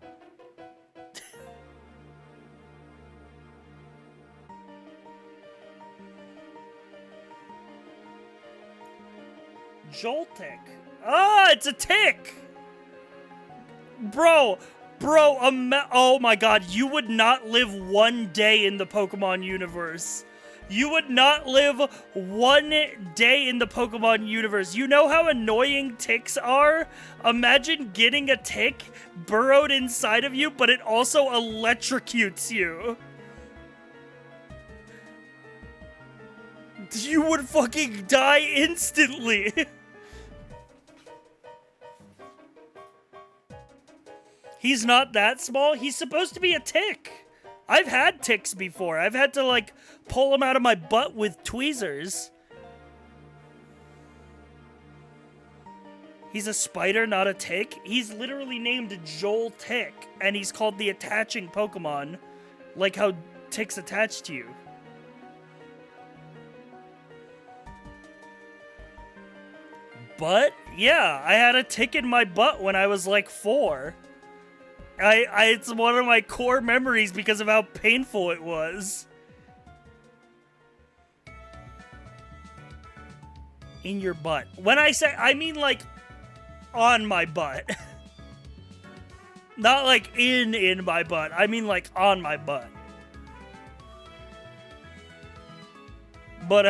Joltik. Ah, it's a tick! Bro, oh my god, you would not live one day in the Pokemon universe. You would not live one day in the Pokemon universe. You know how annoying ticks are? Imagine getting a tick burrowed inside of you, but it also electrocutes you. You would fucking die instantly. He's not that small. He's supposed to be a tick. I've had ticks before. I've had to, like, pull them out of my butt with tweezers. He's a spider, not a tick. He's literally named Joel Tick, and he's called the attaching Pokemon, like how ticks attach to you. But, yeah, I had a tick in my butt when I was, like, 4. It's one of my core memories because of how painful it was. In your butt. When I say, I mean like on my butt. Not like in my butt. I mean like on my butt. But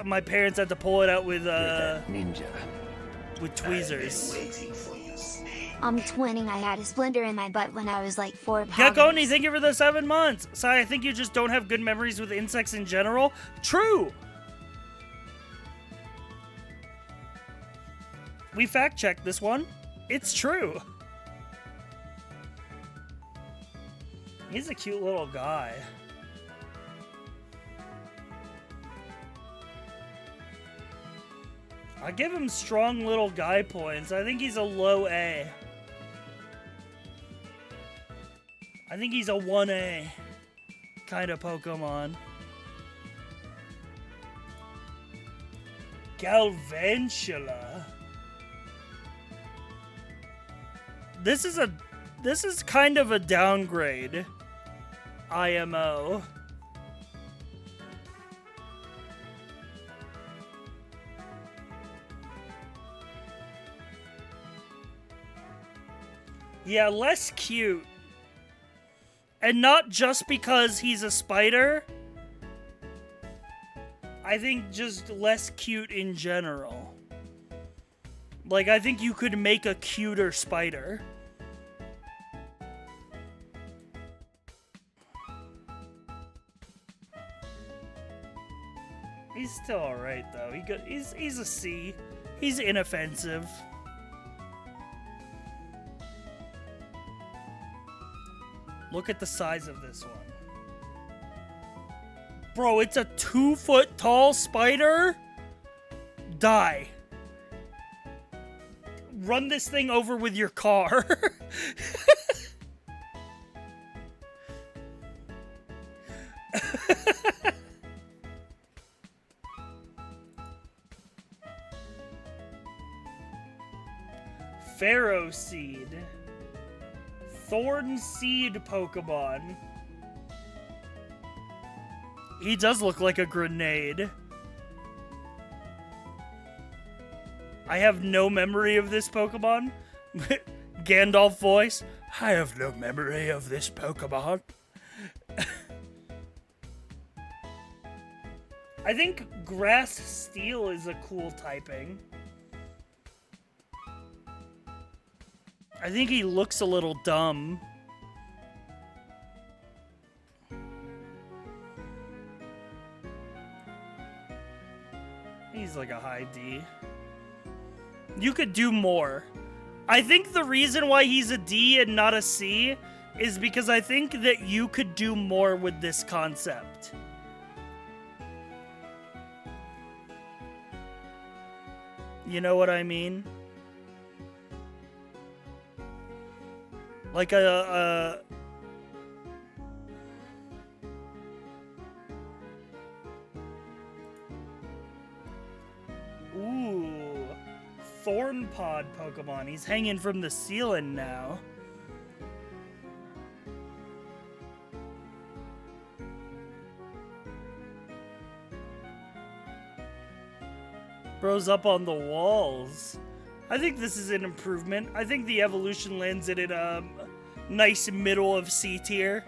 my parents had to pull it out with ninja. With tweezers. I'm 20. I had a splinter in my butt when I was like 4 pounds. Gakoni, thank you for the 7 months. Sai, I think you just don't have good memories with insects in general. True. We fact-checked this one. It's true. He's a cute little guy. I give him strong little guy points. I think he's a low A. I think he's a 1A kind of Pokemon. Galvantula. This is kind of a downgrade. IMO. Yeah, less cute. And not just because he's a spider. I think just less cute in general. Like, I think you could make a cuter spider. He's still alright, though. He's a C. He's inoffensive. Look at the size of this one. Bro, it's a 2-foot tall spider? Die. Run this thing over with your car. Pharaoh Seed. Thorn Seed Pokemon. He does look like a grenade. I have no memory of this Pokemon. Gandalf voice. I have no memory of this Pokemon. I think Grass Steel is a cool typing. I think he looks a little dumb. He's like a high D. You could do more. I think the reason why he's a D and not a C is because I think that you could do more with this concept. You know what I mean? Like a ooh, Thorn Pod Pokemon. He's hanging from the ceiling now. Bro's up on the walls. I think this is an improvement. I think the evolution lands it in a nice middle of C tier.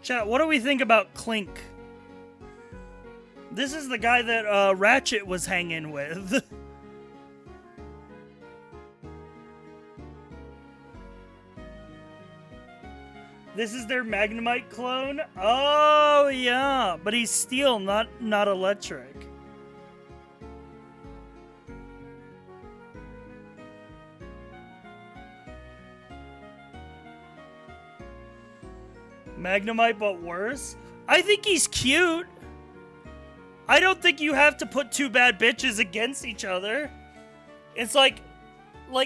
Chat, what do we think about Clink? This is the guy that Ratchet was hanging with. This is their Magnemite clone? Oh, yeah. But he's steel, not electric. Magnemite, but worse? I think he's cute. I don't think you have to put two bad bitches against each other. It's like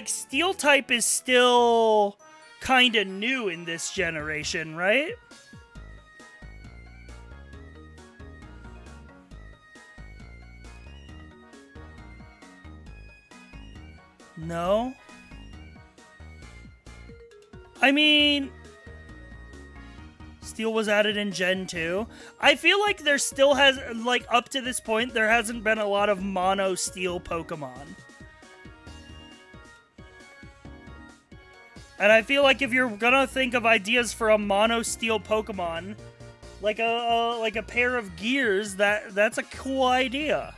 steel type is still kind of new in this generation, right? No? I mean, steel was added in Gen 2. I feel like there still has, like, up to this point, there hasn't been a lot of mono steel Pokemon. And I feel like if you're gonna think of ideas for a mono steel Pokemon, like a pair of gears, that's a cool idea.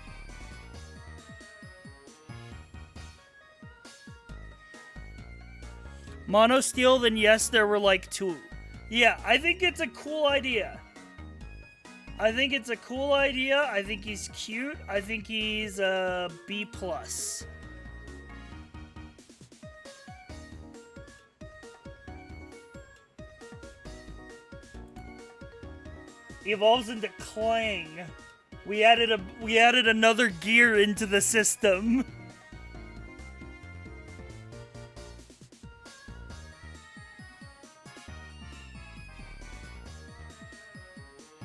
Mono steel, then yes, there were like two. Yeah, I think it's a cool idea. I think it's a cool idea. I think he's cute. I think he's a B+. Evolves into Clang. We added another gear into the system.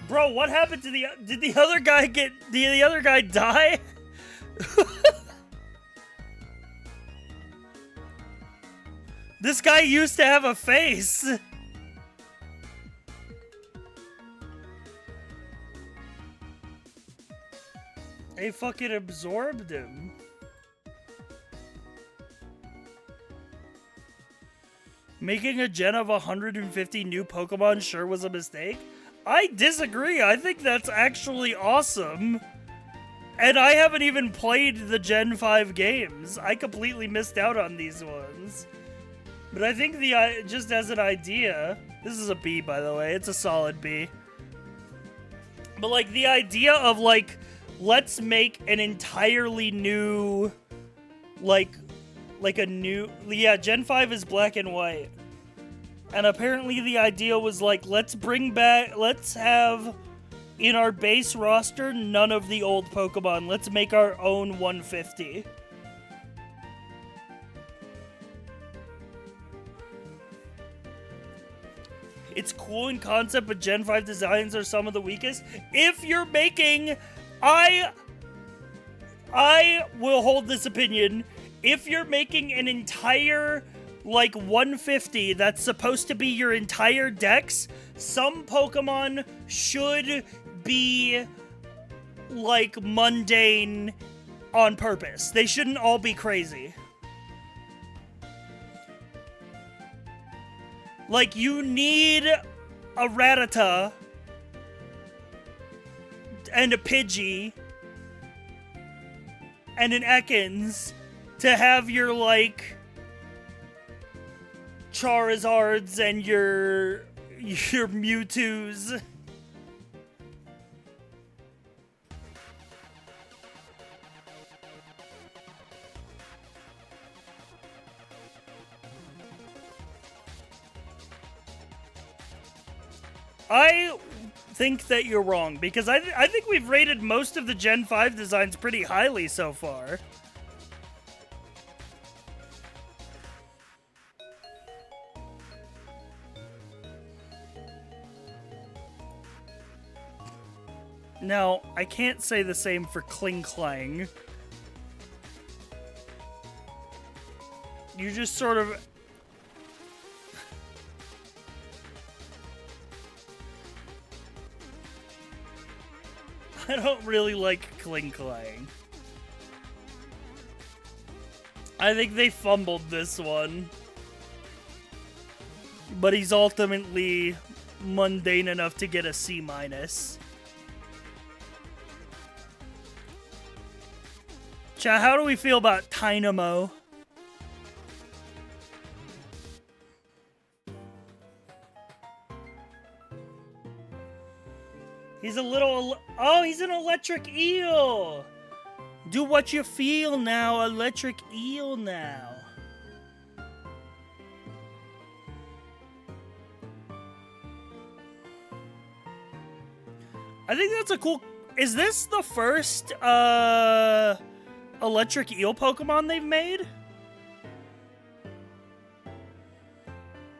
Bro, what happened to did the other guy the other guy die? This guy used to have a face. They fucking absorbed him. Making a gen of 150 new Pokemon sure was a mistake. I disagree. I think that's actually awesome. And I haven't even played the Gen 5 games. I completely missed out on these ones. But I think just as an idea, this is a B, by the way. It's a solid B. But like the idea of like, let's make an entirely new like a new, yeah, Gen 5 is black and white. And apparently the idea was like, let's have in our base roster none of the old Pokemon. Let's make our own 150. It's cool in concept, but Gen 5 designs are some of the weakest. If you're making... I will hold this opinion. If you're making an entire, like, 150 that's supposed to be your entire dex, some Pokemon should be, like, mundane on purpose. They shouldn't all be crazy. Like, you need a Rattata and a Pidgey and an Ekans to have your, like, Charizards and your Mewtwo's. I think that you're wrong, because I think we've rated most of the Gen 5 designs pretty highly so far. Now, I can't say the same for Klinklang. You just sort of... I don't really like Klinklang. I think they fumbled this one. But he's ultimately mundane enough to get a C-. Chat, how do we feel about Tynamo? He's a little... Oh, he's an electric eel! Do what you feel now, electric eel now. I think that's a cool... Is this the first, electric eel Pokemon they've made?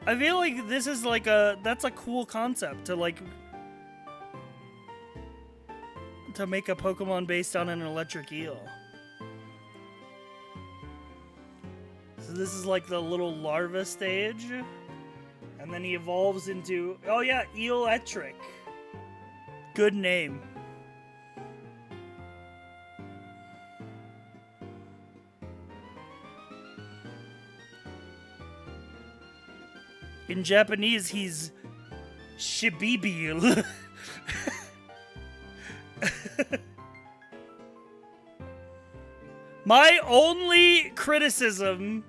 I feel like this is like that's a cool concept to like... to make a Pokemon based on an electric eel. So this is like the little larva stage. And then he evolves into... Oh yeah, Electric. Good name. In Japanese, he's Shibibil. My only criticism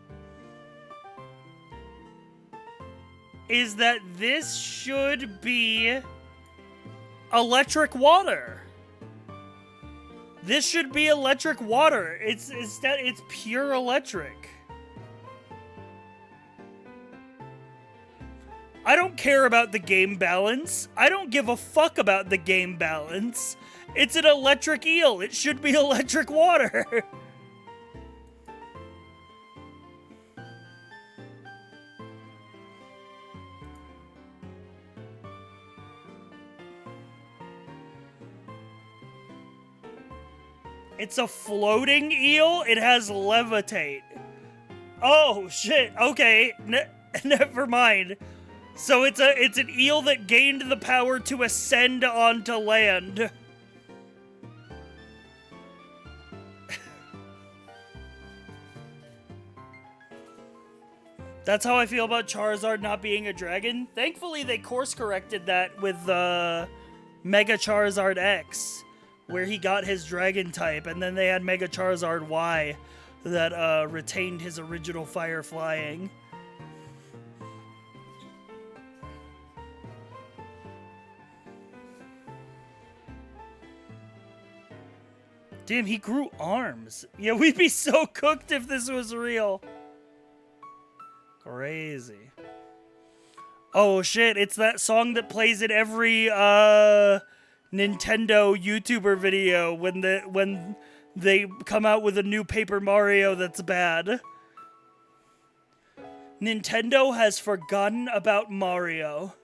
is that this should be electric water. This should be electric water. It's pure electric. I don't care about the game balance. I don't give a fuck about the game balance. It's an electric eel. It should be electric water. It's a floating eel. It has levitate. Oh shit. Okay. Never mind. So it's an eel that gained the power to ascend onto land. That's how I feel about Charizard not being a dragon. Thankfully, they course-corrected that with Mega Charizard X, where he got his dragon type, and then they had Mega Charizard Y that retained his original fire flying. Damn, he grew arms. Yeah, we'd be so cooked if this was real. Crazy. Oh shit, it's that song that plays in every Nintendo YouTuber video when they come out with a new Paper Mario that's bad. Nintendo has forgotten about Mario.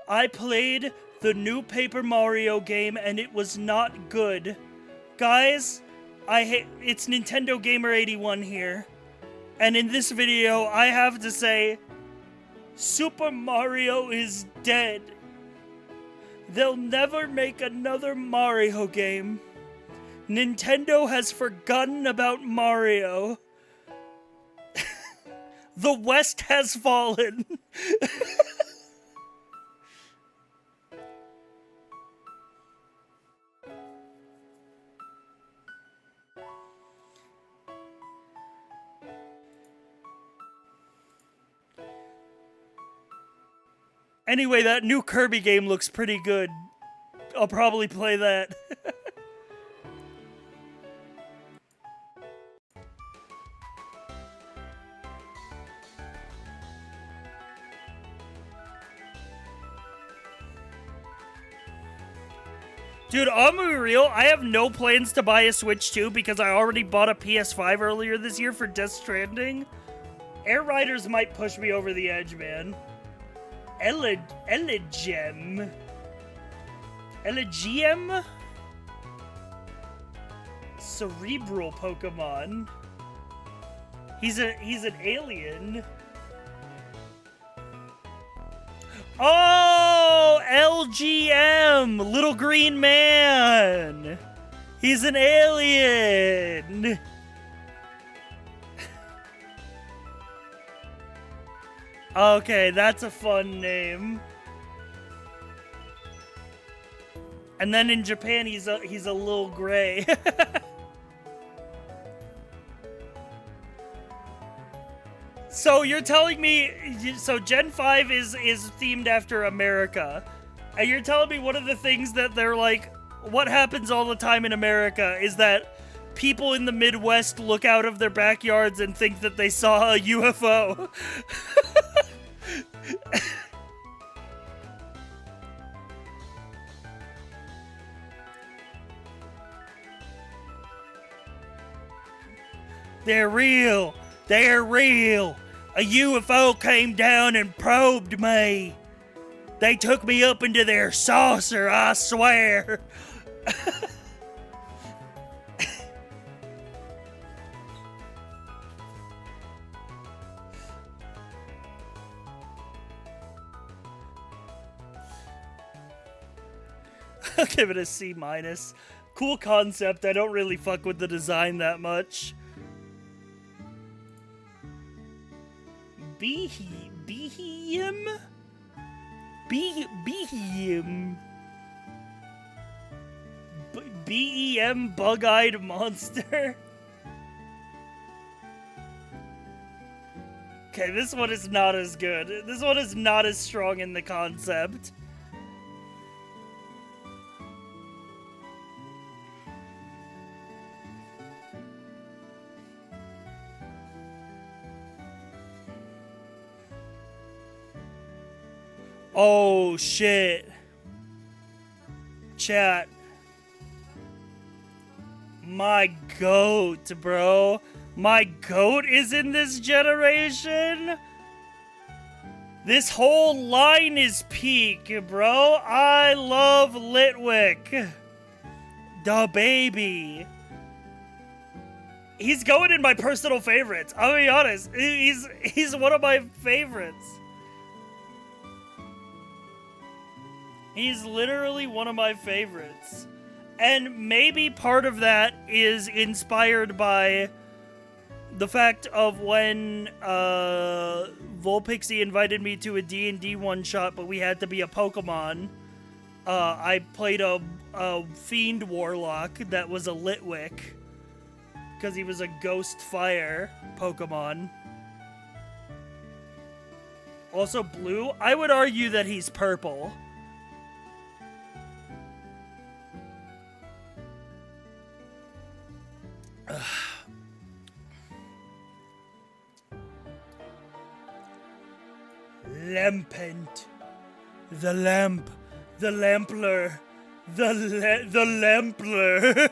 I played the new Paper Mario game and it was not good. Guys, it's Nintendo Gamer 81 here. And in this video, I have to say, Super Mario is dead. They'll never make another Mario game. Nintendo has forgotten about Mario. The West has fallen. Anyway, that new Kirby game looks pretty good. I'll probably play that. Dude, I'm gonna be real. I have no plans to buy a Switch 2 because I already bought a PS5 earlier this year for Death Stranding. Air Riders might push me over the edge, man. Elegem? Cerebral Pokemon. He's an alien. Oh, LGM, Little Green Man. He's an alien. Okay, that's a fun name. And then in Japan, he's a little gray. So you're telling me, so Gen 5 is themed after America, and you're telling me one of the things that they're like, what happens all the time in America is that people in the Midwest look out of their backyards and think that they saw a UFO. They're real. They're real. A UFO came down and probed me. They took me up into their saucer, I swear. I'll give it a C-. Cool concept. I don't really fuck with the design that much. Behem? BEM bug-eyed monster? Okay, this one is not as good. This one is not as strong in the concept. Oh, shit. Chat. My goat, bro. My goat is in this generation? This whole line is peak, bro. I love Litwick. Da baby. He's going in my personal favorites. I'll be honest. He's one of my favorites. He's literally one of my favorites. And maybe part of that is inspired by the fact of when Volpixie invited me to a D&D one-shot, but we had to be a Pokemon. I played a Fiend Warlock that was a Litwick, because he was a Ghost Fire Pokemon. Also blue? I would argue that he's purple. Lampent. The lamp. The lampler. The lampler.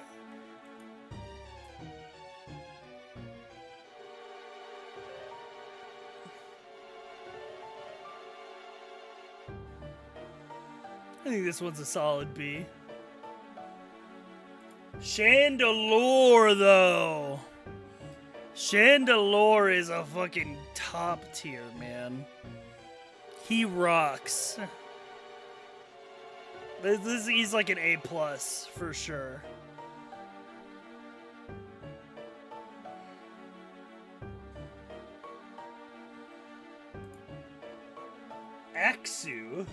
I think this one's a solid B. Chandelure, though. Chandelure is a fucking top tier, man. He rocks. He's like an A+ for sure. Axu.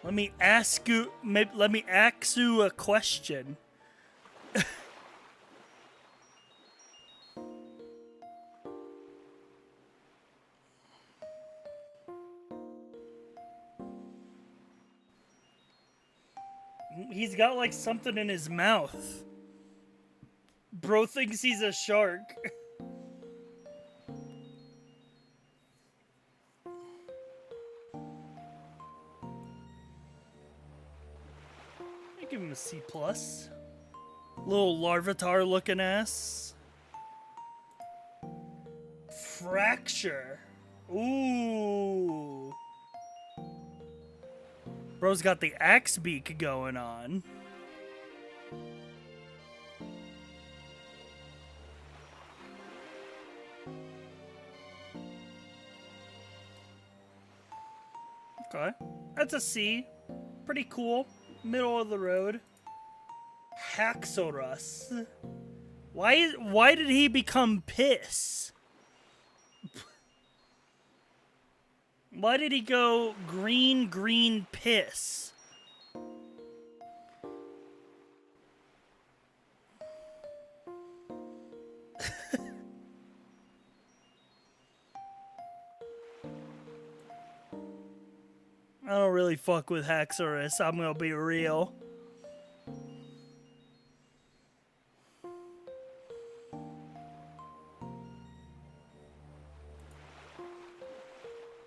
Let me ask you a question. He's got like something in his mouth. Bro thinks he's a shark. Give him a C+. Little Larvitar looking ass. Fracture. Ooh. Bro's got the axe beak going on. Okay. That's a C. Pretty cool. Middle of the road. Haxorus. Why did he become piss? Why did he go green piss? I don't really fuck with Haxorus, I'm gonna be real.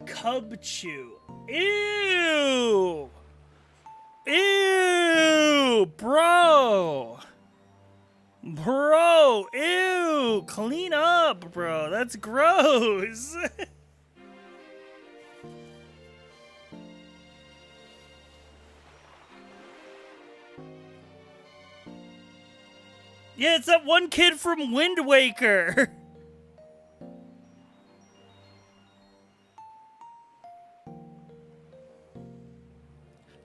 Cubchew. Ew! Ew! Bro! Bro! Ew! Clean up, bro. That's gross. Yeah, it's that one kid from Wind Waker.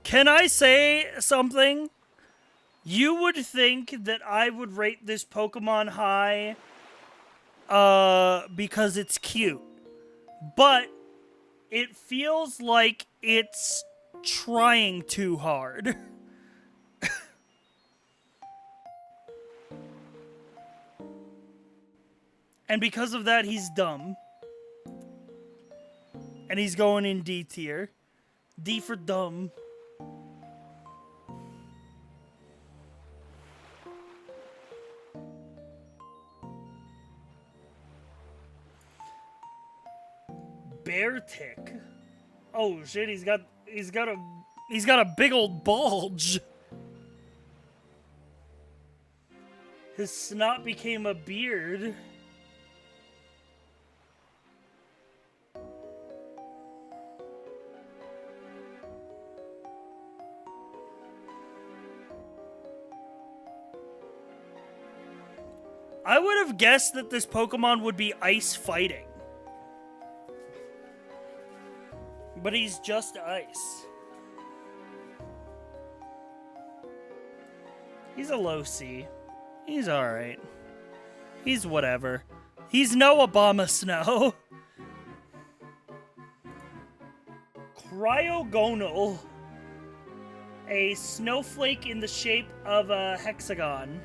Can I say something? You would think that I would rate this Pokemon high because it's cute. But it feels like it's trying too hard. And because of that, he's dumb. And he's going in D tier. D for dumb. Beartic. Oh shit, he's got a big old bulge. His snot became a beard. I would have guessed that this Pokemon would be ice fighting. But he's just ice. He's a low C. He's alright. He's whatever. He's no Obama Snow. Cryogonal. A snowflake in the shape of a hexagon.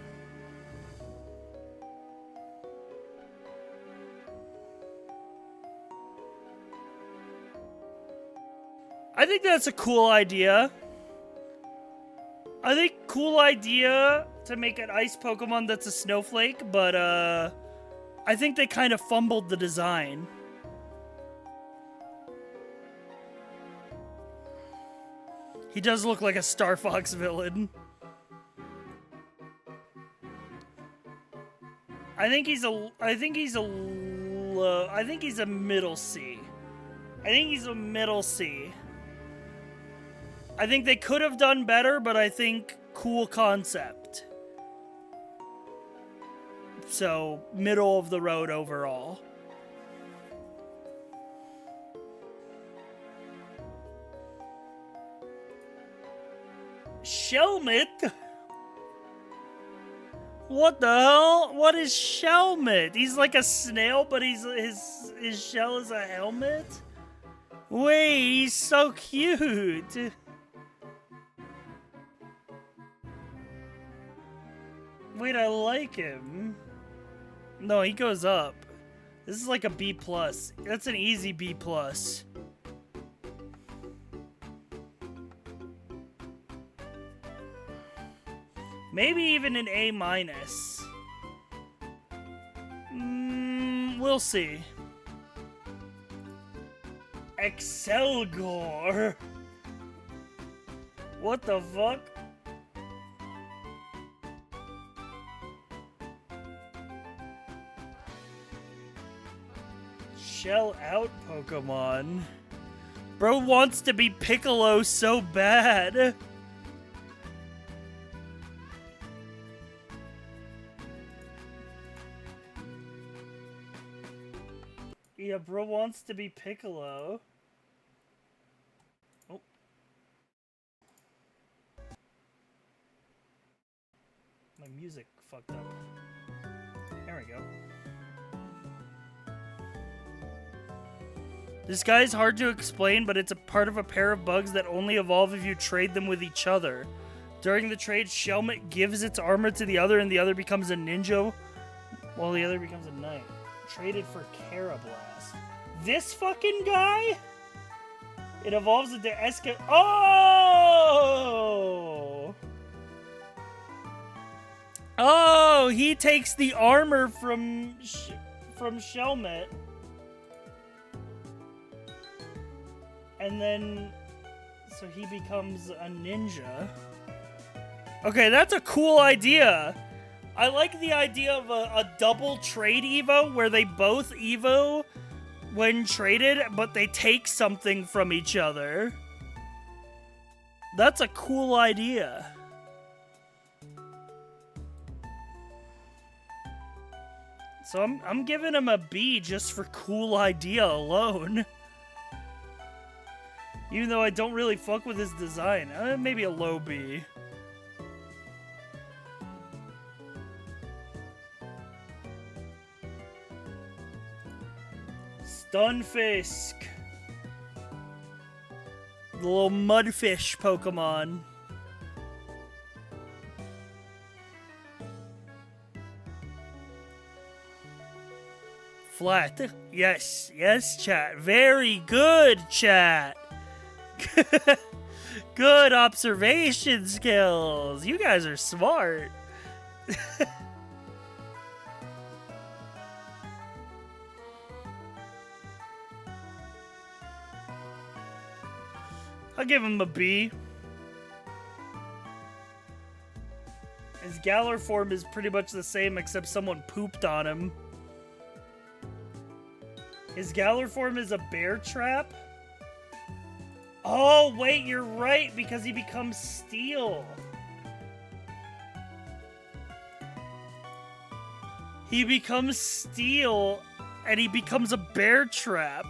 I think that's a cool idea. I think cool idea to make an ice Pokemon that's a snowflake, but I think they kind of fumbled the design. He does look like a Star Fox villain. I think he's a middle C. I think he's a middle C. I think they could have done better, but I think cool concept. So, middle of the road overall. Shelmet? What the hell? What is Shelmet? He's like a snail, but his shell is a helmet? Wait, he's so cute. Wait, I like him. No, he goes up. This is like a B+. That's an easy B+. Maybe even an A-. We'll see. Excelgor. What the fuck? Shell out Pokemon. Bro wants to be Piccolo so bad. Yeah, bro wants to be Piccolo. Oh. My music fucked up. There we go. This guy's hard to explain, but it's a part of a pair of bugs that only evolve if you trade them with each other. During the trade, Shelmet gives its armor to the other, and the other becomes a ninja, while the other becomes a knight. Traded for Carablast. This fucking guy? It evolves into Oh! Oh, he takes the armor from Shelmet. And then, so he becomes a ninja. Okay, that's a cool idea. I like the idea of a double trade Evo where they both Evo when traded, but they take something from each other. That's a cool idea. So I'm giving him a B just for cool idea alone. Even though I don't really fuck with his design. Maybe a low B. Stunfisk. The little mudfish Pokemon. Flat. Yes, yes, chat. Very good, chat. Good observation skills. You guys are smart. I'll give him a B. His Galar form is pretty much the same, except someone pooped on him. His Galar form is a bear trap? Oh, wait, you're right, because he becomes steel. He becomes steel, and he becomes a bear trap.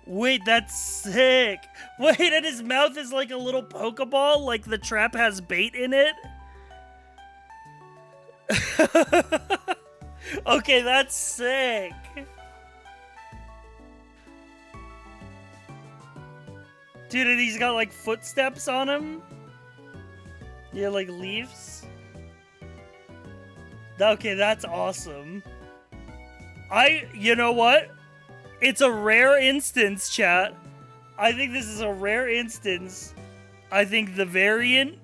Wait, that's sick. Wait, and his mouth is like a little Pokeball, like the trap has bait in it? Okay, that's sick. Dude, and he's got like footsteps on him. Yeah, like leaves. Okay, that's awesome. You know what? It's a rare instance, chat. I think this is a rare instance. I think the variant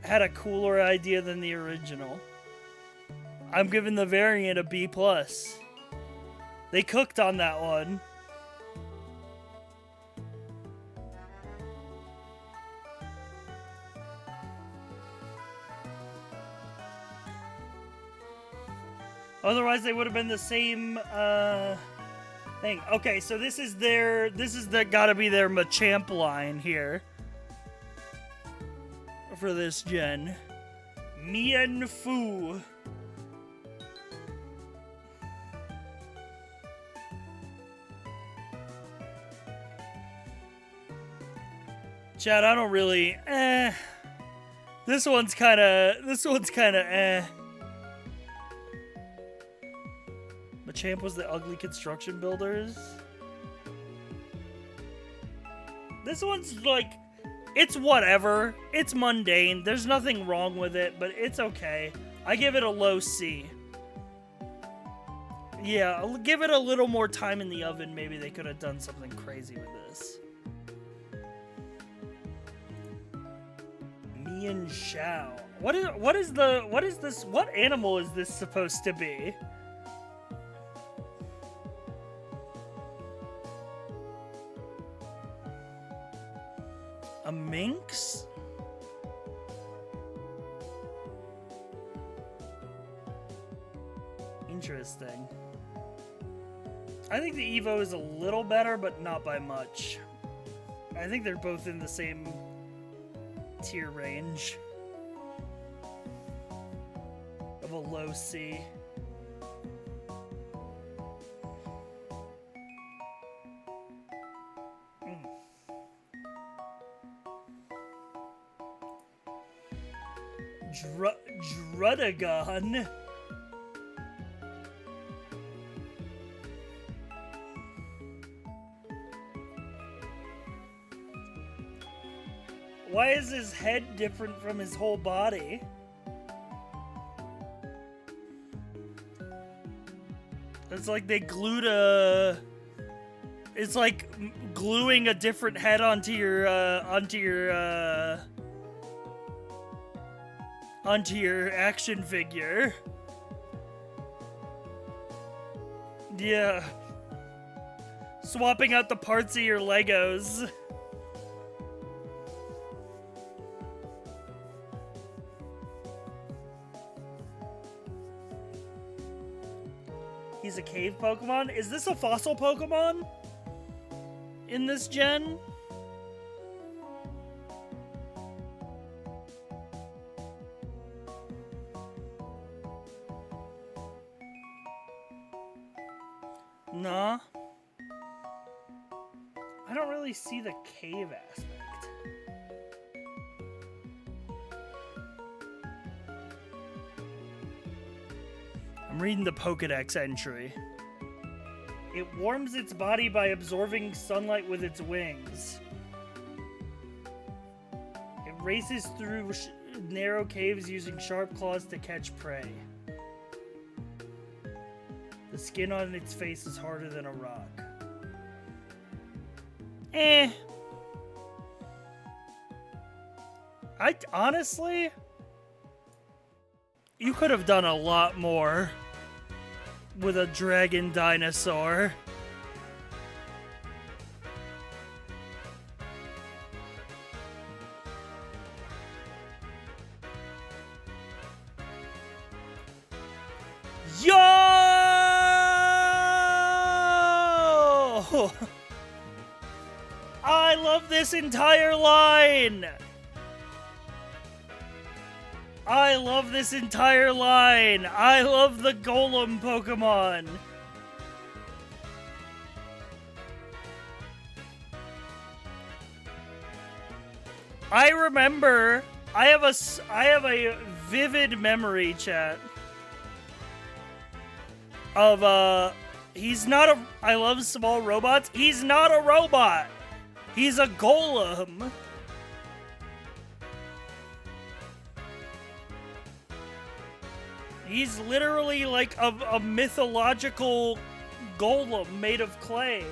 had a cooler idea than the original. I'm giving the variant a B+. They cooked on that one. Otherwise, they would have been the same thing. Okay, so this is gotta be their Machamp line here for this gen. Mian Fu. Chad, I don't really. This one's kind of. Machamp was the ugly construction builders. This one's like, it's whatever. It's mundane. There's nothing wrong with it, but it's okay. I give it a low C. Yeah, I'll give it a little more time in the oven. Maybe they could have done something crazy with this. Mian Xiao. What is this? What animal is this supposed to be? A minx? Interesting. I think the Evo is a little better, but not by much. I think they're both in the same tier range of a low C. Drudagon. Why is his head different from his whole body? It's like they glued a... It's like gluing a different head onto your action figure. Yeah. Swapping out the parts of your Legos. He's a cave Pokemon? Is this a fossil Pokemon? In this gen? Nah. I don't really see the cave aspect. I'm reading the Pokédex entry. It warms its body by absorbing sunlight with its wings. It races through narrow caves using sharp claws to catch prey. The skin on its face is harder than a rock. Honestly, you could have done a lot more with a dragon dinosaur. Yo! I love this entire line! I love this entire line! I love the Golem Pokemon! I remember, I have a vivid memory, chat, of, he's not a, I love small robots, he's not a robot! He's a golem! He's literally like a mythological golem made of clay.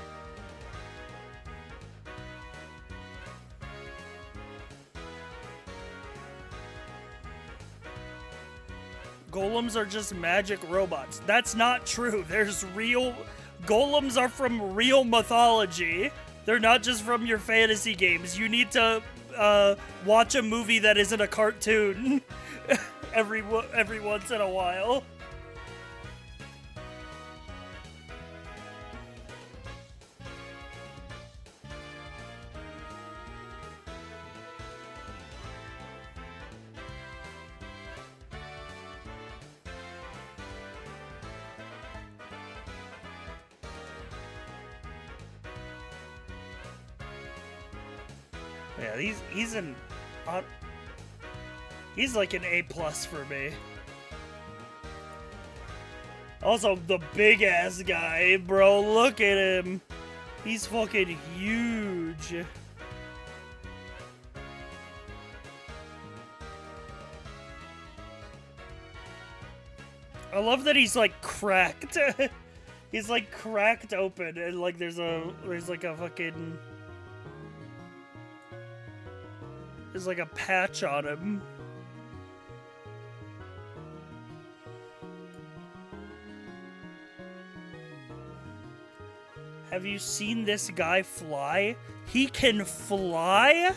Golems are just magic robots. That's not true. There's real... Golems are from real mythology. They're not just from your fantasy games. You need to watch a movie that isn't a cartoon every once in a while. Yeah, he's like an A+ for me. Also, the big ass guy, bro. Look at him. He's fucking huge. I love that he's like cracked. He's like cracked open, and like there's like a fucking. There's like a patch on him. Have you seen this guy fly? He can fly?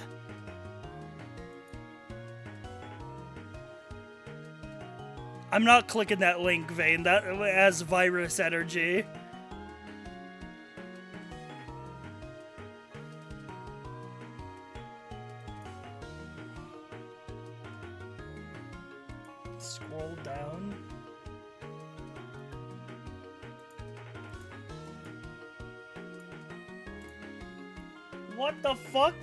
I'm not clicking that link, Vane. That has virus energy. Scroll down. What the fuck?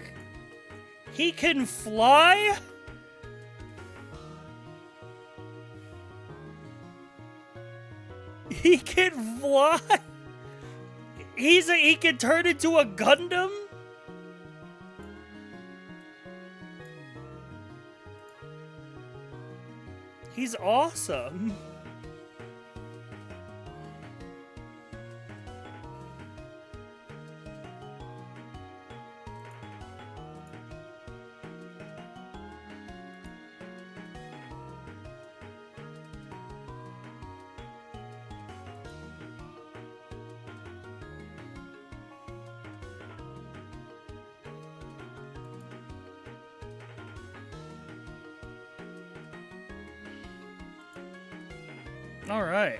He can fly? He can fly? He can turn into a Gundam? He's awesome. All right.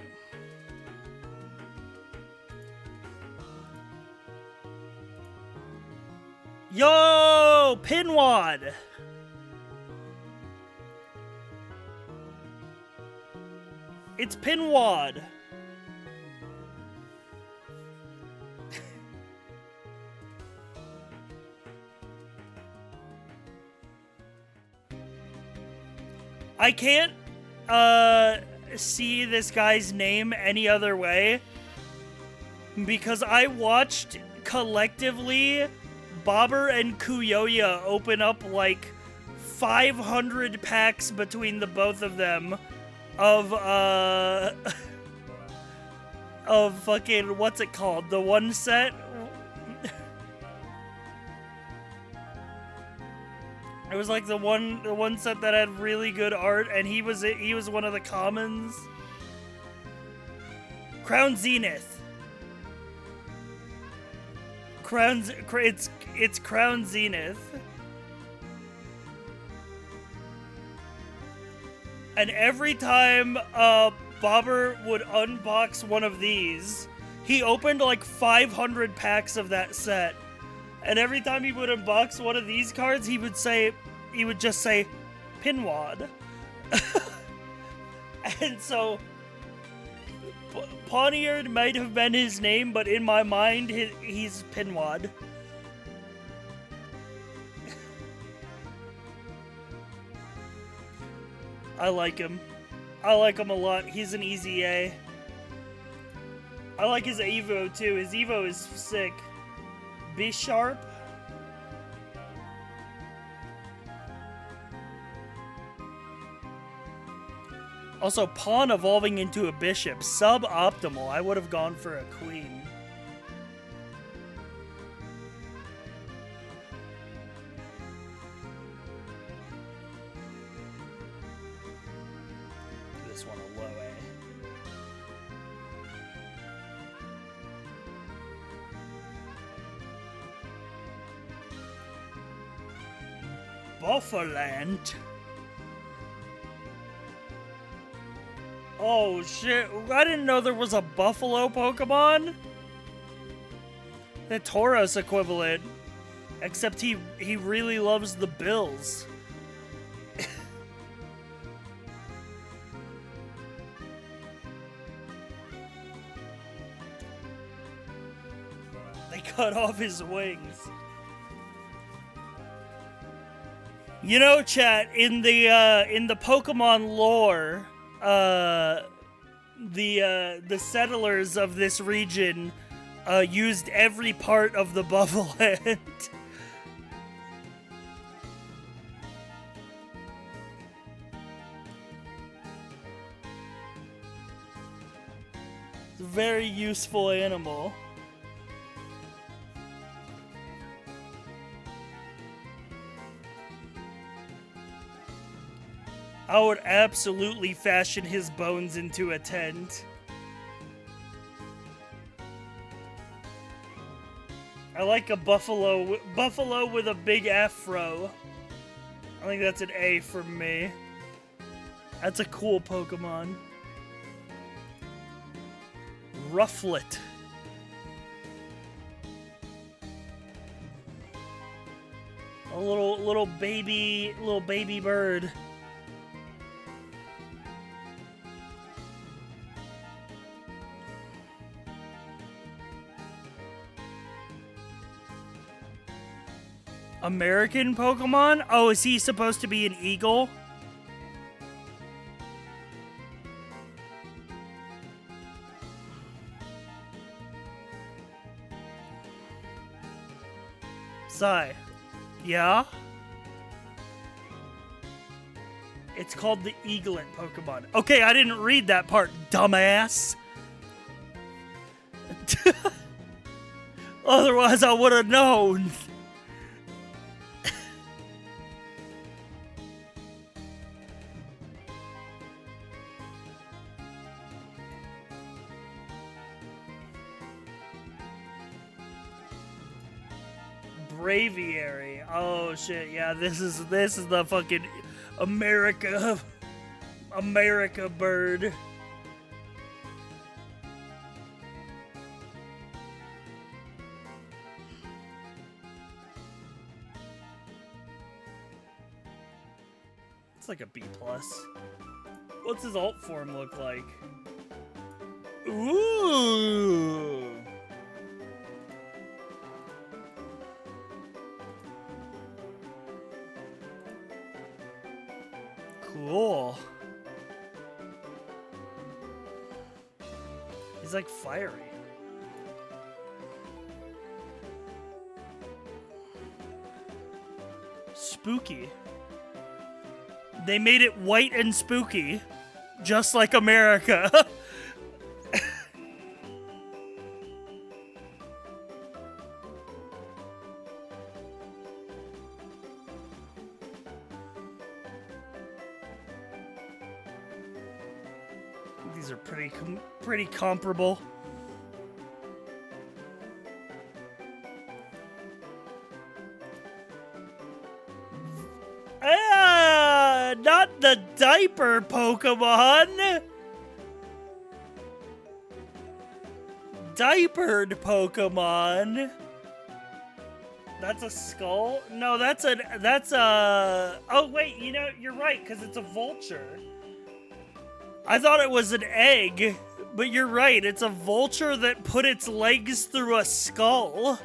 Yo, Pinwad. It's Pinwad. I can't see this guy's name any other way because I watched collectively Bobber and Kuyoya open up like 500 packs between the both of them of of fucking what's it called, the one set. It was like the one set that had really good art, and he was one of the commons. Crown Zenith. It's Crown Zenith. And every time Bobber would unbox one of these, he opened like 500 packs of that set. And every time he would unbox one of these cards, he would just say, Pinwad. And so, Pawniard might have been his name, but in my mind, he's Pinwad. I like him. I like him a lot. He's an easy A. I like his Evo too. His Evo is sick. Be sharp. Also, pawn evolving into a bishop. Suboptimal. I would have gone for a queen. This this one a low A. Buffaland. Oh shit, I didn't know there was a buffalo Pokemon. The Tauros equivalent. Except he really loves the Bills. They cut off his wings. You know, chat, in the Pokemon lore, the settlers of this region used every part of the Buffalo-Land. It's a very useful animal. I would absolutely fashion his bones into a tent. I like a buffalo with a big afro. I think that's an A for me. That's a cool Pokemon. Rufflet. A little baby bird. American Pokemon? Oh, is he supposed to be an eagle? Sai. Yeah? It's called the Eaglet Pokemon. Okay, I didn't read that part, dumbass. Otherwise, I would have known. Braviary. Oh shit, yeah, this is the fucking America bird. It's like a B+. What's his alt form look like? Ooh. Cool. He's like fiery. Spooky. They made it white and spooky, just like America. These are pretty comparable. Not the diaper Pokemon. Diapered Pokemon. That's a skull? No, that's a... Oh, wait, you know, you're right, because it's a vulture. I thought it was an egg, but you're right. It's a vulture that put its legs through a skull.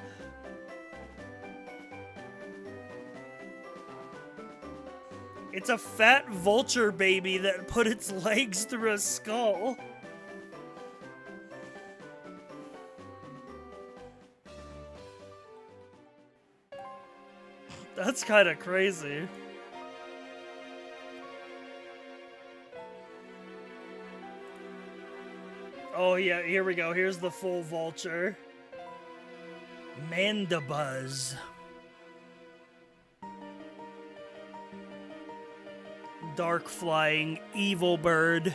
It's a fat vulture baby that put its legs through a skull. That's kind of crazy. Oh yeah, here we go. Here's the full vulture. Mandibuzz. Dark flying evil bird.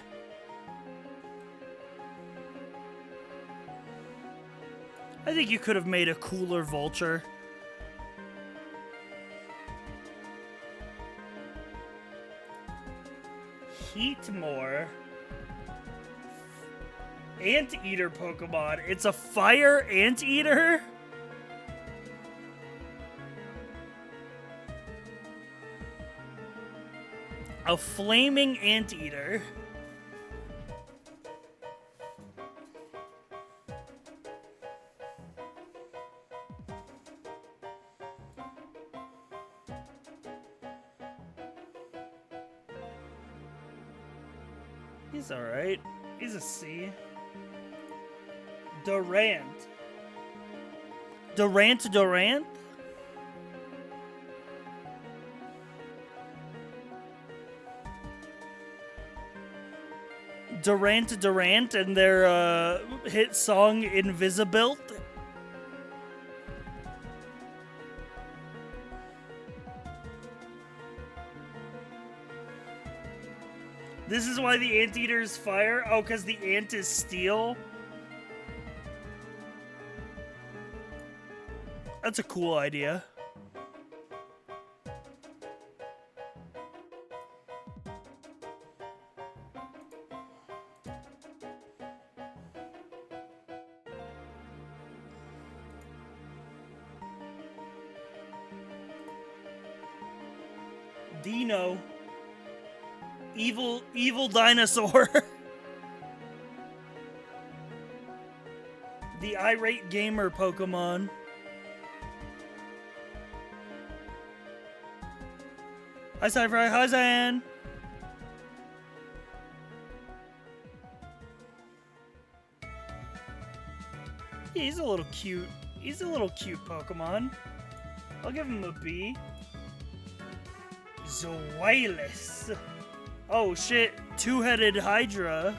I think you could have made a cooler vulture. Heatmore. Anteater Pokemon. It's a fire anteater? A flaming anteater. He's alright. He's a C. Durant. Durant? Durant and their hit song Invisibilt. This is why the anteater's fire? Oh, because the ant is steel? That's a cool idea. Dino. Evil dinosaur. The irate gamer Pokemon. Hi, Cypher. Hi, Zan. He's a little cute. He's a little cute Pokemon. I'll give him a B. Zoilis. Oh shit, two-headed Hydra.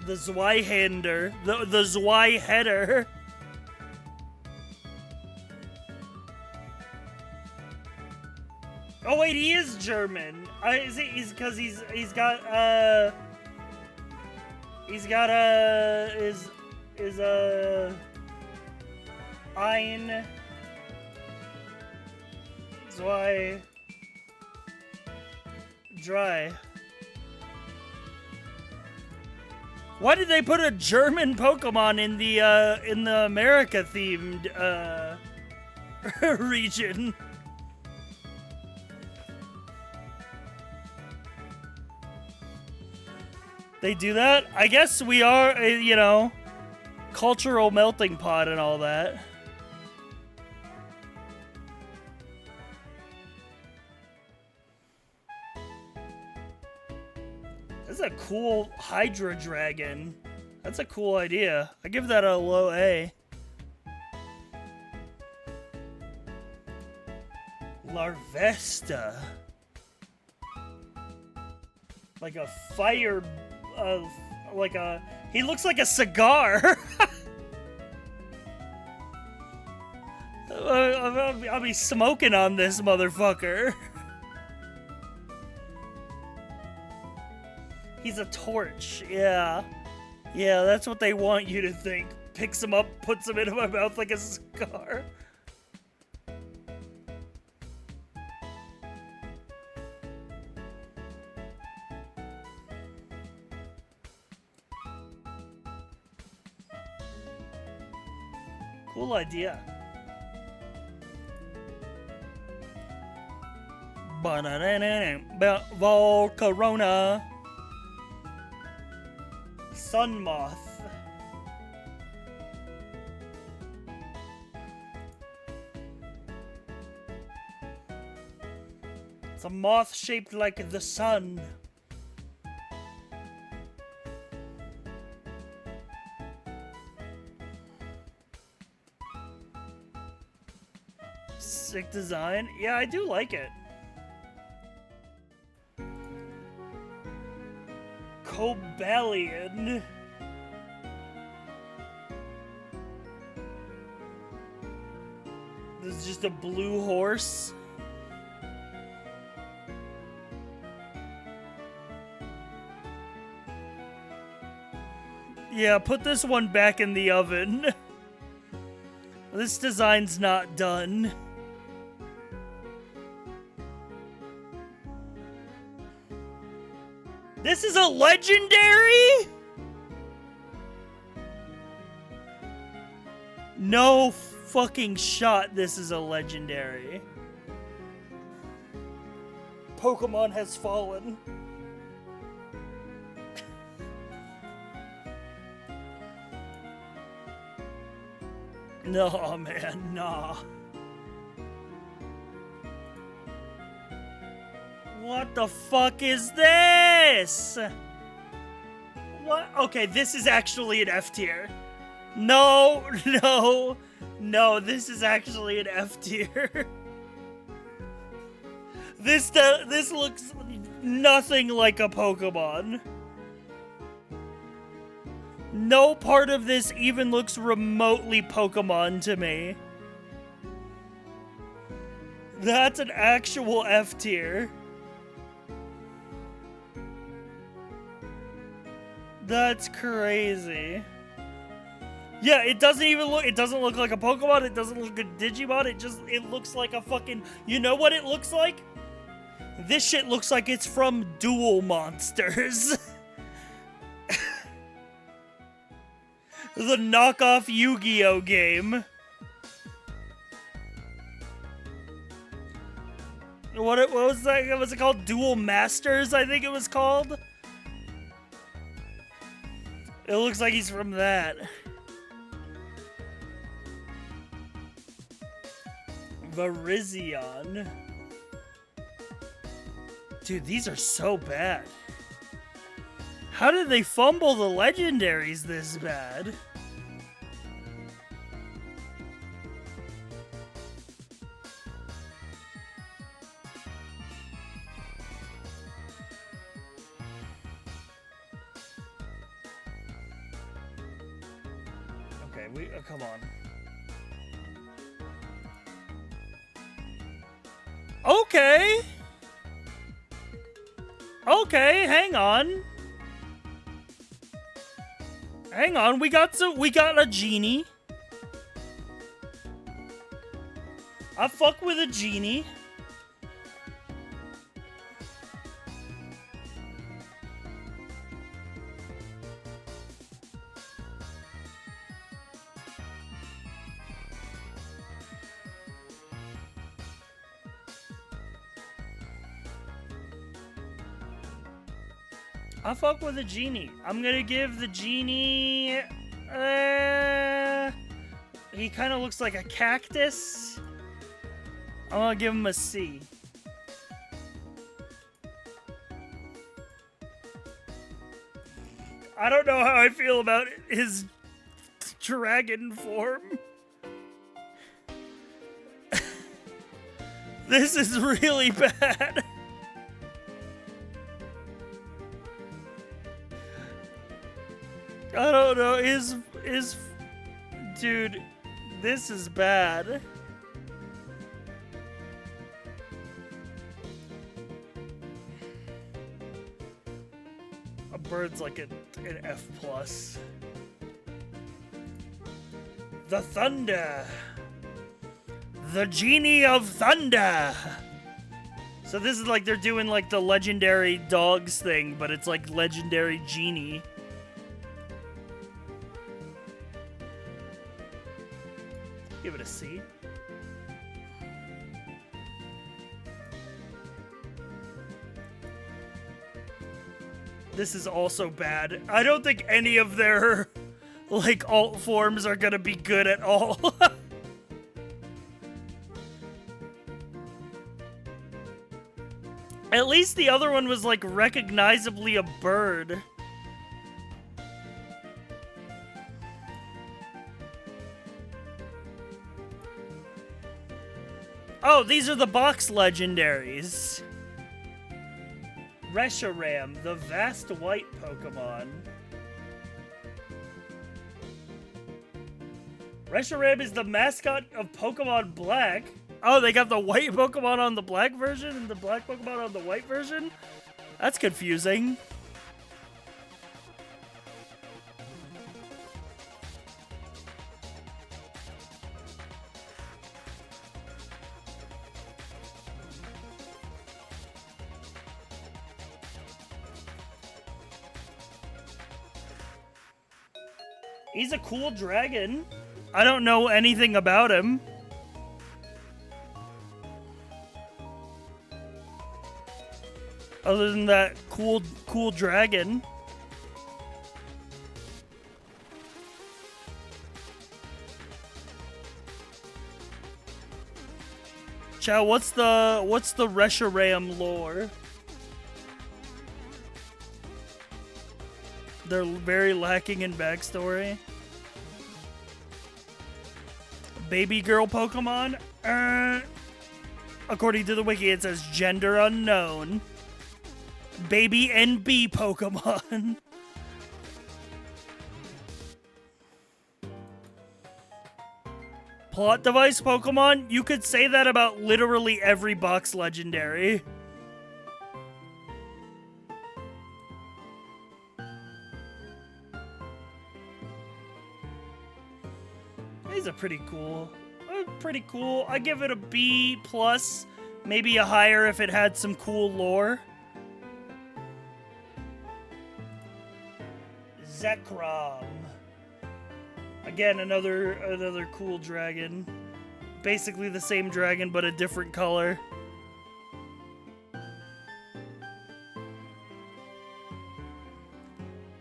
The Zweihander. The Zweiheader. Oh wait, he is German. He's because he's got ein zwei drei. Why did they put a German Pokemon in the America themed region? They do that? I guess we are, you know, cultural melting pot and all that. That's a cool Hydra Dragon. That's a cool idea. I give that a low A. Larvesta. Like a fire... like a... He looks like a cigar! I'll be smoking on this motherfucker. He's a torch, yeah. Yeah, that's what they want you to think. Picks him up, puts him into my mouth like a cigar. Cool idea. Volcarona. Sun Moth. It's a moth shaped like the sun. Sick design. Yeah, I do like it. Cobalion. This is just a blue horse. Yeah, put this one back in the oven. This design's not done. This is a legendary? No fucking shot this is a legendary. Pokemon has fallen. No, man, nah. What the fuck is this? What? Okay, this is actually an F tier. No, no, no, this is actually an F tier. This looks nothing like a Pokemon. No part of this even looks remotely Pokemon to me. That's an actual F tier. That's crazy. Yeah, it doesn't look like a Pokemon, it doesn't look like a Digimon, it looks like a fucking, you know what it looks like? This shit looks like it's from Duel Monsters. The knockoff Yu-Gi-Oh game. What was that? What was it called? Duel Masters, I think it was called. It looks like he's from that. Virizion. Dude, these are so bad. How did they fumble the legendaries this bad? Okay, come on. Okay. Okay, hang on. Hang on, we got a genie. I fuck with a genie. I fuck with a genie. I'm gonna give the genie... he kind of looks like a cactus. I'm gonna give him a C. I don't know how I feel about his dragon form. This is really bad. I don't know, dude, this is bad. A bird's like an F+. The Thunder. The Genie of Thunder. So this is like they're doing like the legendary dogs thing, but it's like legendary genie. Give it a C. This is also bad. I don't think any of their, like, alt forms are gonna be good at all. At least the other one was, like, recognizably a bird. Oh, these are the box legendaries. Reshiram, the vast white Pokemon. Reshiram is the mascot of Pokemon Black. Oh, they got the white Pokemon on the black version and the black Pokemon on the white version? That's confusing. He's a cool dragon. I don't know anything about him. Other than that cool dragon. Chow, what's the Reshiram lore? They're very lacking in backstory. Baby girl Pokemon? According to the wiki, it says gender unknown. Baby NB Pokemon. Plot device Pokemon? You could say that about literally every box legendary. These are pretty cool. Pretty cool. I give it a B plus, maybe a higher if it had some cool lore. Zekrom. Again, another cool dragon. Basically the same dragon, but a different color.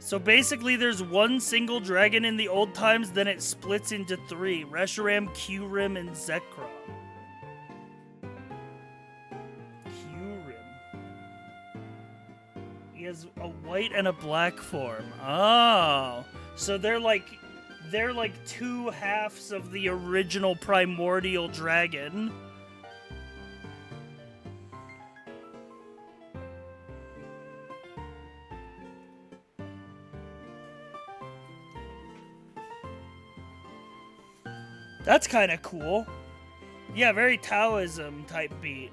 So basically there's one single dragon in the old times, then it splits into three. Reshiram, Kyurem, and Zekrom. He has a white and a black form. Oh. So they're like two halves of the original primordial dragon. That's kind of cool. Yeah, very Taoism type beat.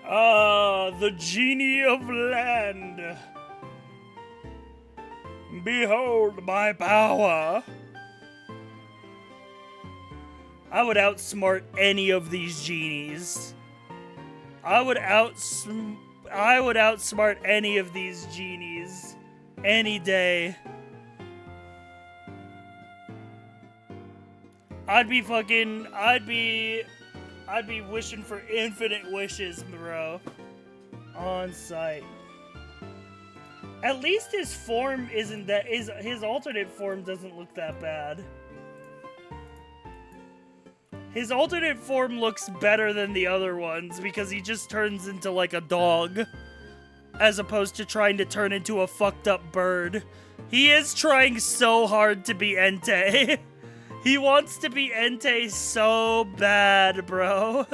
Ah, the genie of land. Behold my power. I would outsmart any of these genies. I would outsmart any of these genies any day. I'd be wishing for infinite wishes, bro. On site. At least his form isn't that his alternate form doesn't look that bad. His alternate form looks better than the other ones because he just turns into like a dog as opposed to trying to turn into a fucked up bird. He is trying so hard to be Entei. He wants to be Entei so bad, bro.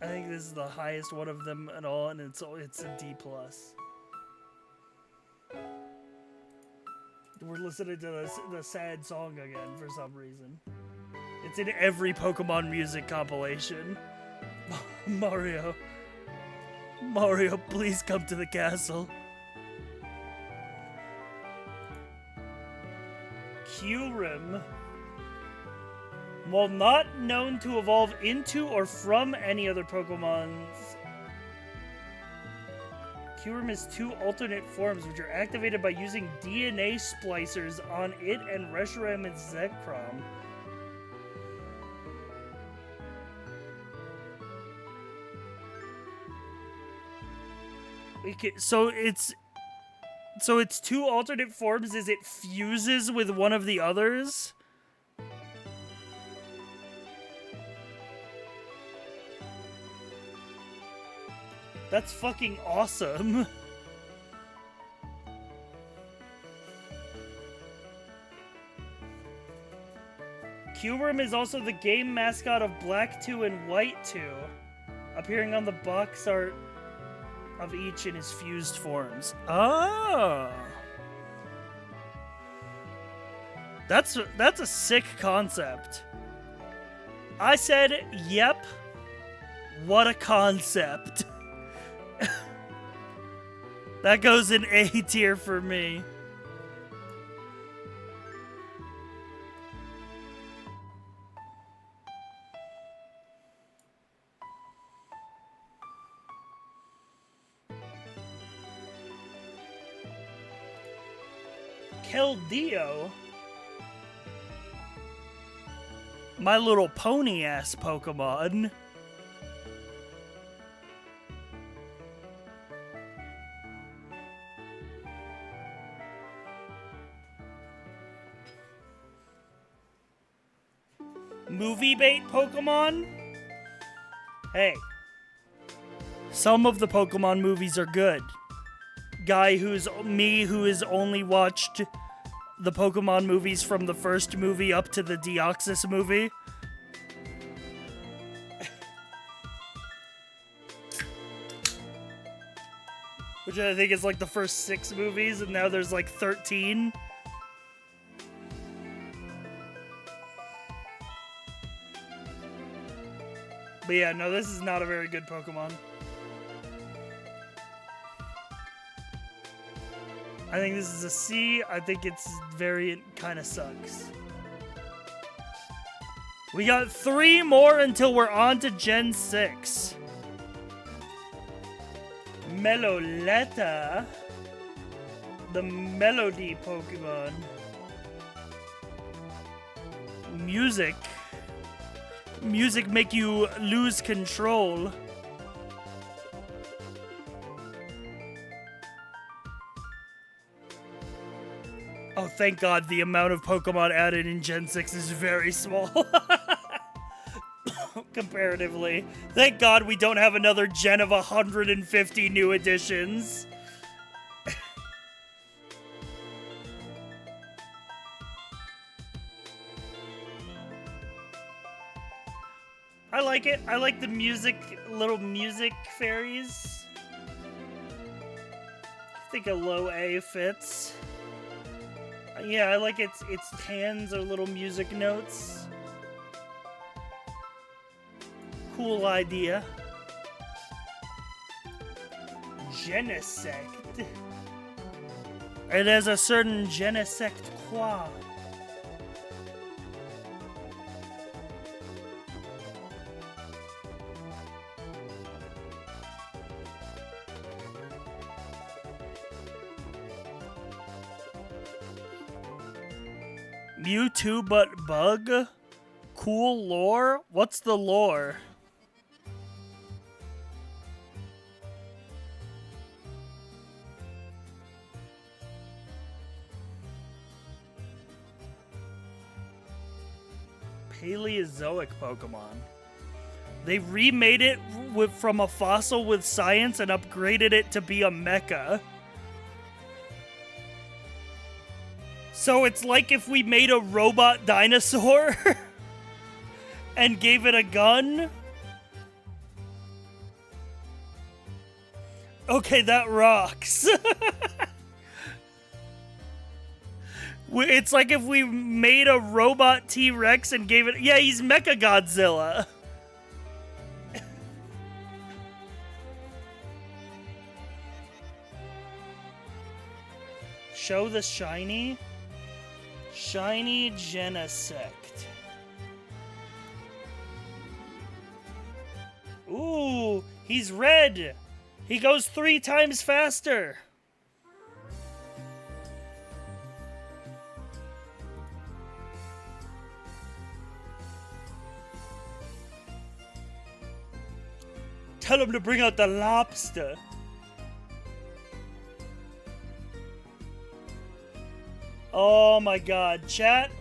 I think this is the highest one of them at all, and it's a D+. We're listening to the sad song again for some reason. It's in every Pokemon music compilation. Mario, please come to the castle. Kyurem. While not known to evolve into or from any other Pokemons, Kyurem has two alternate forms which are activated by using DNA splicers on it and Reshiram and Zekrom. So it's two alternate forms as it fuses with one of the others? That's fucking awesome. Q-Worm is also the game mascot of Black 2 and White 2, appearing on the box art of each in his fused forms. Oh! That's a sick concept. I said, yep. What a concept. That goes in A tier for me. Keldeo? My Little Pony ass Pokemon. Movie bait Pokemon? Hey. Some of the Pokemon movies are good. Guy who has only watched the Pokemon movies from the first movie up to the Deoxys movie. Which I think is like the first 6 movies, and now there's like 13. But yeah, no, this is not a very good Pokemon. I think this is a C. I think its variant kind of sucks. We got 3 more until we're on to Gen 6. Meloletta. The Melody Pokemon. Music. Music make you lose control. Oh, thank God the amount of Pokemon added in Gen 6 is very small. Comparatively. Thank God we don't have another gen of 150 new additions. I like it. I like the little music fairies. I think a low A fits. Yeah, I like its hands are little music notes. Cool idea. Genesect. It has a certain Genesect qua. Mewtwo but bug? Cool lore? What's the lore? Paleozoic Pokemon. They remade it from a fossil with science and upgraded it to be a mecha. So it's like if we made a robot dinosaur and gave it a gun. Okay, that rocks. It's like if we made a robot T-Rex and gave it... Yeah, he's Mecha Godzilla. Show the shiny. Shiny Genesect. Ooh, he's red. He goes 3 times faster. Tell him to bring out the lobster. Oh my God, chat.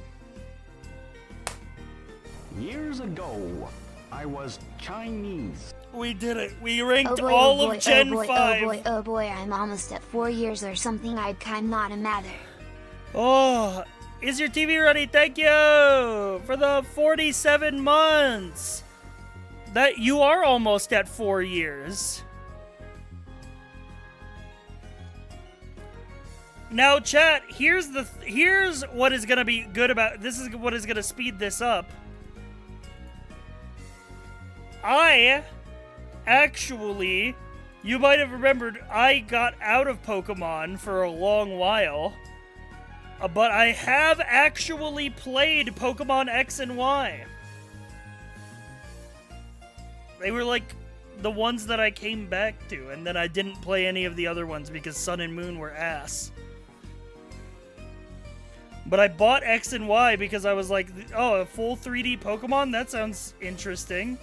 Years ago, I was Chinese. We did it. We ranked Oh boy, all oh boy, of Gen oh boy, 5. Oh boy, oh boy, I'm almost at 4 years or something. I'm not a matter. Oh, Is your TV ready? Thank you for the 47 months. That you are almost at 4 years. Now, chat, here's what is gonna be good about this. Is what is gonna speed this up. I actually, you might have remembered, I got out of Pokemon for a long while, but I have actually played Pokemon X and Y. They were like the ones that I came back to, and then I didn't play any of the other ones because Sun and Moon were ass. But I bought X and Y because I was like, oh, a full 3D Pokemon? That sounds interesting.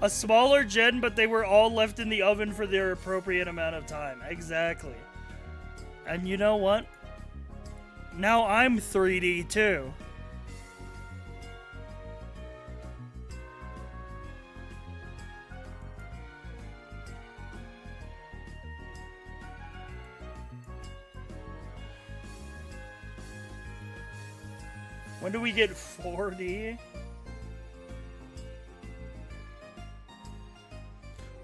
A smaller gen, but they were all left in the oven for their appropriate amount of time. Exactly. And you know what? Now I'm 3D too. When do we get 4D?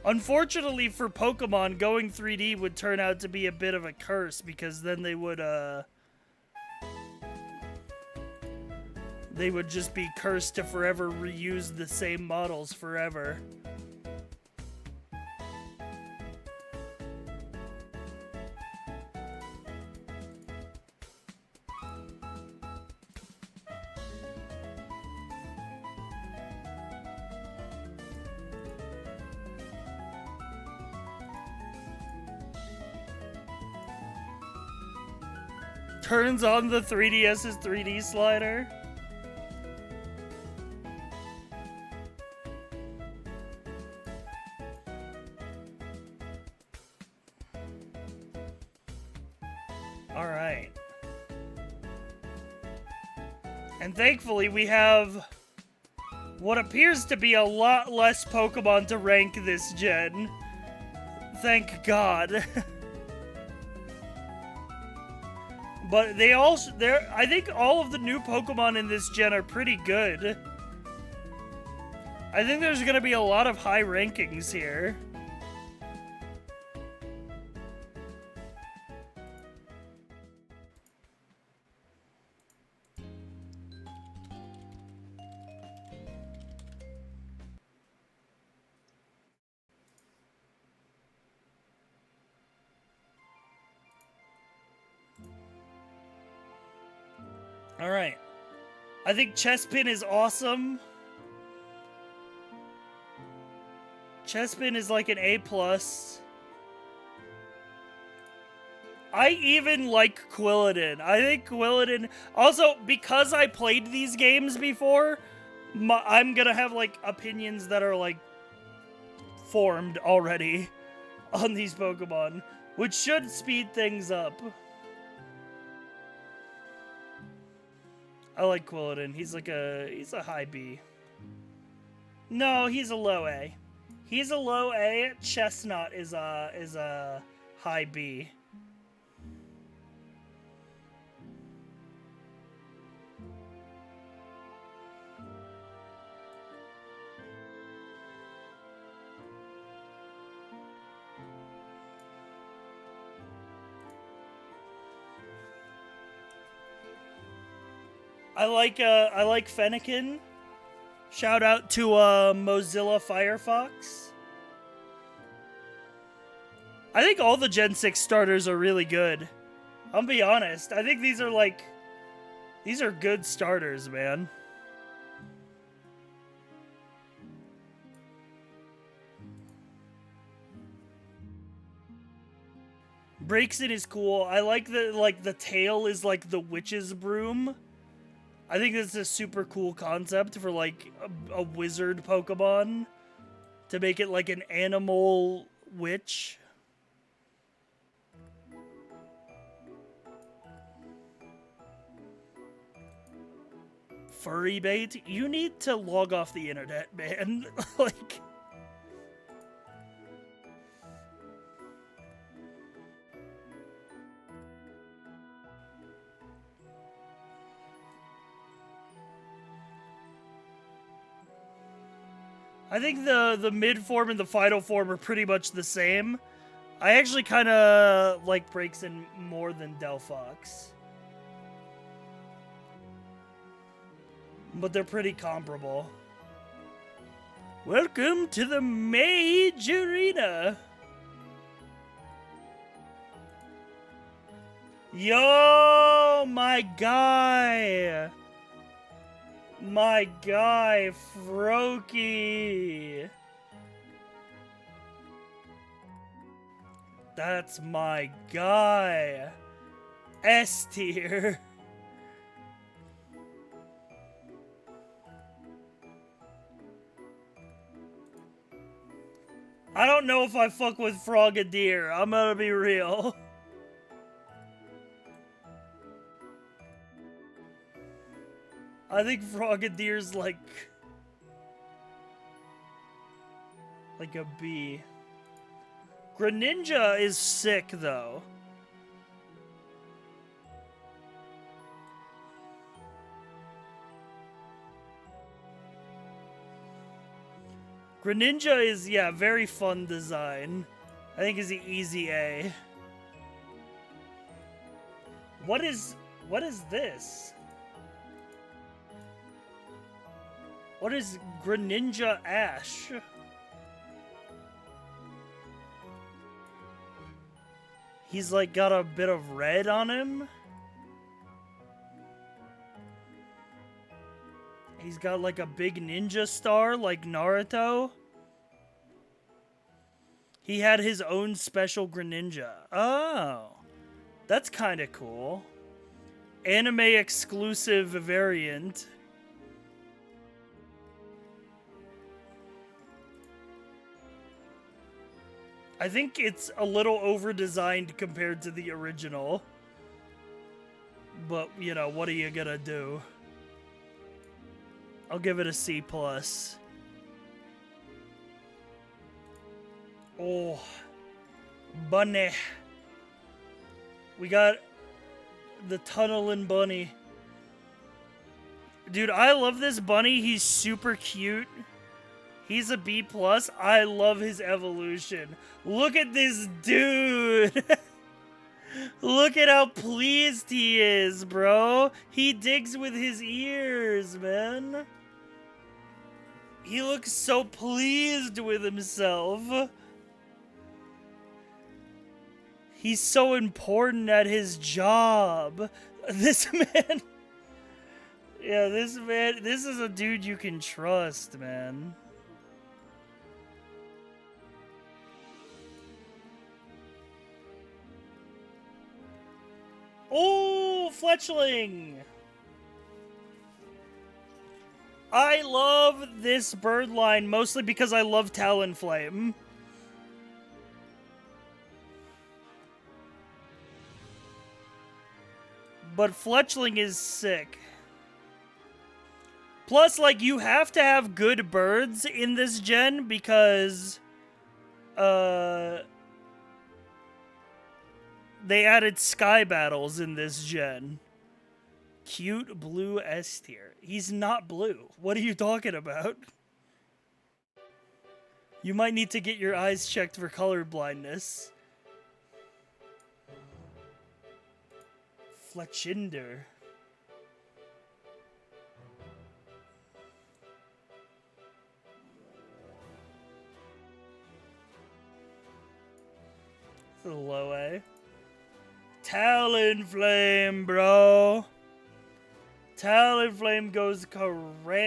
Unfortunately for Pokemon, going 3D would turn out to be a bit of a curse because then they would just be cursed to forever reuse the same models forever. Turns on the 3DS's 3D slider. All right. And thankfully we have what appears to be a lot less Pokemon to rank this gen. Thank God. But I think all of the new Pokemon in this gen are pretty good. I think there's gonna be a lot of high rankings here. Alright. I think Chespin is awesome. Chespin is like an A+. I even like Quilladin. I think Quilladin... Also, because I played these games before, I'm gonna have, like, opinions that are, like, formed already on these Pokemon, which should speed things up. I like Quilladin. He's a high B. No, he's a low A. He's a low A. Chestnut is a high B. I like Fennekin. Shout out to Mozilla Firefox. I think all the Gen 6 starters are really good. I'll be honest. I think these are good starters, man. Breaksin is cool. I like the tail is like the witch's broom. I think this is a super cool concept for, like, a wizard Pokemon. To make it, like, an animal witch. furry bait, you need to log off the internet, man. Like... I think the mid form and the final form are pretty much the same. I actually kind of like Braixen more than Delphox. But they're pretty comparable. Welcome to the Mage Arena! Yo, my guy! My guy, Froakie! That's my guy! S tier! I don't know if I fuck with Frogadier, I'm gonna be real. I think Frogadier's like a B. Greninja is sick though. Greninja is, yeah, very fun design. I think is the easy A. What is this? What is Greninja Ash? He's like got a bit of red on him. He's got like a big ninja star like Naruto. He had his own special Greninja. Oh, that's kind of cool. Anime exclusive variant. I think it's a little over-designed compared to the original. But, you know, what are you gonna do? I'll give it a C+. Oh. Bunny. We got the tunneling bunny. Dude, I love this bunny. He's super cute. He's a B+. I love his evolution. Look at this dude. Look at how pleased he is, bro. He digs with his ears, man. He looks so pleased with himself. He's so important at his job. This man... Yeah, this is a dude you can trust, man. Oh, Fletchling! I love this bird line mostly because I love Talonflame. But Fletchling is sick. Plus, like, you have to have good birds in this gen because, they added sky battles in this gen. Cute blue S tier. He's not blue. What are you talking about? You might need to get your eyes checked for color blindness. Fletchinder. It's a low A. Talonflame, bro. Talonflame goes crazy.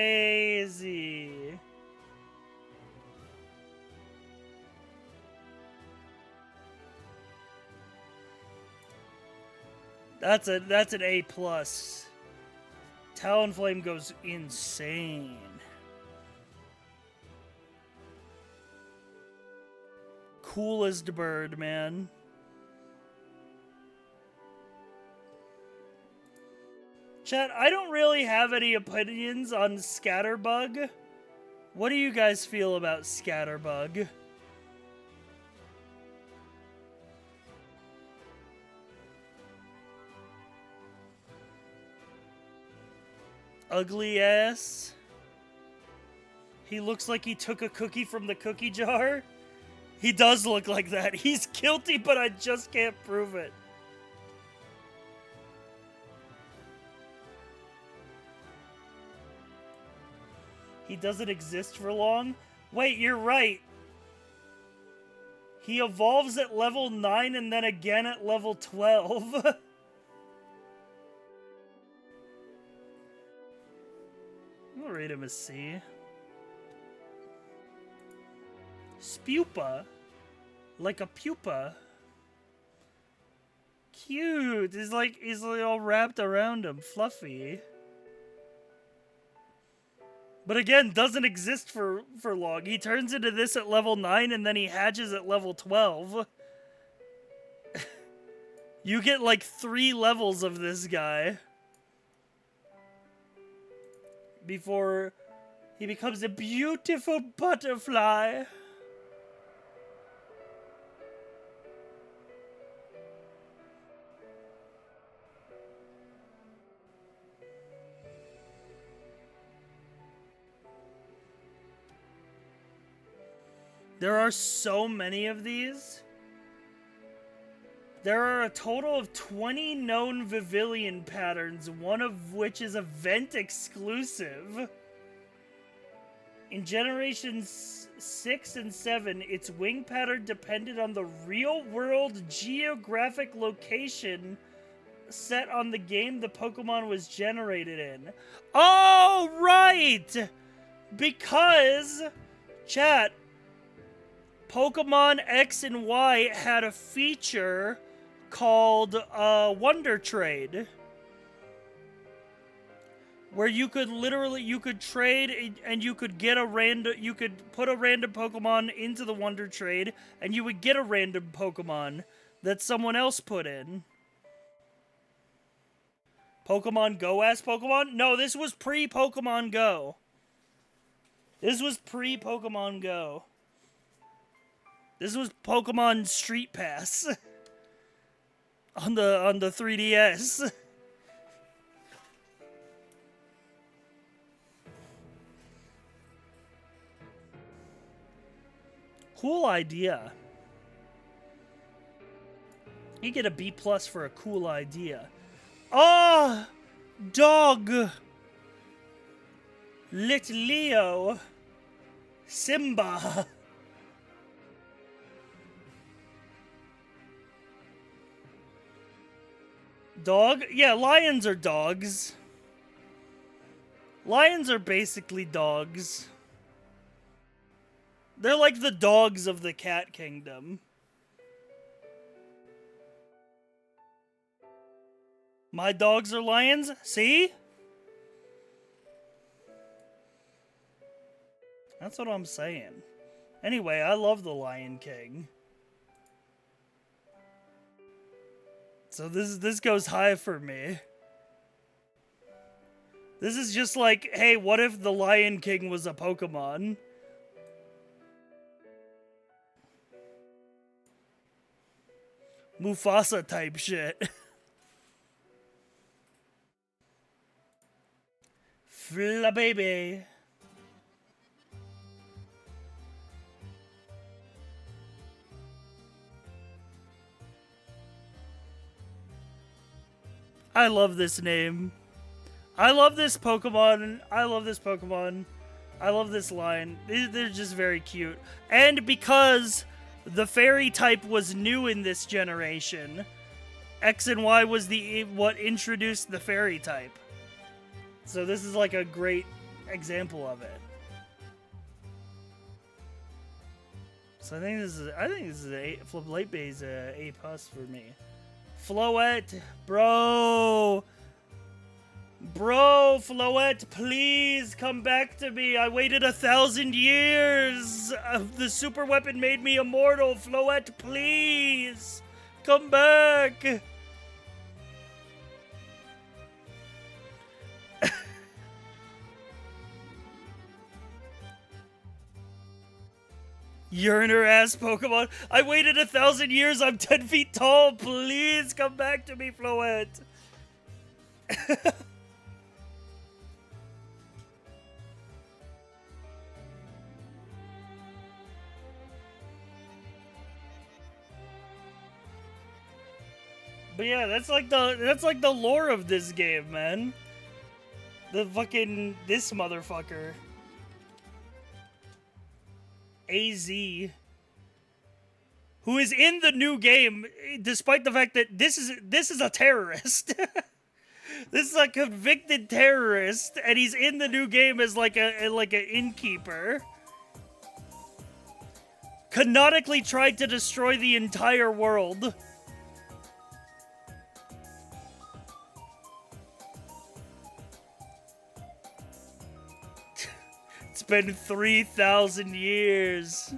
That's an A+. Talonflame goes insane. Coolest bird, man. Chat, I don't really have any opinions on Scatterbug. What do you guys feel about Scatterbug? Ugly ass. He looks like he took a cookie from the cookie jar. He does look like that. He's guilty, but I just can't prove it. He doesn't exist for long? Wait, you're right. He evolves at level 9 and then again at level 12. I'll rate him a C. Spupa. Like a pupa. Cute. He's like all wrapped around him. Fluffy. But again, doesn't exist for long. He turns into this at level 9 and then he hatches at level 12. You get like 3 levels of this guy before he becomes a beautiful butterfly. There are so many of these. There are a total of 20 known Vivillon patterns, one of which is event exclusive. In generations 6 and 7, its wing pattern depended on the real-world geographic location set on the game the Pokemon was generated in. Oh, right! Because, chat, Pokemon X and Y had a feature called Wonder Trade, where you could trade and you could get you could put a random Pokemon into the Wonder Trade and you would get a random Pokemon that someone else put in. Pokemon Go ass Pokemon? No, this was pre-Pokemon Go. This was pre-Pokemon Go. This was Pokemon Street Pass on the 3DS. Cool idea. You get a B+ for a cool idea. Oh, dog. Little Leo. Simba. Dog? Yeah, lions are dogs. Lions are basically dogs. They're like the dogs of the cat kingdom. My dogs are lions? See? That's what I'm saying. Anyway, I love the Lion King. So this goes high for me. This is just like, hey, what if the Lion King was a Pokemon? Mufasa type shit. Fla baby. I love this name. I love this Pokemon. I love this Pokemon. I love this line. They're just very cute. And because the fairy type was new in this generation, X and Y was what introduced the fairy type. So this is like a great example of it. So I think this is a Flip Bay's A+ for me. Floette, bro, Floette, please come back to me. I waited 1,000 years. The super weapon made me immortal. Floette, please come back. Uriner ass Pokemon. I waited 1,000 years. I'm 10 feet tall. Please come back to me, Floette. But yeah, that's like the lore of this game, man. The fucking this motherfucker. AZ, who is in the new game, despite the fact that this is a terrorist. This is a convicted terrorist, and he's in the new game as like an innkeeper. Canonically tried to destroy the entire world. It's been 3,000 years.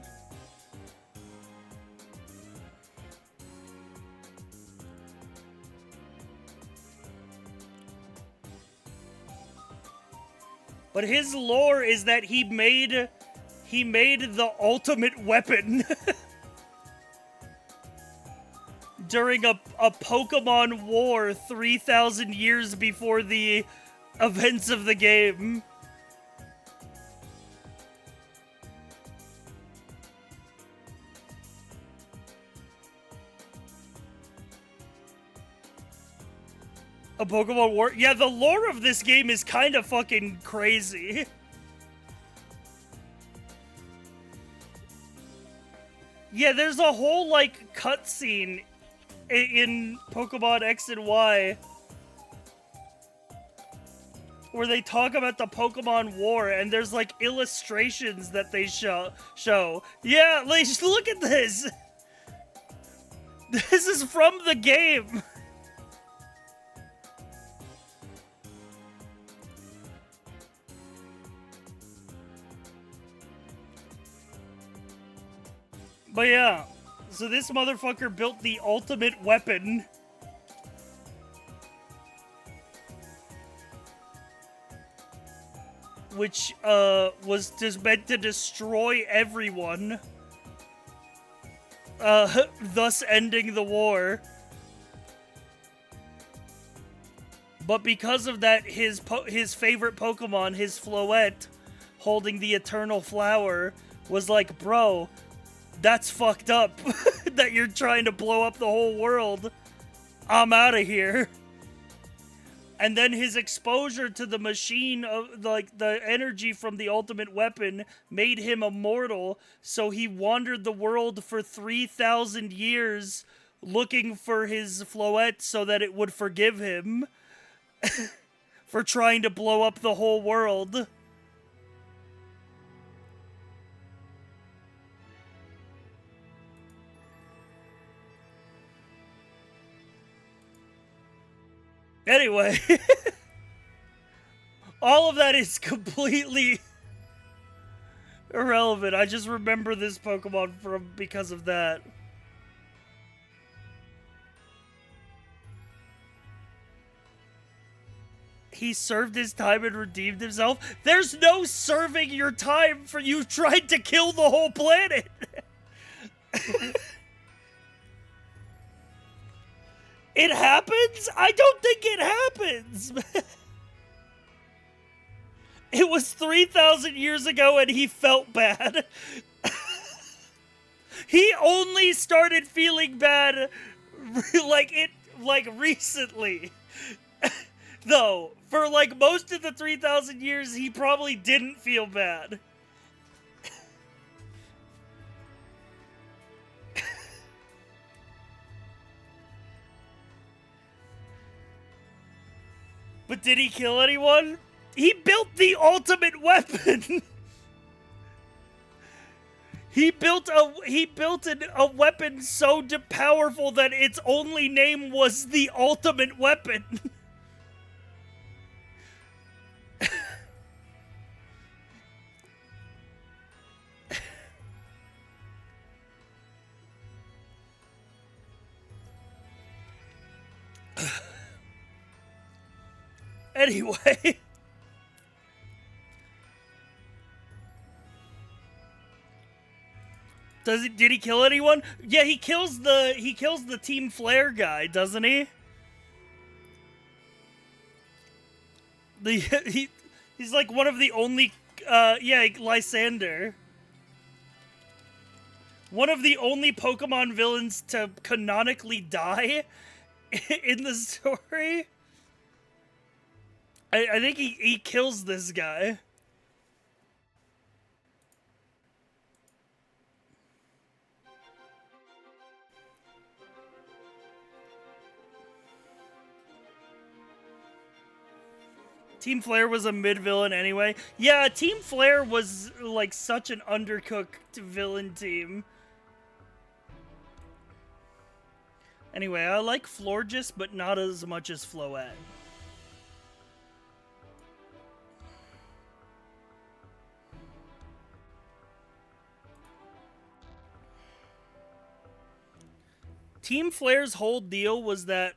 But his lore is that he made the ultimate weapon during a Pokemon war 3,000 years before the events of the game. A Pokemon War? Yeah, the lore of this game is kind of fucking crazy. Yeah, there's a whole, like, cutscene in Pokemon X and Y where they talk about the Pokemon War, and there's, like, illustrations that they show. Yeah, like, just look at this! This is from the game! But yeah, so this motherfucker built the ultimate weapon. Which, was just meant to destroy everyone. Thus ending the war. But because of that, his favorite Pokemon, his Floette, holding the Eternal Flower, was like, bro, that's fucked up that you're trying to blow up the whole world. I'm out of here. And then his exposure to the machine of like the energy from the ultimate weapon made him immortal, so he wandered the world for 3,000 years looking for his Floette so that it would forgive him for trying to blow up the whole world. Anyway, all of that is completely irrelevant. I just remember this Pokemon because of that. He served his time and redeemed himself. There's no serving your time for you trying to kill the whole planet. It happens? I don't think it happens. It was 3,000 years ago and he felt bad. He only started feeling bad like recently. Though, for like most of the 3,000 years, he probably didn't feel bad. But did he kill anyone? He built the ultimate weapon. He built a weapon so powerful that its only name was the ultimate weapon. Anyway. Did he kill anyone? Yeah, he kills the Team Flare guy, doesn't he? He's like one of the only yeah, Lysander. One of the only Pokemon villains to canonically die in the story. I think he kills this guy. Team Flare was a mid-villain anyway. Yeah, Team Flare was, like, such an undercooked villain team. Anyway, I like Florges, but not as much as Floette. Team Flare's whole deal was that,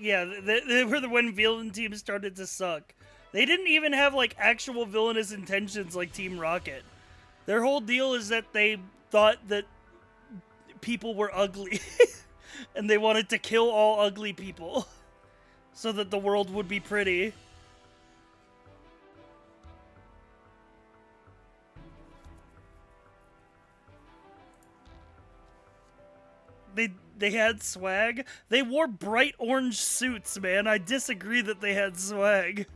yeah, they were when villain teams started to suck. They didn't even have, like, actual villainous intentions like Team Rocket. Their whole deal is that they thought that people were ugly. And they wanted to kill all ugly people. So that the world would be pretty. They had swag. They wore bright orange suits, man. I disagree that they had swag.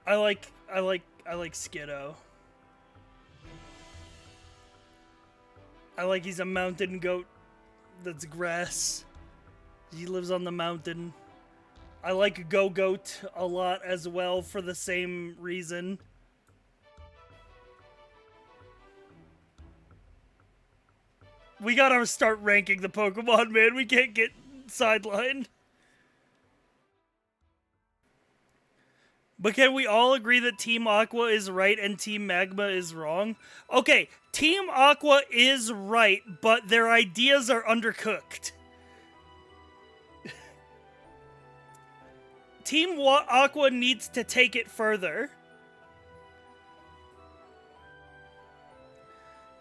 I like Skiddo. I like he's a mountain goat that's grass. He lives on the mountain. I like Go-Goat a lot as well for the same reason. We gotta start ranking the Pokemon, man. We can't get sidelined. But can we all agree that Team Aqua is right and Team Magma is wrong? Okay, Team Aqua is right, but their ideas are undercooked. Team Aqua needs to take it further.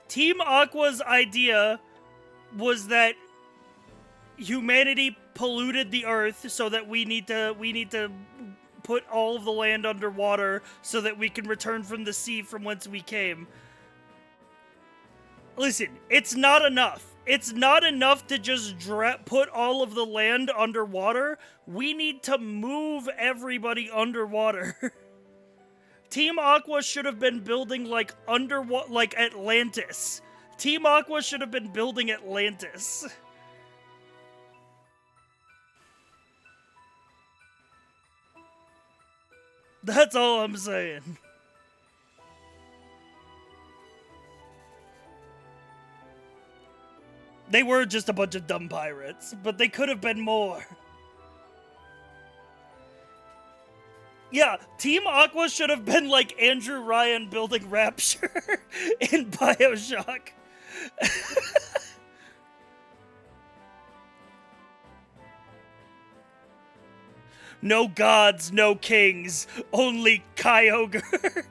Team Aqua's idea was that humanity polluted the earth so that we need to put all of the land underwater so that we can return from the sea from whence we came. Listen, it's not enough. It's not enough to just put all of the land underwater. We need to move everybody underwater. Team Aqua should have been building like Atlantis. Team Aqua should have been building Atlantis. That's all I'm saying. They were just a bunch of dumb pirates, but they could have been more. Yeah, Team Aqua should have been like Andrew Ryan building Rapture in BioShock. No gods, no kings, only Kyogre.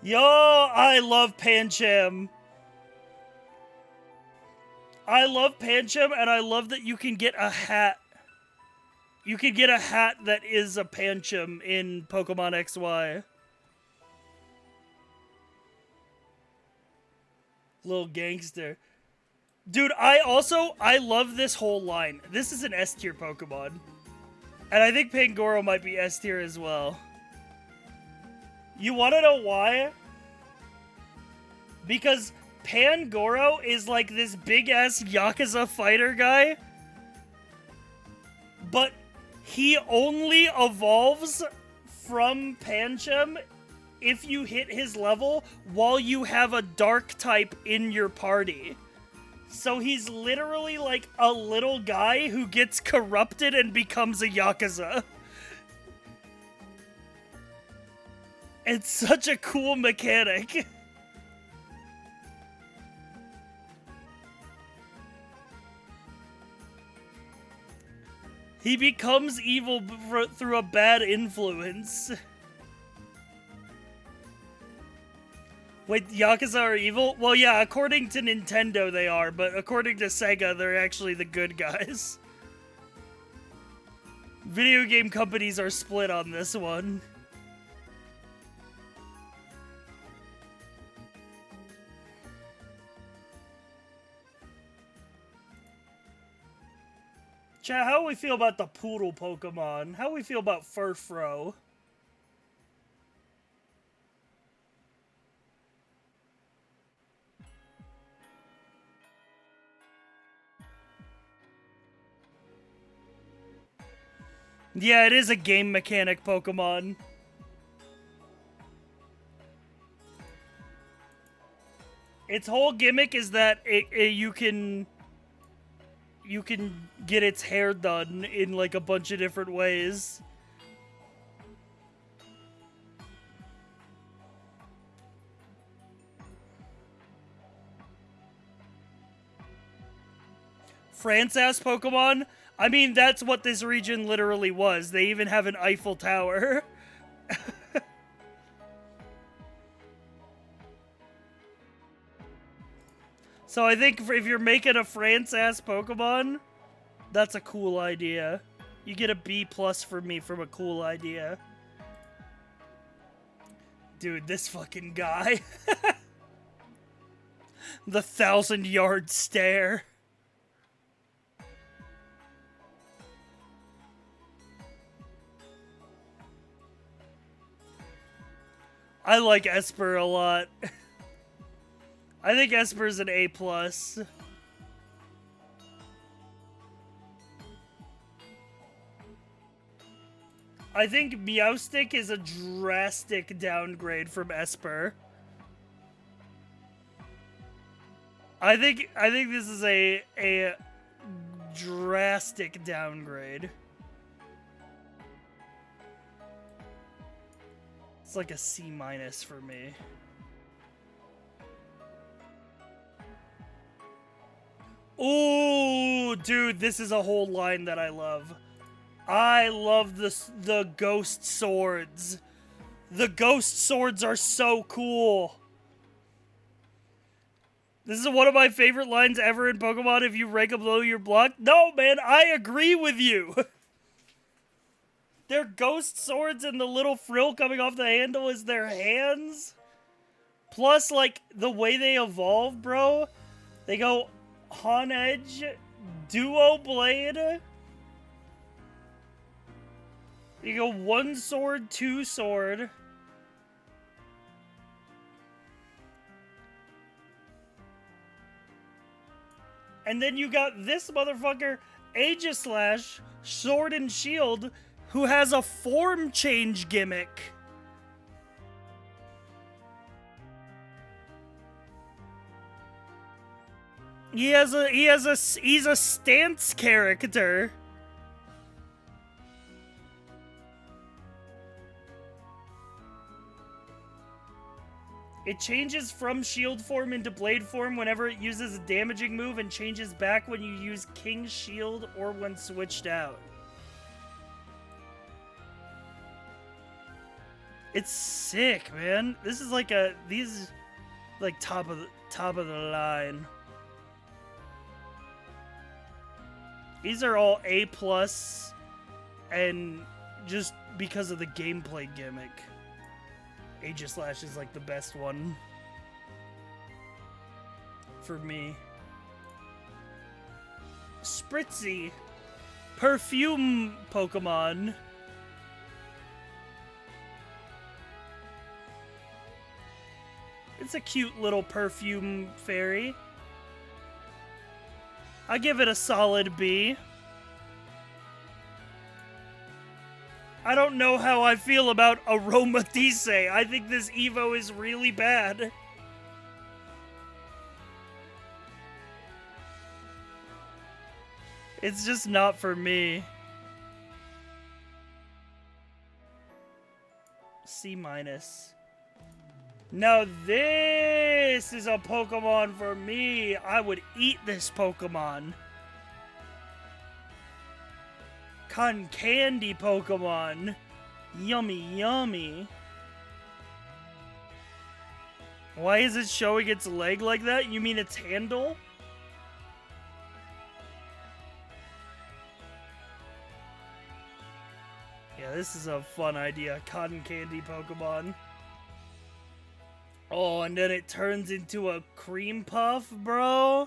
Yo, I love Pancham. I love Pancham, and I love that you can get a hat. You can get a hat that is a Pancham in Pokemon XY. Little gangster. Dude, I love this whole line. This is an S tier Pokemon. And I think Pangoro might be S tier as well. You want to know why? Because Pangoro is like this big-ass Yakuza fighter guy. But he only evolves from Pancham if you hit his level while you have a dark type in your party. So he's literally like a little guy who gets corrupted and becomes a Yakuza. It's such a cool mechanic. He becomes evil through a bad influence. Wait, Yakuza are evil? Well, yeah, according to Nintendo they are, but according to Sega, they're actually the good guys. Video game companies are split on this one. Chat, how do we feel about the poodle Pokemon? How do we feel about Furfrou? Yeah, it is a game mechanic Pokemon. Its whole gimmick is that you can get its hair done in like a bunch of different ways. France-ass Pokemon? I mean, that's what this region literally was. They even have an Eiffel Tower. So I think if you're making a France-ass Pokemon, that's a cool idea. You get a B+ for me from a cool idea. Dude, this fucking guy. The 1,000-yard stare. I like Esper a lot. I think Esper's an A+. I think Meowstic is a drastic downgrade from Esper. I think this is a drastic downgrade. It's like a C- for me. Ooh, dude, this is a whole line that I love. I love the ghost swords. The ghost swords are so cool. This is one of my favorite lines ever in Pokemon. If you rank below your block. No, man, I agree with you. They're ghost swords and the little frill coming off the handle is their hands. Plus, like, the way they evolve, bro. They go on edge, duo blade. You go 1 sword, 2 sword. And then you got this motherfucker, Aegislash, Sword and Shield, who has a form change gimmick. He's a stance character. It changes from shield form into blade form whenever it uses a damaging move and changes back when you use King's Shield or when switched out. It's sick, man. This is like these like top of the line. These are all A+, and just because of the gameplay gimmick. Aegislash is like the best one for me. Spritzy, perfume Pokemon. It's a cute little perfume fairy. I give it a solid B. I don't know how I feel about Aromatisse. I think this Evo is really bad. It's just not for me. C minus. Now this is a Pokemon for me. I would eat this Pokemon. Cotton candy Pokemon. Yummy, yummy. Why is it showing its leg like that? You mean its handle? Yeah, this is a fun idea. Cotton candy Pokemon. Oh, and then it turns into a cream puff, bro.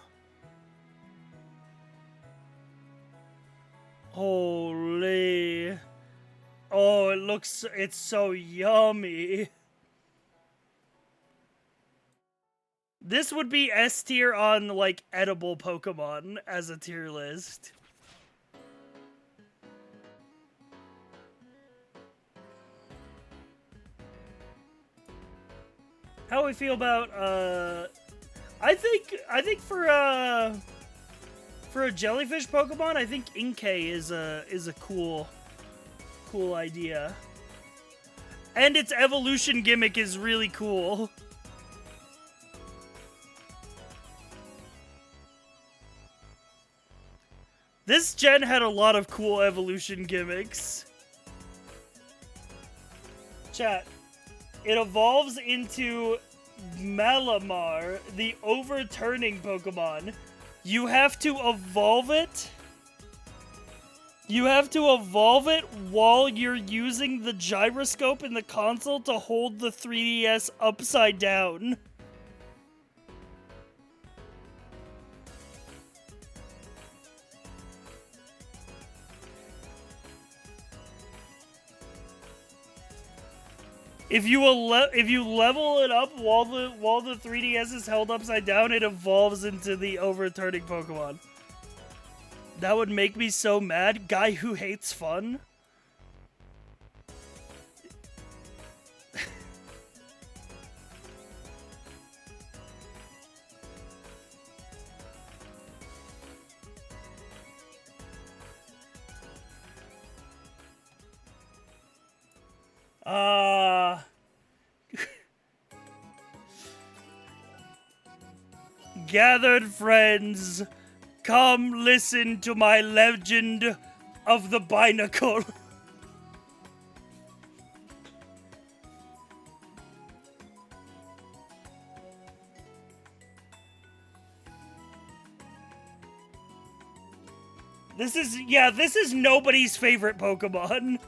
Holy. Oh, it's so yummy. This would be S tier on, like, edible Pokemon as a tier list. How we feel about, I think for a jellyfish Pokemon, I think Inkay is a cool idea. And its evolution gimmick is really cool. This gen had a lot of cool evolution gimmicks. Chat. It evolves into Malamar, the overturning Pokemon. You have to evolve it. You have to evolve it while you're using the gyroscope in the console to hold the 3DS upside down. If you level it up while the 3DS is held upside down, it evolves into the overturning Pokemon. That would make me so mad. Guy who hates fun. Gathered friends, come listen to my legend of the Binacle. This is nobody's favorite Pokemon.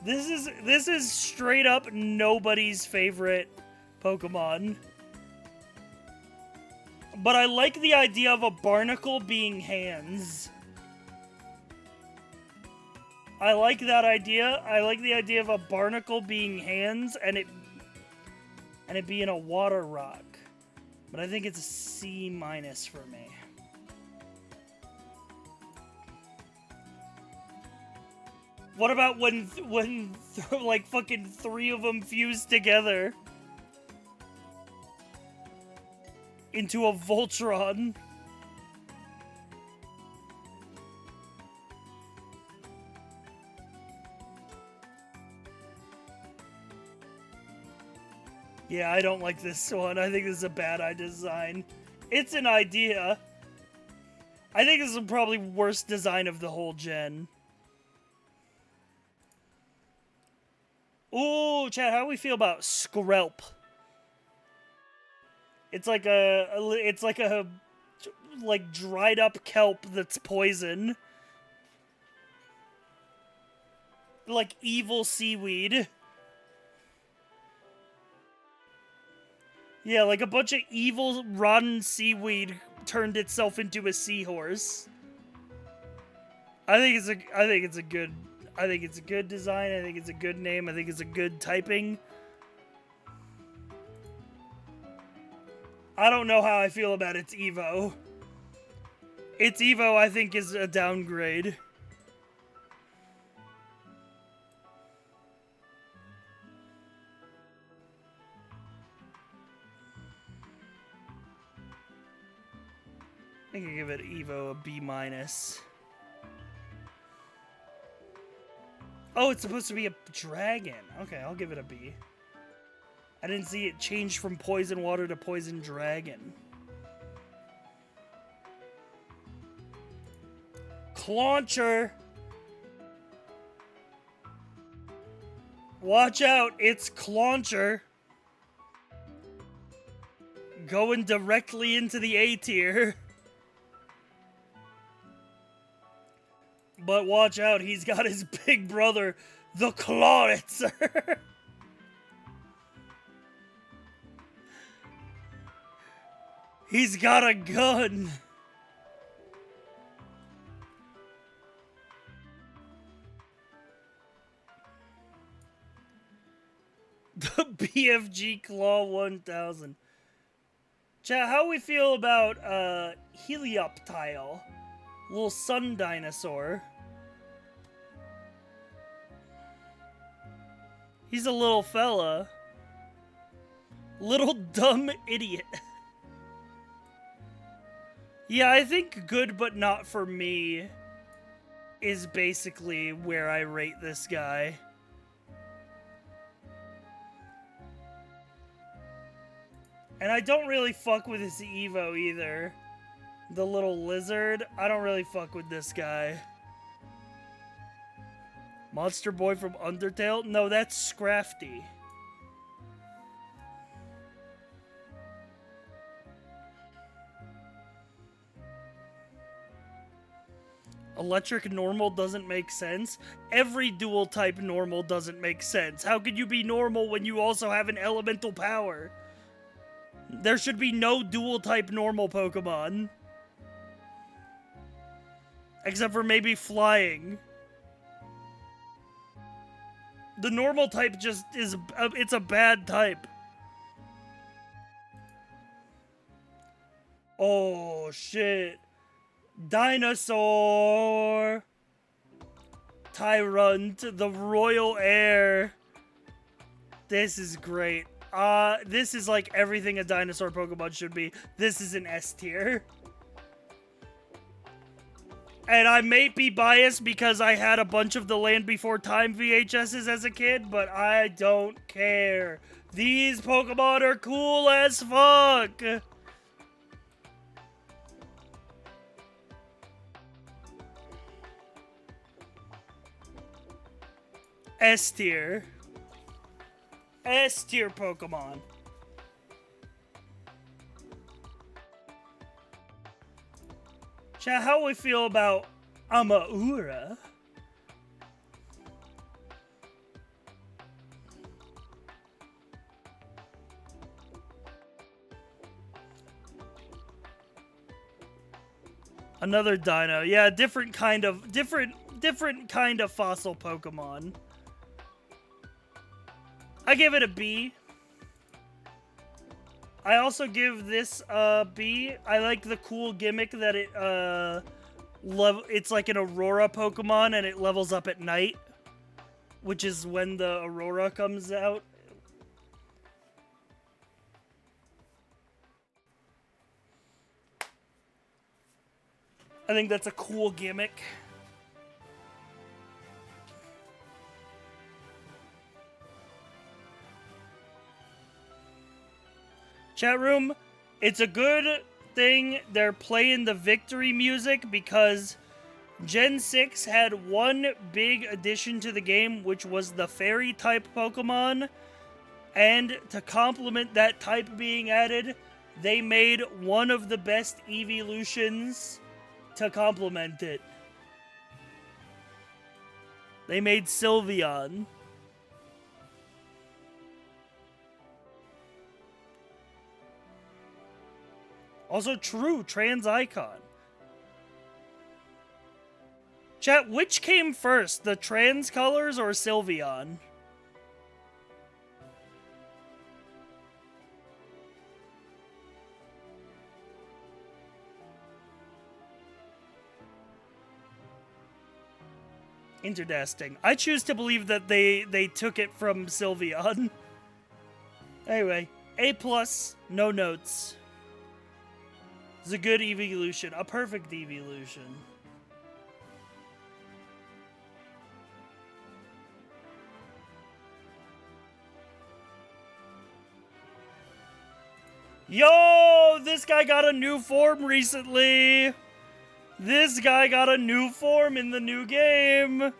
This is straight up nobody's favorite Pokemon. But I like the idea of a barnacle being hands. I like that idea. I like the idea of a barnacle being hands and it being a water rock. But I think it's a C minus for me. What about when like fucking 3 of them fuse together into a Voltron? Yeah, I don't like this one. I think this is a bad design. It's an idea. I think this is probably worst design of the whole gen. Ooh, chat, how do we feel about Skrelp? It's like a dried up kelp that's poison. Like evil seaweed. Yeah, like a bunch of evil rotten seaweed turned itself into a seahorse. I think it's a good design. I think it's a good name. I think it's a good typing. I don't know how I feel about its Evo. Its Evo, I think, is a downgrade. I think I give it Evo a B minus. Oh, it's supposed to be a dragon. Okay, I'll give it a B. I didn't see it change from poison water to poison dragon. Clauncher. Watch out, it's Clauncher. Going directly into the A tier. But watch out, he's got his big brother, the Clawitzer. He's got a gun. The BFG Claw 1000. Chat, how we feel about Helioptile? Little sun dinosaur. He's a little fella. Little dumb idiot. Yeah, I think good but not for me is basically where I rate this guy. And I don't really fuck with his Evo either. The little lizard. I don't really fuck with this guy. Monster Boy from Undertale? No, that's Scrafty. Electric normal doesn't make sense. Every dual type normal doesn't make sense. How could you be normal when you also have an elemental power? There should be no dual type normal Pokemon. Except for maybe flying. The normal type just is, it's a bad type. Oh, shit. Dinosaur. Tyrant, the royal heir. This is great. This is like everything a dinosaur Pokemon should be. This is an S tier. And I may be biased because I had a bunch of the Land Before Time VHSs as a kid, but I don't care. These Pokemon are cool as fuck. S tier. S tier Pokemon. Chat, how we feel about Amaura? Another dino. Yeah, different kind of fossil Pokemon. I give it a B. I also give this a B. I like the cool gimmick that it's like an Aurora Pokemon and it levels up at night, which is when the Aurora comes out. I think that's a cool gimmick. Chat room, it's a good thing they're playing the victory music because Gen 6 had one big addition to the game, which was the fairy type Pokemon. And to complement that type being added, they made one of the best evolutions to complement it. They made Sylveon. Also true, trans icon. Chat, which came first, the trans colors or Sylveon? Interesting. I choose to believe that they took it from Sylveon. Anyway, A+, no notes. It's a good evolution. A perfect evolution. Yo, this guy got a new form recently. This guy got a new form in the new game.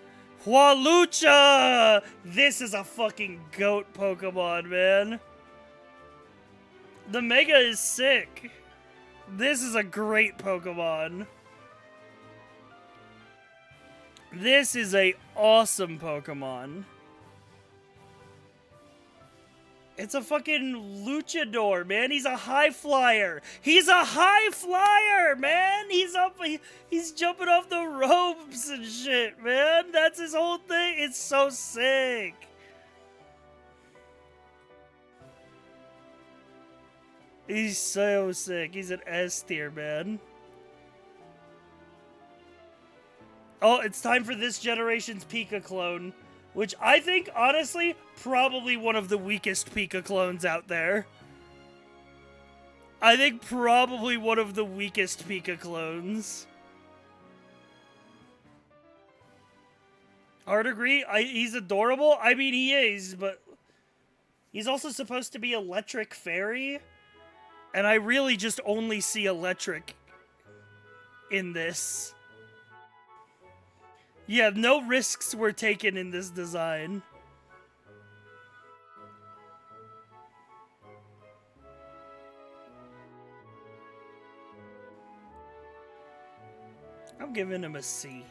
Hualucha! This is a fucking goat Pokemon, man. The Mega is sick. This is a great Pokemon. This is a awesome Pokemon. It's a fucking luchador, man. He's a high flyer. He's a high flyer, man. He's jumping off the ropes and shit, man. That's his whole thing. It's so sick. He's so sick. He's an S tier, man. Oh, it's time for this generation's Pika clone. Which I think, honestly, probably one of the weakest Pika clones out there. I think probably one of the weakest Pika clones. Hard agree. He's adorable. I mean, he is, but he's also supposed to be electric fairy. And I really just only see electric in this. Yeah, no risks were taken in this design. I'm giving him a C.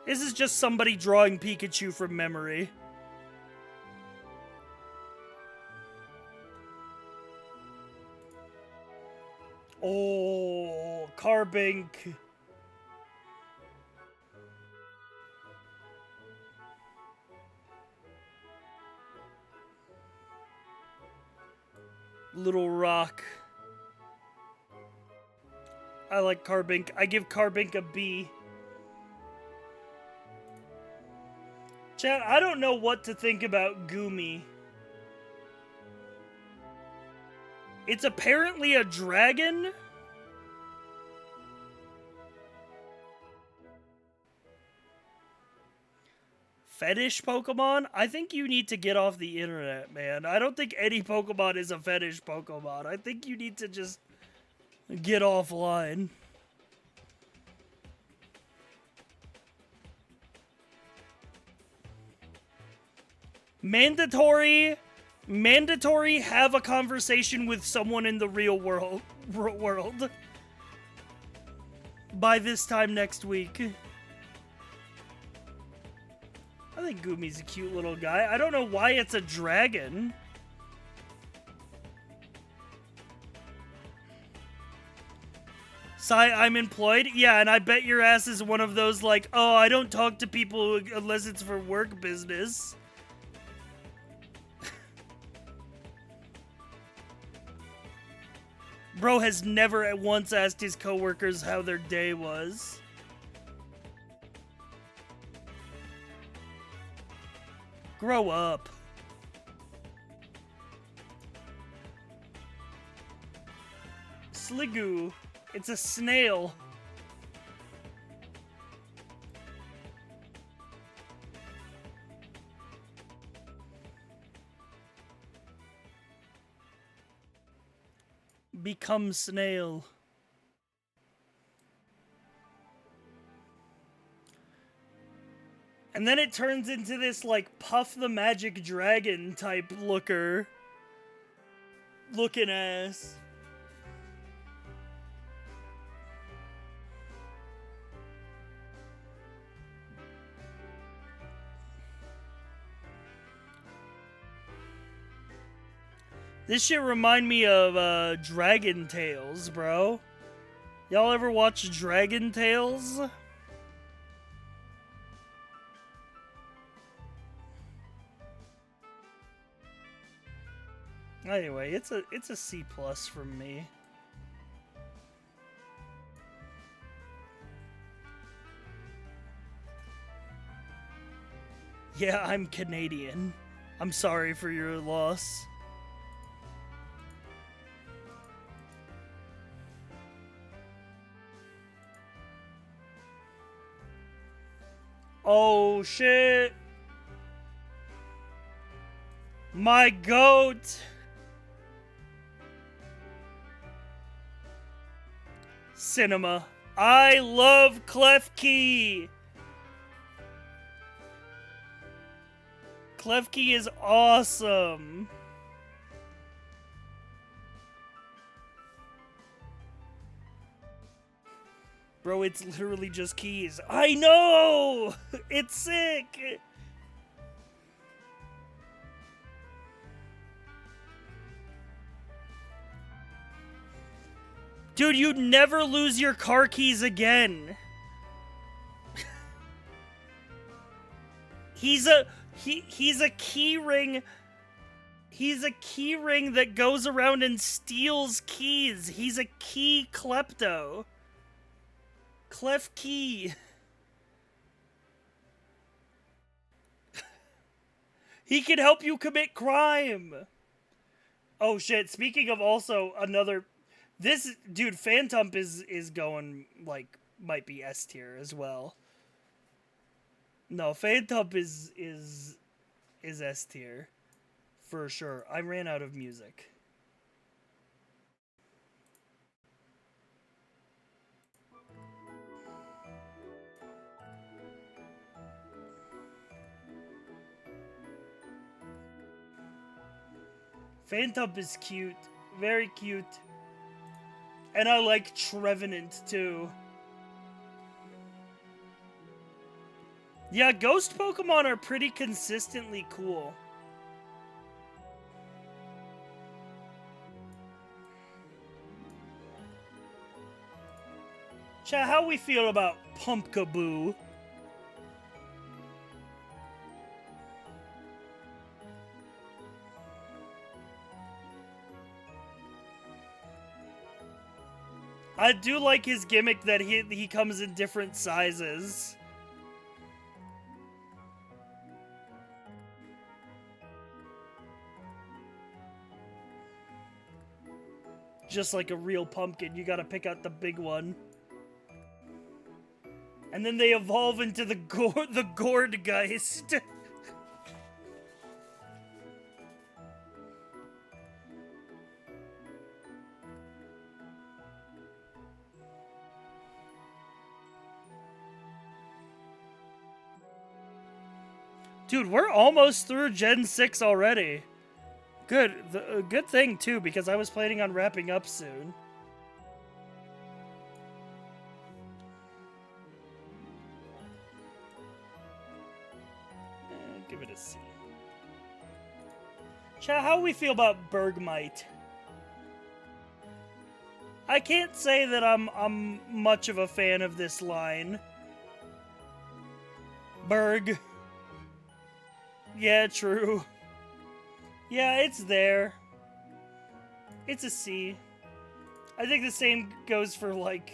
This is just somebody drawing Pikachu from memory. Oh, Carbink. Little Rock. I like Carbink. I give Carbink a B. Chat, I don't know what to think about Goomy. It's apparently a dragon? Fetish Pokemon? I think you need to get off the internet, man. I don't think any Pokemon is a fetish Pokemon. I think you need to just get offline. Mandatory have a conversation with someone in the real world by this time next week. I think Goomy's a cute little guy. I don't know why it's a dragon. Sai, I'm employed? Yeah, and I bet your ass is one of those like, oh, I don't talk to people unless it's for work business. Bro has never once asked his coworkers how their day was. Grow up. Sliggoo. It's a snail. Become snail. And then it turns into this, like, Puff the Magic Dragon type looking ass. This shit remind me of, Dragon Tales, bro. Y'all ever watch Dragon Tales? Anyway, it's a C+ from me. Yeah, I'm Canadian. I'm sorry for your loss. Oh shit. My goat. Cinema. I love Klefki. Klefki is awesome. Bro, it's literally just keys. I know! It's sick! Dude, you'd never lose your car keys again. He's a key ring. He's a key ring that goes around and steals keys. He's a key klepto. Clef key. He can help you commit crime. Oh shit, speaking of also another... This, dude, Phantom is going, like, might be S tier as well. No, Phantom is S tier. For sure. I ran out of music. Phantom is cute. Very cute. And I like Trevenant, too. Yeah, ghost Pokemon are pretty consistently cool. Chat, how we feel about Pumpkaboo? I do like his gimmick that he comes in different sizes. Just like a real pumpkin, you gotta pick out the big one. And then they evolve into the Gourdgeist. Dude, we're almost through Gen 6 already. Good. A good thing, too, because I was planning on wrapping up soon. Give it a C. Chat, how we feel about Bergmite? I can't say that I'm much of a fan of this line. Berg. Yeah, true. Yeah, it's there. It's a C. I think the same goes for, like,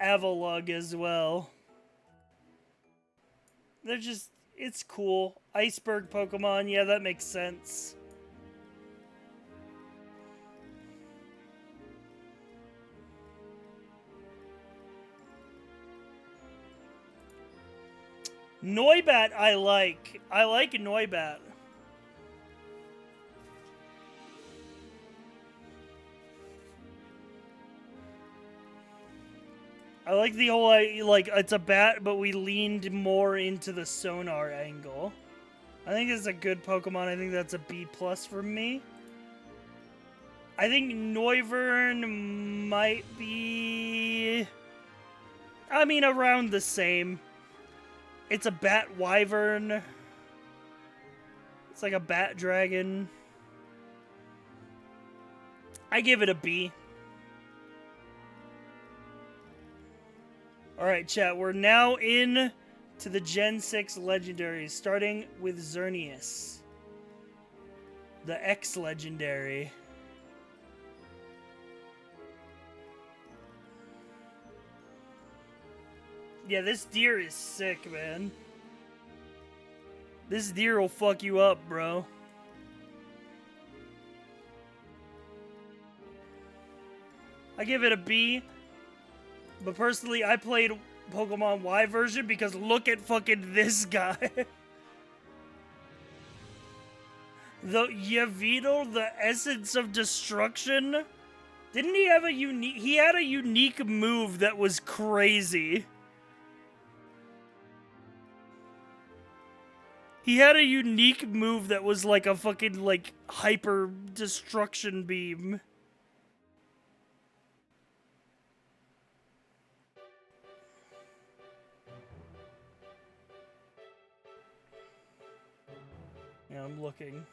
Avalugg as well. They're just... It's cool. Iceberg Pokemon, yeah, that makes sense. Noibat I like. I like Noibat. I like the whole, like, it's a bat, but we leaned more into the sonar angle. I think it's a good Pokemon. I think that's a B+ for me. I think Noivern might be... I mean, around the same. It's a bat wyvern. It's like a bat dragon. I give it a B. Alright, chat. We're now in to the Gen 6 legendaries, starting with Xerneas. The X legendary. Yeah, this deer is sick, man. This deer will fuck you up, bro. I give it a B. But personally, I played Pokemon Y version because look at fucking this guy. The Yavito, the Essence of Destruction. Didn't he have a unique... He had a unique move that was crazy. He had a unique move that was like a fucking, like, hyper destruction beam. Yeah, I'm looking.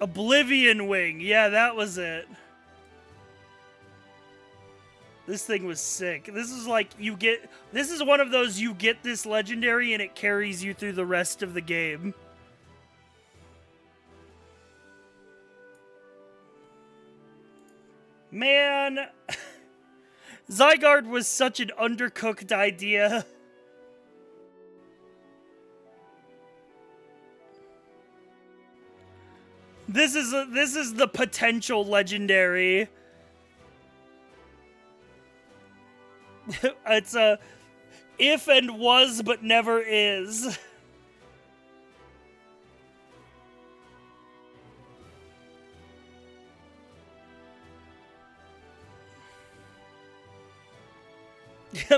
Oblivion Wing. Yeah, that was it. This thing was sick. This is like, this is one of those, you get this legendary and it carries you through the rest of the game. Man, Zygarde was such an undercooked idea. This is the potential legendary. It's a if and was but never is.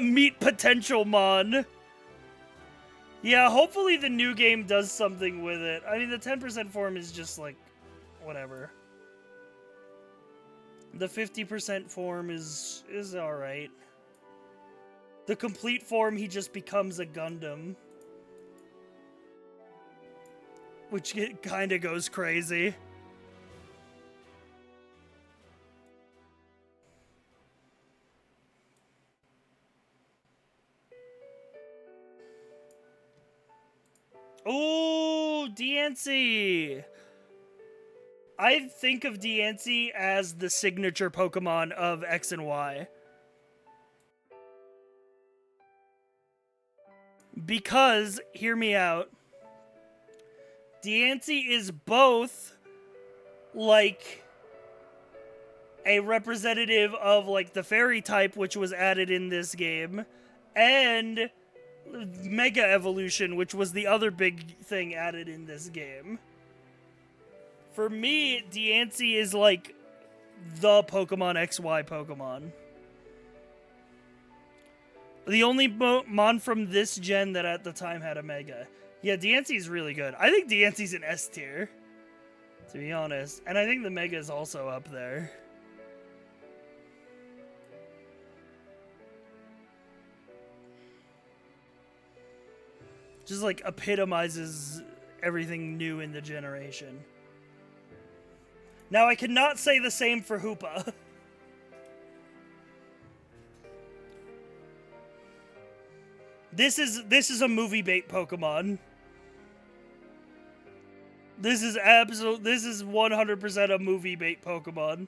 Meet potential mon. Yeah, hopefully the new game does something with it. I mean, the 10% form is just like whatever. The 50% form is alright. The complete form, he just becomes a Gundam. Which kind of goes crazy. Ooh, Diancie! I think of Diancie as the signature Pokemon of X and Y. Because, hear me out, Diancie is both, like, a representative of, like, the fairy type, which was added in this game, and Mega Evolution, which was the other big thing added in this game. For me, Diancie is like the Pokemon XY Pokemon. The only mon from this gen that at the time had a Mega. Yeah, Diancie's really good. I think Diancie's an S tier, to be honest. And I think the Mega is also up there. Just like epitomizes everything new in the generation. Now, I cannot say the same for Hoopa. This is a movie bait Pokemon. This is 100% a movie bait Pokemon.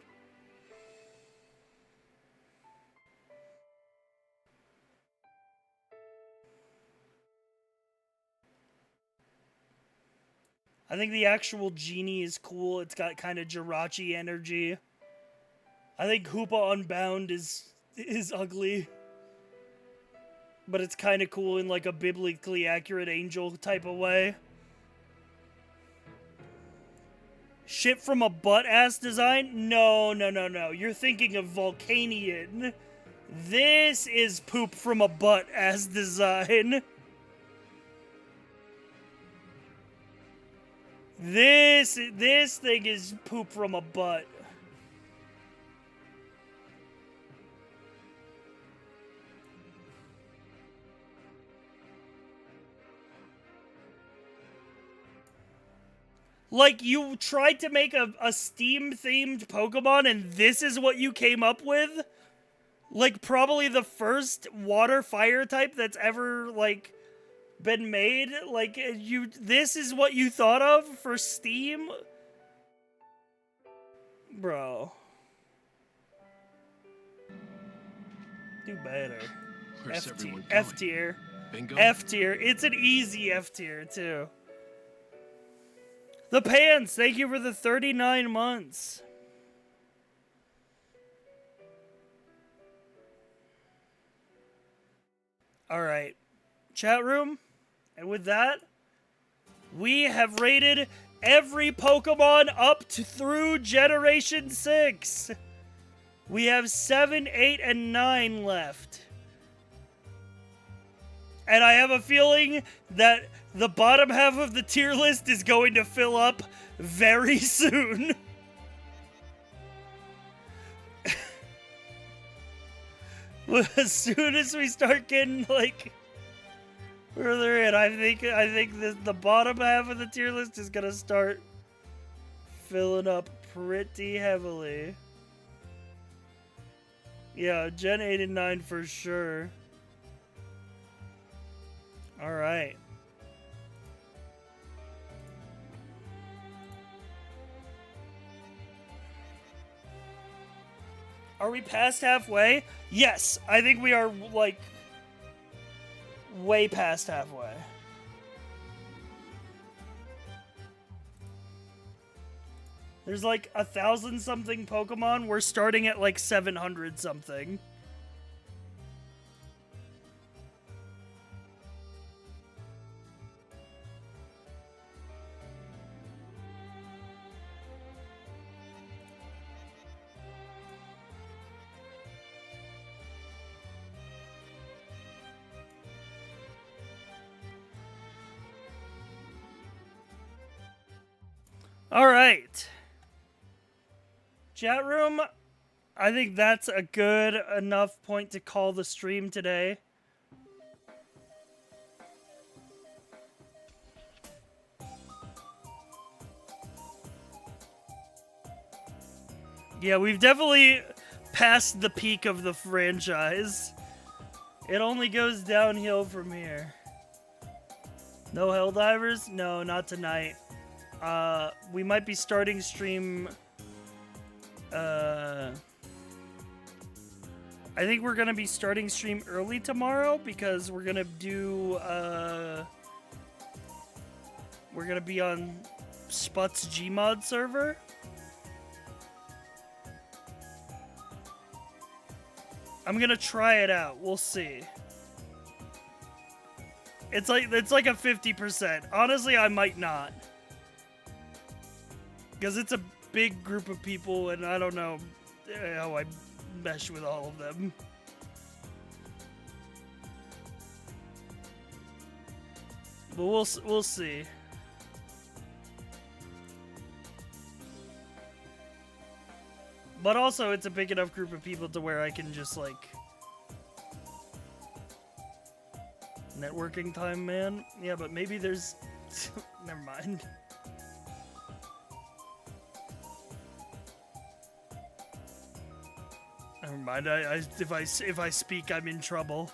I think the actual genie is cool. It's got kind of Jirachi energy. I think Hoopa Unbound is ugly. But it's kind of cool in like a biblically accurate angel type of way. Shit from a butt-ass design? No. You're thinking of Volcanion. This is poop from a butt-ass design. This thing is poop from a butt. Like, you tried to make a Steam-themed Pokemon, and this is what you came up with? Like, probably the first water-fire type that's ever, like, been made? Like, this is what you thought of for Steam? Bro. Do better. F tier. Bingo. F tier. It's an easy F tier, too. The Pants, thank you for the 39 months. Alright. Chat room. And with that, we have rated every Pokemon up to through Generation 6. We have 7, 8, and 9 left. And I have a feeling that the bottom half of the tier list is going to fill up very soon. As soon as we start getting, like, further in, I think the bottom half of the tier list is gonna start filling up pretty heavily. Yeah, Gen 8 and 9 for sure. Alright. Are we past halfway? Yes, I think we are, like, way past halfway. There's like 1,000 something Pokemon. We're starting at like 700 something. All right. Chat room, I think that's a good enough point to call the stream today. Yeah, we've definitely passed the peak of the franchise. It only goes downhill from here. No Helldivers? No, not tonight. We might be starting stream... I think we're gonna be starting stream early tomorrow because we're gonna do, we're gonna be on Sput's Gmod server. I'm gonna try it out. We'll see. It's like a 50%. Honestly, I might not. Because it's a big group of people and I don't know how I mesh with all of them. But we'll see. But also, it's a big enough group of people to where I can just, like... Networking time, man? Yeah, but maybe there's... Never mind. Never mind, if I speak, I'm in trouble.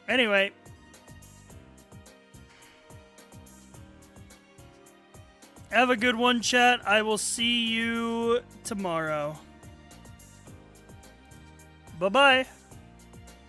Anyway. Have a good one, chat. I will see you tomorrow. Bye-bye.